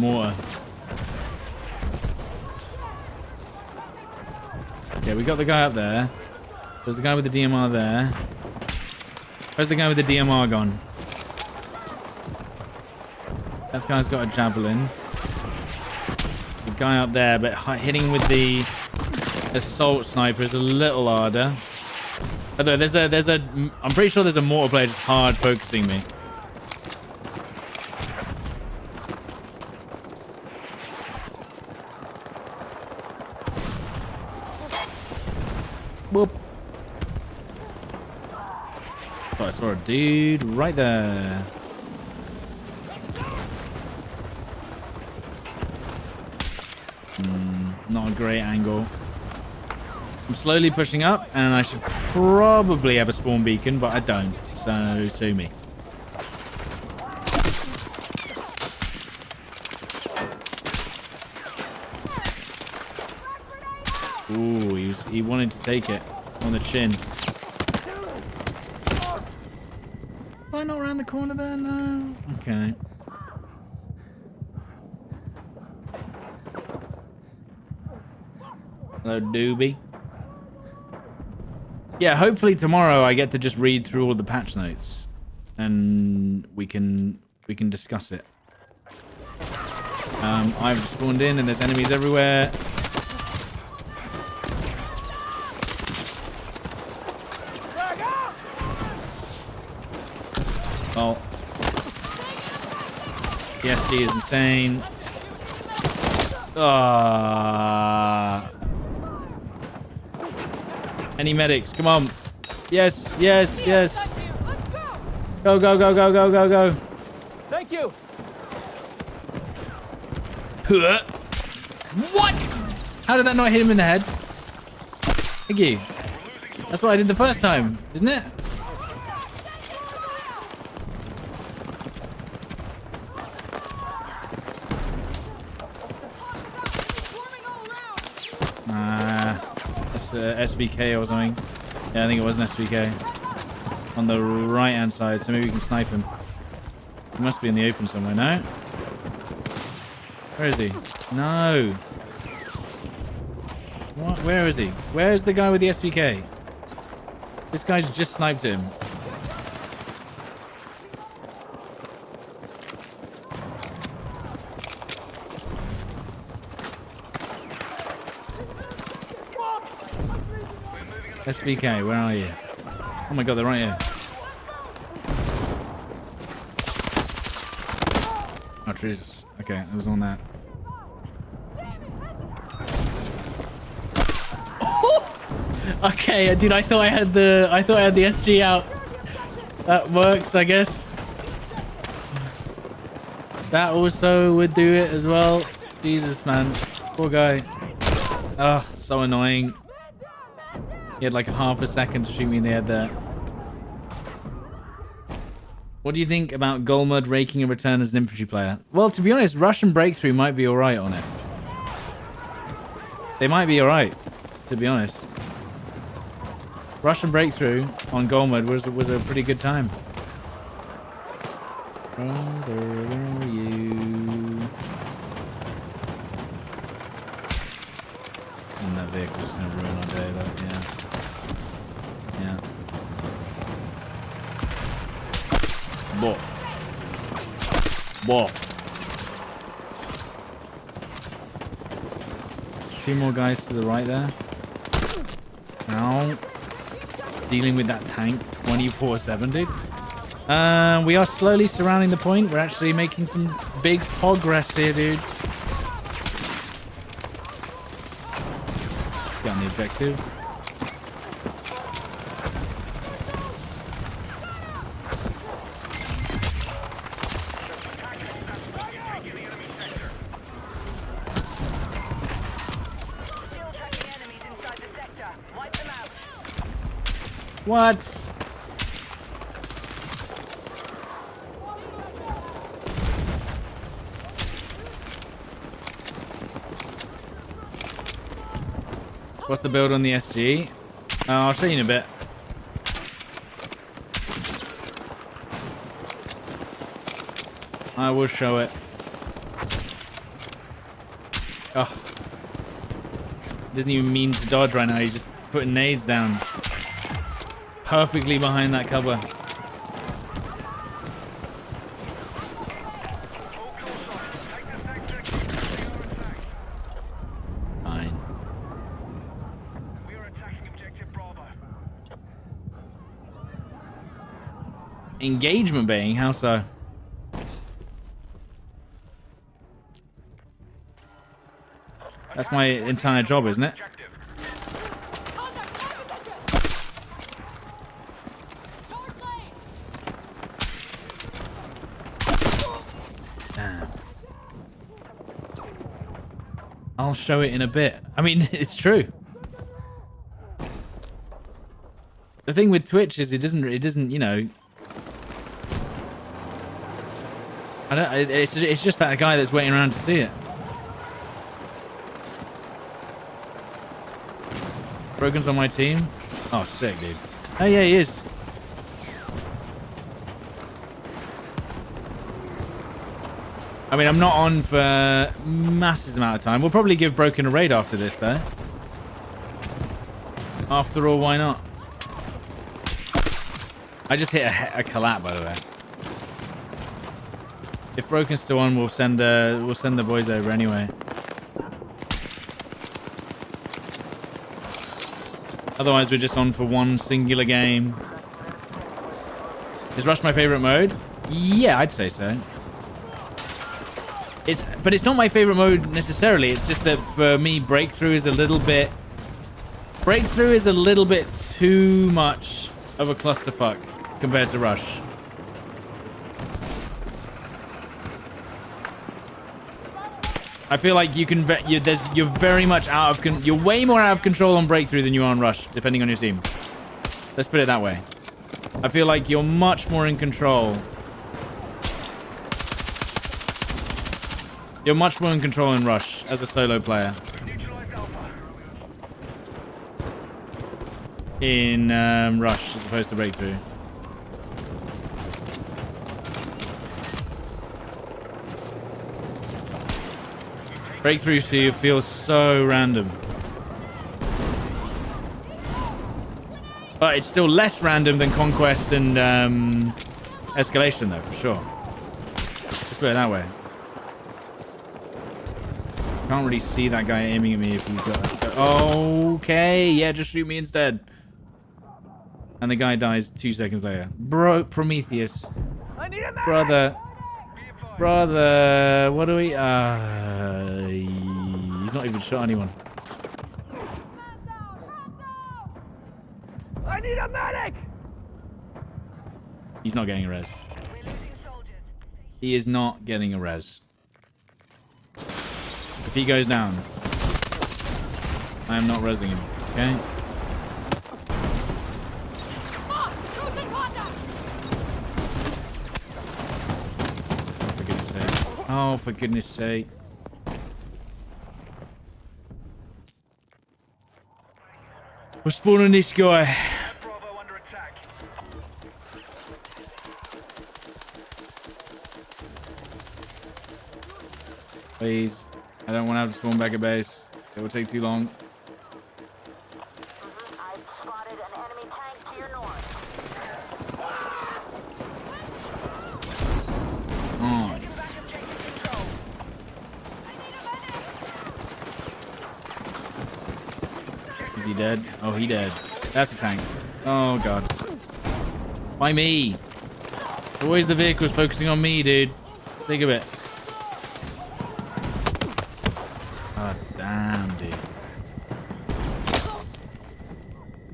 mortar. Okay, we got the guy up there. There's the guy with the DMR there. Where's the guy with the DMR gone? That guy's got a javelin. There's a guy up there, but hitting with the assault sniper is a little harder. Although I'm pretty sure there's a mortar player just hard focusing me. Whoop. Oh, I saw a dude right there. Not a great angle. I'm slowly pushing up, and I should probably have a spawn beacon, but I don't. So, sue me. Ooh, he wanted to take it on the chin. Am I not around the corner there? No. Okay. Hello, doobie. Yeah, hopefully tomorrow I get to just read through all the patch notes, and we can discuss it. I've spawned in, and there's enemies everywhere. Oh, the SG is insane. Any medics? Come on. Yes, yes, yes. Go, go, go, go, go, go, go. Thank you. What? How did that not hit him in the head? Thank you. That's what I did the first time, isn't it? That's SVK or something. Yeah, I think it was an SVK. On the right hand side, so maybe we can snipe him. He must be in the open somewhere, no? Where is he? No. What? Where is he? Where's the guy with the SVK? This guy's just sniped him. SVK, where are you? Oh my god, they're right here. Oh Jesus. Okay, it was on that. Okay, dude, I thought I had the SG out. That works, I guess. That also would do it as well. Jesus, man. Poor guy. Oh, so annoying. He had like half a second to shoot me in the head there. What do you think about Golmud raking a return as an infantry player? Well, to be honest, Russian Breakthrough might be alright on it. They might be alright, to be honest. Russian Breakthrough on Golmud was a pretty good time. Brother, where are you? And that vehicle's just gonna ruin our day, though. Yeah. Yeah. Whoa. Whoa. Two more guys to the right there. Ow. Dealing with that tank 24/7, dude. We are slowly surrounding the point. We're actually making some big progress here, dude. Get on the objective. What? What's the build on the SG? I'll show you in a bit. I will show it. Oh. Doesn't even mean to dodge right now. He's just putting nades down. Perfectly behind that cover. Fine. We are attacking objective Bravo. Engagement baiting? How so? That's my entire job, isn't it? Objective. Contact position. North lane. Damn. I'll show it in a bit. I mean, it's true. The thing with Twitch is it doesn't, you know. I don't. It's just that guy that's waiting around to see it. Broken's on my team. Oh, sick, dude. Oh yeah, he is. I mean, I'm not on for massive amount of time. We'll probably give Broken a raid after this, though. After all, why not? I just hit a collab, by the way. If Broken's still on, we'll send the boys over anyway. Otherwise, we're just on for one singular game. Is Rush my favorite mode? Yeah, I'd say so. But it's not my favorite mode necessarily. It's just that for me, Breakthrough is a little bit too much of a clusterfuck compared to Rush. I feel like you can. You're very much out of. You're way more out of control on Breakthrough than you are on Rush, depending on your team. Let's put it that way. I feel like you're much more in control. You're much more in control in Rush as a solo player. In Rush as opposed to Breakthrough. Breakthrough feels so random. But it's still less random than Conquest and Escalation, though, for sure. Let's put it that way. Can't really see that guy aiming at me if he's got that. Okay, yeah, just shoot me instead. And the guy dies 2 seconds later. Bro, Prometheus. Brother. Brother, what do we... he's not even shot anyone. I need a medic! He's not getting a res. He is not getting a res. If he goes down, I am not resing him, okay? For goodness sake. Oh, for goodness sake. We're spawning this guy. Bravo under attack. Please. I don't want to have to spawn back at base. It will take too long. I've spotted an enemy tank to your north. Nice. Is he dead? Oh, he dead. That's a tank. Oh, God. Why me? Always the vehicle's focusing on me, dude. Sick of it. Oh, damn, dude.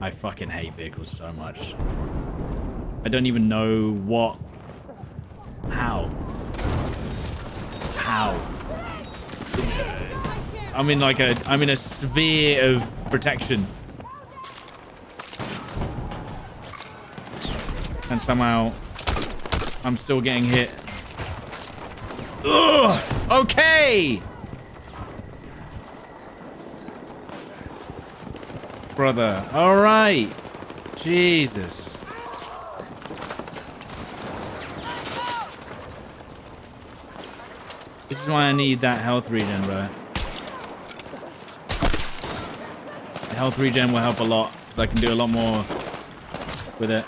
I fucking hate vehicles so much. I don't even know what... How? How? I'm in like I'm in a sphere of protection. And somehow I'm still getting hit. Ugh! Okay! Brother. All right. Jesus. This is why I need that health regen, bro. health regen will help a lot because I can do a lot more with it.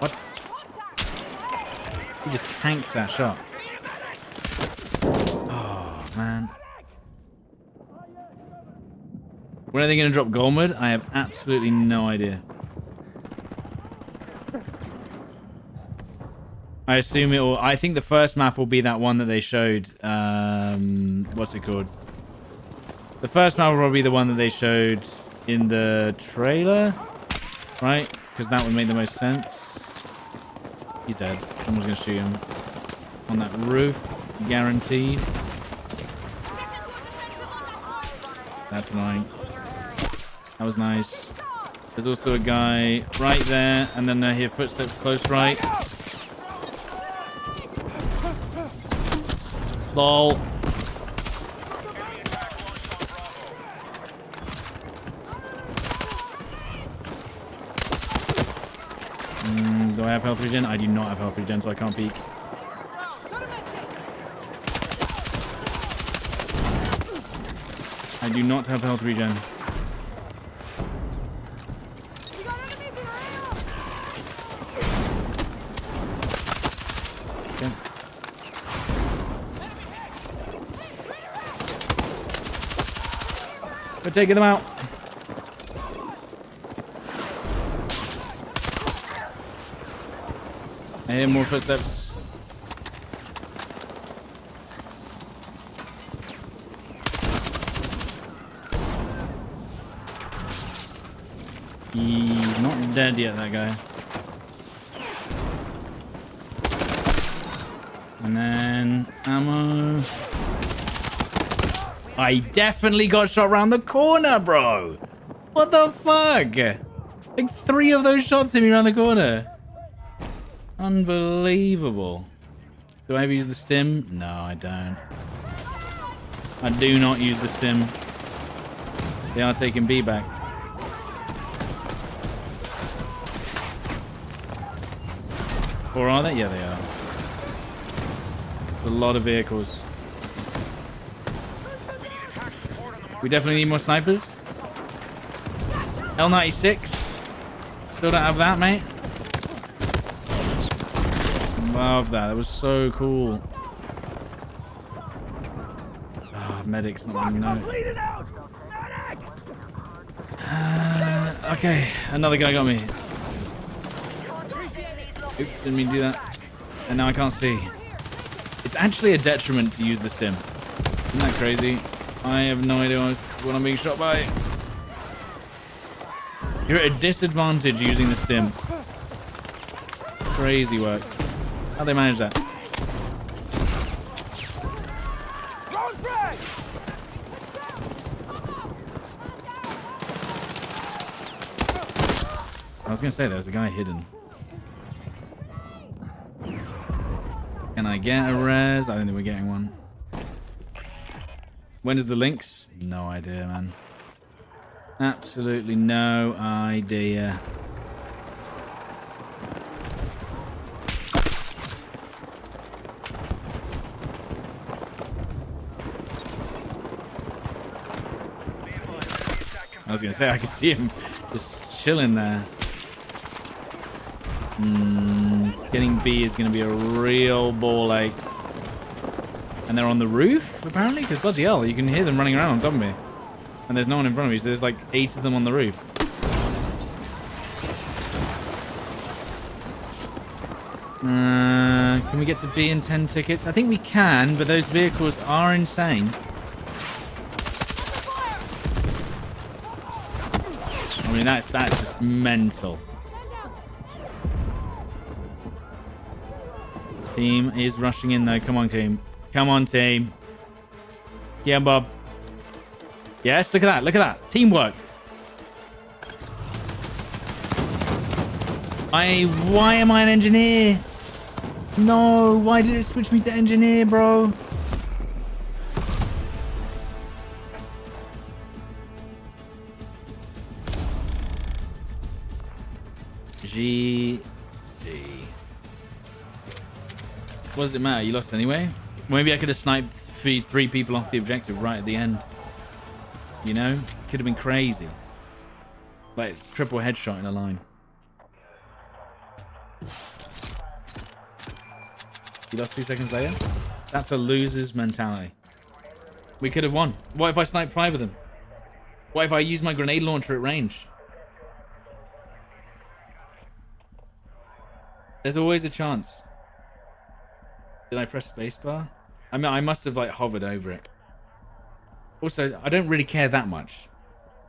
What? He just tanked that shot. Oh, man. When are they going to drop Goldwood? I have absolutely no idea. I assume it will. I think the first map will be that one that they showed. What's it called? The first map will probably be the one that they showed in the trailer, right? Because that would make the most sense. He's dead. Someone's gonna shoot him on that roof, guaranteed. That's annoying. That was nice. There's also a guy right there, and then I hear footsteps close right. Lol. Do I have health regen? I do not have health regen, so I can't peek. I do not have health regen. Okay. We're taking them out. I hear more footsteps. He's not dead yet, that guy. And then ammo. I definitely got shot around the corner, bro. What the fuck? Like 3 of those shots hit me around the corner. Unbelievable. Do I ever use the stim? No, I don't. I do not use the stim. They are taking B back. Or are they? Yeah, they are. It's a lot of vehicles. We definitely need more snipers. L96. Still don't have that, mate. Love that. That was so cool. Ah, medic's not gonna know. Okay, another guy got me. Oops, didn't mean to do that. And now I can't see. It's actually a detriment to use the stim. Isn't that crazy? I have no idea what I'm being shot by. You're at a disadvantage using the stim. Crazy work. How'd they manage that? I was gonna say there was a guy hidden. Can I get a res? I don't think we're getting one. When is the links? No idea, man. Absolutely no idea. I was gonna say I could see him just chilling there. Getting B is gonna be a real ball ache. And they're on the roof, apparently? Because bloody hell, you can hear them running around on top of me. And there's no one in front of me, so there's like 8 of them on the roof. Can we get to B in 10 tickets? I think we can, but those vehicles are insane. I mean, that's just mental. Team is rushing in though. Come on, team. Come on, team. Yeah, Bob. Yes, look at that. Look at that. Teamwork. Why am I an engineer? No, why did it switch me to engineer, bro? G. What does it matter? You lost anyway? Maybe I could have sniped three people off the objective right at the end. You know? Could have been crazy. Like, triple headshot in a line. You lost 2 seconds later? That's a loser's mentality. We could have won. What if I sniped 5 of them? What if I used my grenade launcher at range? There's always a chance. Did I press spacebar? I mean, I must have, like, hovered over it. Also, I don't really care that much.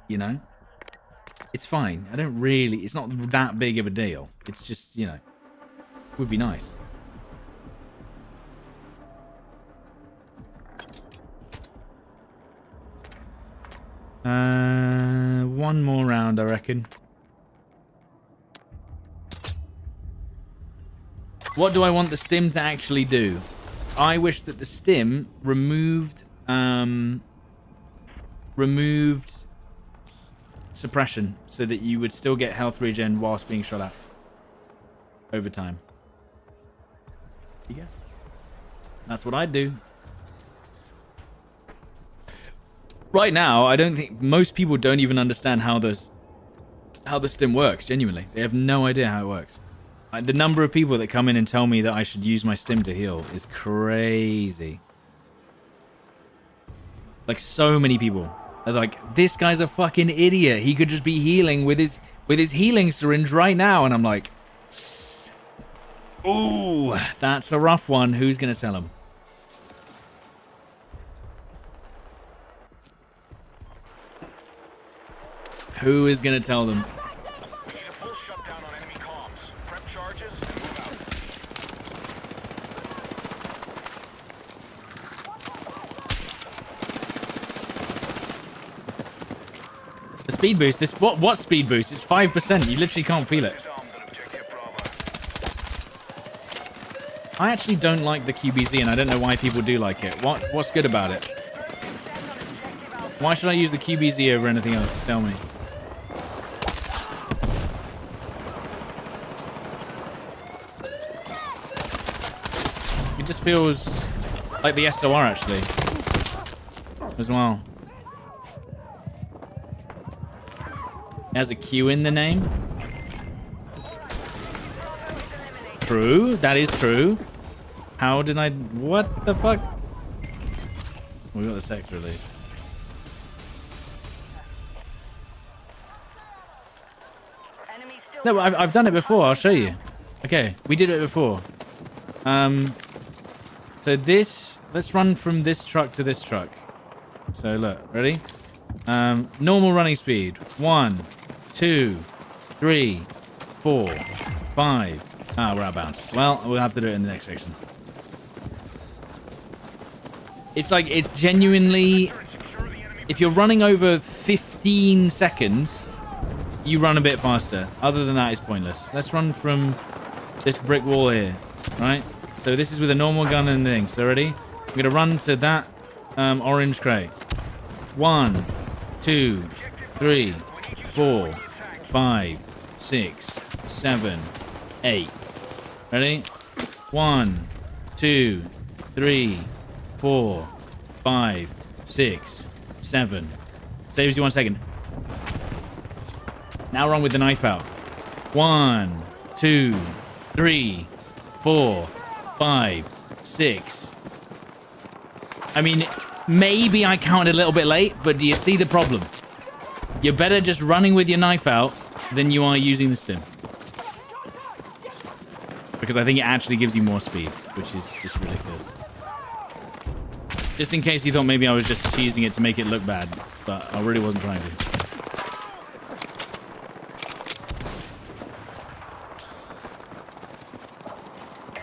You know? It's fine. I don't really... It's not that big of a deal. It's just, you know... Would be nice. One more round, I reckon. What do I want the stim to actually do? I wish that the stim removed suppression so that you would still get health regen whilst being shot at over time. Yeah. That's what I'd do. Right now, I don't think most people don't even understand how the stim works, genuinely. They have no idea how it works. The number of people that come in and tell me that I should use my stim to heal is crazy. Like, so many people are like, this guy's a fucking idiot. He could just be healing with his healing syringe right now. And I'm like, ooh, that's a rough one. Who's going to tell him? Who is going to tell them? We need a full shutdown on enemy comms. Prep charges and move out. The speed boost? What speed boost? It's 5%. You literally can't feel it. Disarmed on objective Bravo. I actually don't like the QBZ, and I don't know why people do like it. What's good about it? Why should I use the QBZ over anything else? Tell me. It just feels like the SOR, actually, as well. It has a Q in the name. True. That is true. How did I... What the fuck? We got the sector release. No, I've done it before. I'll show you. Okay, we did it before. So this... Let's run from this truck to this truck. So look, ready? Normal running speed. 1, 2, 3, 4, 5. Ah, we're out of bounds. Well, we'll have to do it in the next section. It's like, it's genuinely... If you're running over 15 seconds, you run a bit faster. Other than that, it's pointless. Let's run from this brick wall here, right? So this is with a normal gun and thing. So ready? I'm going to run to that orange crate. 1, 2, 3, 4, 5, 6, 7, 8. Ready? 1, 2, 3, 4, 5, 6, 7. Saves you 1 second. Now run with the knife out. 1, 2, 3, 4, 5, 6. I mean, maybe I counted a little bit late, but do you see the problem? You're better just running with your knife out than you are using the stim. Because I think it actually gives you more speed, which is just ridiculous. Just in case you thought maybe I was just cheesing it to make it look bad, but I really wasn't trying to.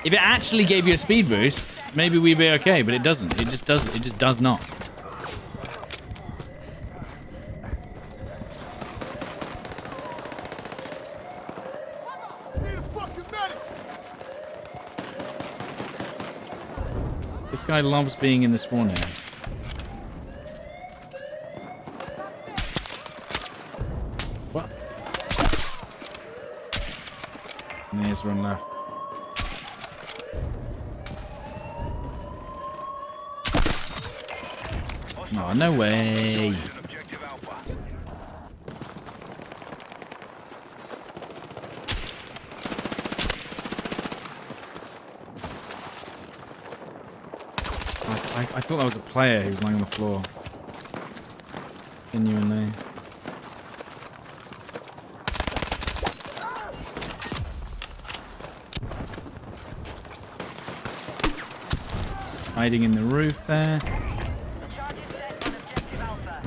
If it actually gave you a speed boost, maybe we'd be okay, but it doesn't. It just doesn't. It just does not. This guy loves being in the spawn area. What? And he has to run left. Oh, no way. On objective Alpha. I thought that was a player who was lying on the floor. Genuinely. Hiding in the roof there. Charges set on objective Alpha.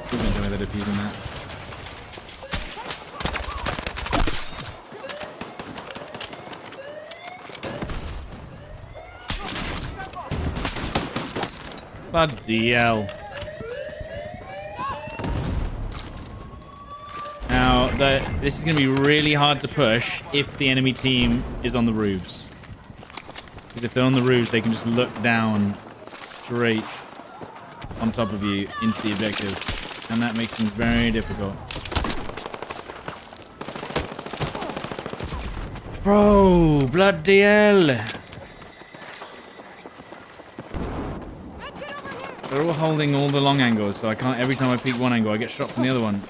Still don't know whether defusing that. Bloody hell. Now, this is going to be really hard to push if the enemy team is on the roofs. Because if they're on the roofs, they can just look down straight on top of you into the objective. And that makes things very difficult. Bro, bloody hell. They're all holding all the long angles, so I can't, every time I peek one angle, I get shot from the other one.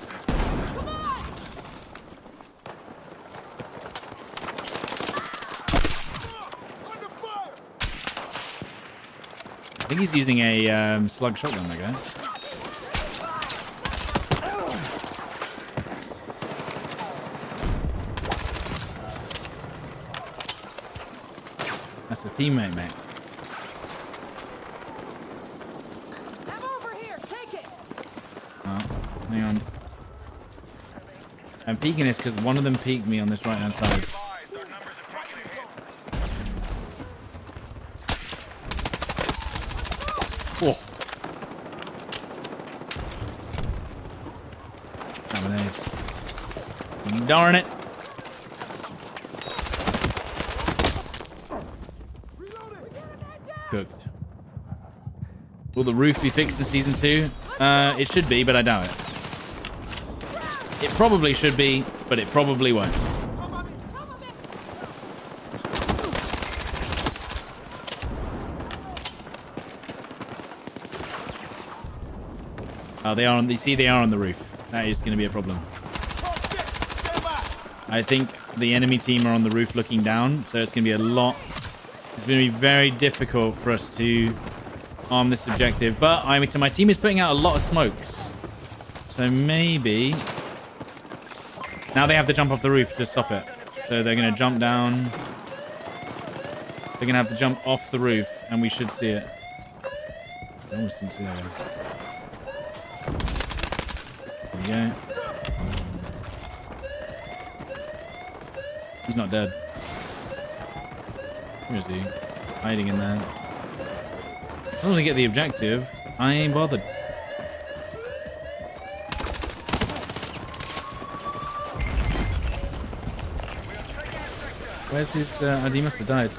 I think he's using a slug shotgun, that guy. That's a teammate, mate. I'm over here. Take it. Oh, hang on. I'm peeking this because one of them peeked me on this right-hand side. Their numbers have taken a hit. Oh. Grenade. Darn it. Cooked. Will the roof be fixed in season 2? It should be, but I doubt it. It probably should be, but it probably won't. Oh, they are on. You see, they are on the roof. That is going to be a problem. I think the enemy team are on the roof looking down, so it's going to be a lot. It's going to be very difficult for us to arm this objective. But my team is putting out a lot of smokes, so maybe now they have to jump off the roof to stop it. So they're going to jump down. They're going to have to jump off the roof, and we should see it. I almost didn't see that. There we go. He's not dead. Where is he? Hiding in there. I don't want to get the objective. I ain't bothered. Where's his... oh, he must have died.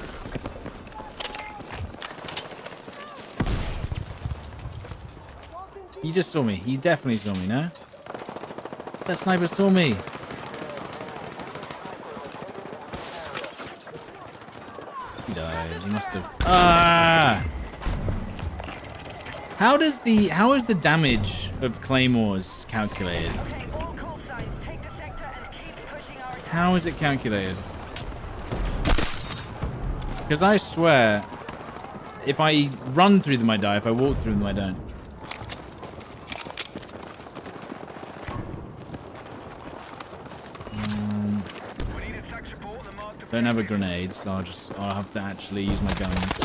He just saw me. He definitely saw me, no? That sniper saw me. He died. He must have... Ah! How is the damage of claymores calculated? How is it calculated? Because I swear, if I run through them, I die. If I walk through them, I don't. Don't have a grenade, so I'll have to actually use my guns.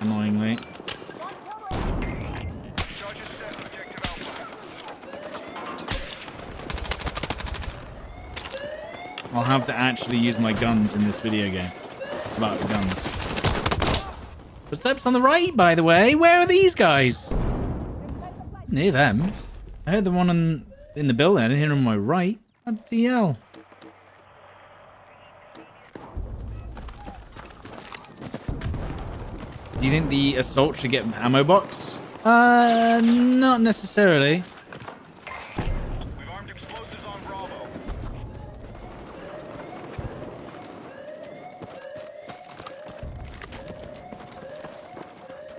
Annoyingly. I'll have to actually use my guns in this video game. About guns. Footsteps on the right, by the way. Where are these guys? Near them. I heard the one in the building. I didn't hear him on my right. What the hell? Do you think the assault should get an ammo box? Not necessarily. We've armed explosives on Bravo.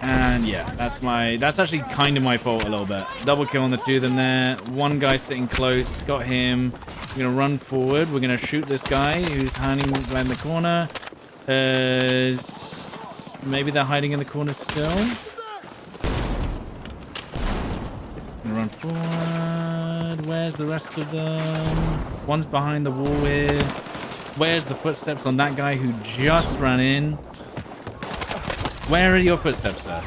And yeah, that's actually kind of my fault a little bit. Double kill on the two of them there. One guy sitting close, got him. We're gonna run forward. We're gonna shoot this guy who's hiding behind the corner. Maybe they're hiding in the corner still. Gonna run forward. Where's the rest of them? One's behind the wall here. Where's the footsteps on that guy who just ran in? Where are your footsteps, sir?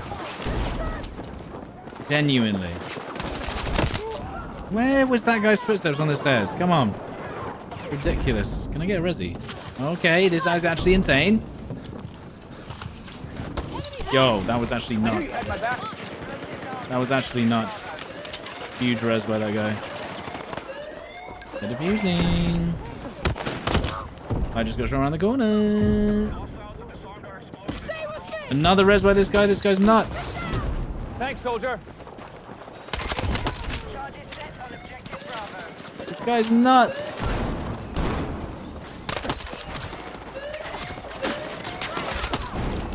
Genuinely. Where was that guy's footsteps on the stairs? Come on. Ridiculous. Can I get a resi? Okay, this guy's actually insane. Yo, that was actually nuts. That was actually nuts. Huge res by that guy. They're defusing. I just got shot around the corner. Another res by this guy. This guy's nuts. Thanks, soldier. This guy's nuts.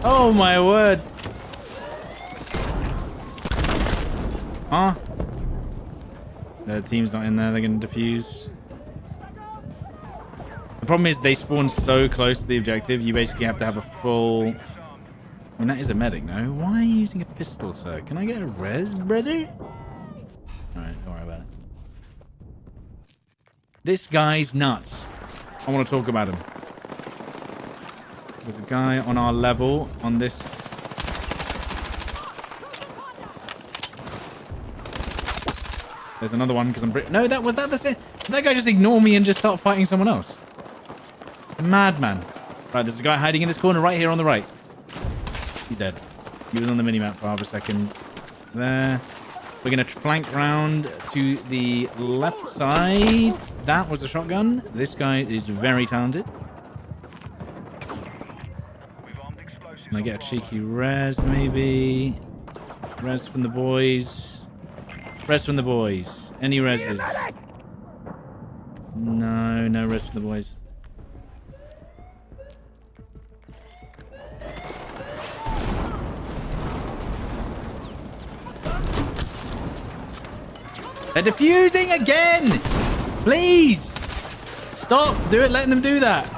Oh my word. Huh? The team's not in there. They're going to defuse. The problem is they spawn so close to the objective, you basically have to have a full... I mean, that is a medic, no? Why are you using a pistol, sir? Can I get a res, brother? Alright, don't worry about it. This guy's nuts. I want to talk about him. There's a guy on our level on this... There's another one because I'm pretty... No, was that the same? Did that guy just ignore me and just start fighting someone else? Madman. Right, there's a guy hiding in this corner right here on the right. He's dead. He was on the minimap for half a second. There. We're going to flank round to the left side. That was a shotgun. This guy is very talented. Can I get a cheeky res, maybe? Res from the boys. Res from the boys. Any reses? No, no res from the boys. They're defusing again! Please! Stop! Letting them do that!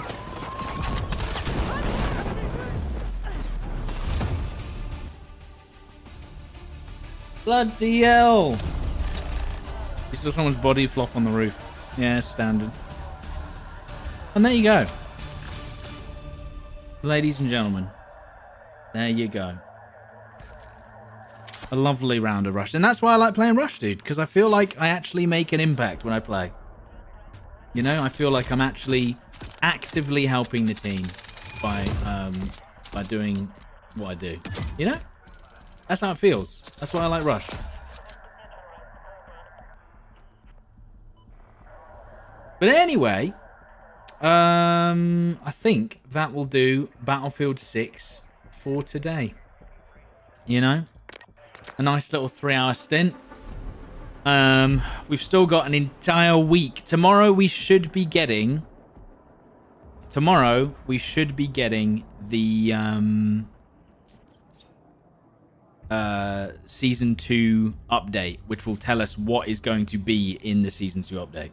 Bloody hell! You saw someone's body flop on the roof. Yeah, standard. And there you go. Ladies and gentlemen. There you go. A lovely round of Rush. And that's why I like playing Rush, dude. Because I feel like I actually make an impact when I play. You know, I feel like I'm actually actively helping the team by doing what I do. You know? That's how it feels. That's why I like Rush. But anyway, I think that will do Battlefield 6 for today. You know? A nice little 3-hour stint. We've still got an entire week. Tomorrow we should be getting the Season 2 update, which will tell us what is going to be in the Season 2 update.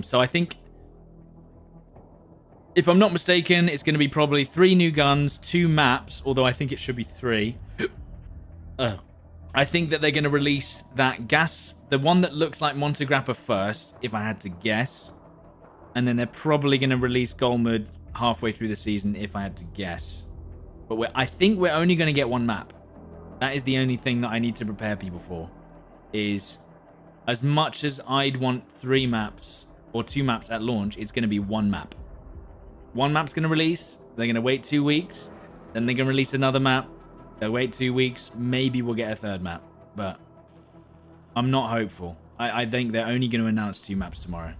So I think, if I'm not mistaken, it's going to be probably 3 new guns, 2 maps, although I think it should be 3. I think that they're going to release that the one that looks like Montegrappa first, if I had to guess. And then they're probably going to release Golmud halfway through the season, if I had to guess. But I think we're only going to get 1 map. That is the only thing that I need to prepare people for. Is as much as I'd want 3 maps or 2 maps at launch, it's going to be 1 map. 1 map's going to release. They're going to wait 2 weeks. Then they're going to release another map. They'll wait 2 weeks. Maybe we'll get a 3rd map. But I'm not hopeful. I think they're only going to announce 2 maps tomorrow.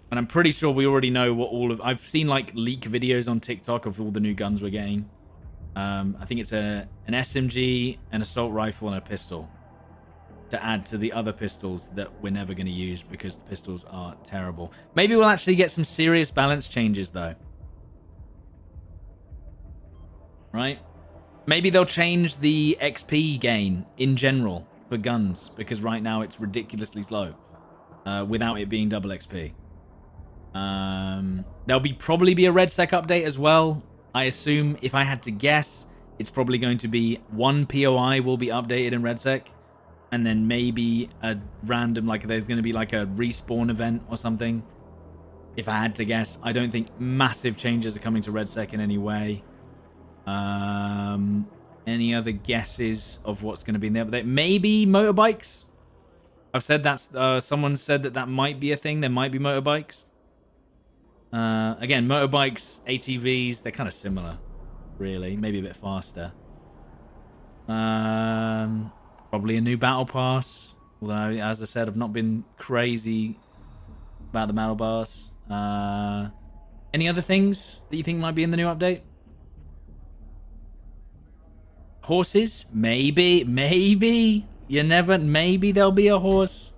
And I'm pretty sure we already know what I've seen like leak videos on TikTok of all the new guns we're getting. I think it's an SMG, an assault rifle, and a pistol. To add to the other pistols that we're never going to use because the pistols are terrible. Maybe we'll actually get some serious balance changes though. Right? Maybe they'll change the XP gain in general for guns, because right now it's ridiculously slow without it being double XP. There'll probably be a RedSec update as well. I assume, if I had to guess, it's probably going to be one POI will be updated in RedSec, and then maybe a random, like there's going to be like a respawn event or something. If I had to guess, I don't think massive changes are coming to RedSec in any way. Any other guesses of what's going to be in the update? Maybe motorbikes. I've said that's someone said that might be a thing. There might be motorbikes. Again, motorbikes, ATVs, they're kind of similar, really. Maybe a bit faster. Probably a new battle pass. Although, as I said, I've not been crazy about the battle pass. Any other things that you think might be in the new update? Horses? Maybe. You never... Maybe there'll be a horse.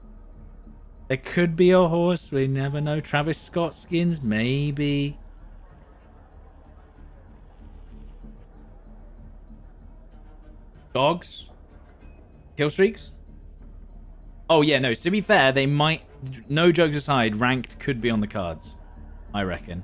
There could be a horse. We never know. Travis Scott skins? Maybe. Dogs? Kill streaks? Oh, yeah, no. To be fair, they might... No jokes aside, ranked could be on the cards, I reckon.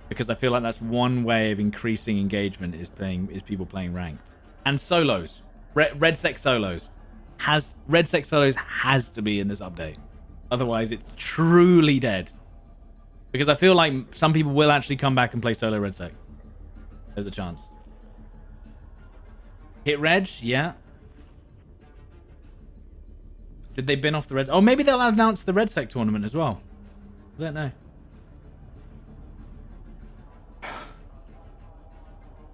Because I feel like that's one way of increasing engagement is people playing ranked. And solos. RedSec solos. RedSec solos has to be in this update. Otherwise, it's truly dead. Because I feel like some people will actually come back and play solo RedSec. There's a chance. Hit Reg? Yeah. Did they bin off the Reds? Oh, maybe they'll announce the RedSec tournament as well. I don't know.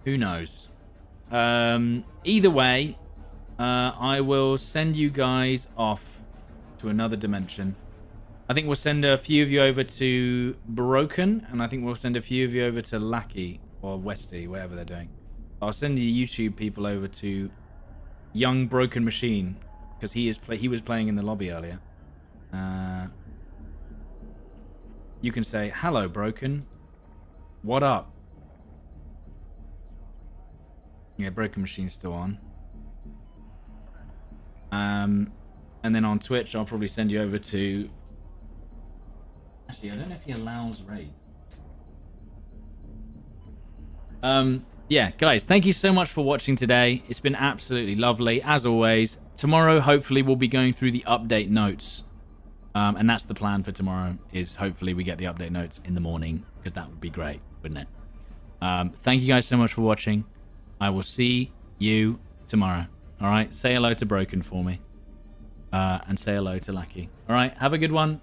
Who knows? Either way, I will send you guys off to another dimension. I think we'll send a few of you over to Broken, and I think we'll send a few of you over to Lackey or Westy, whatever they're doing. I'll send the YouTube people over to Young Broken Machine, because he was playing in the lobby earlier. You can say, hello, Broken. What up? Yeah, Broken Machine's still on. And then on Twitch, I'll probably send you over to... Actually, I don't know if he allows raids. Yeah, guys, thank you so much for watching today. It's been absolutely lovely, as always. Tomorrow, hopefully, we'll be going through the update notes. And that's the plan for tomorrow, is hopefully we get the update notes in the morning, because that would be great, wouldn't it? Thank you guys so much for watching. I will see you tomorrow. All right? Say hello to Broken for me. And say hello to Lackey. All right? Have a good one.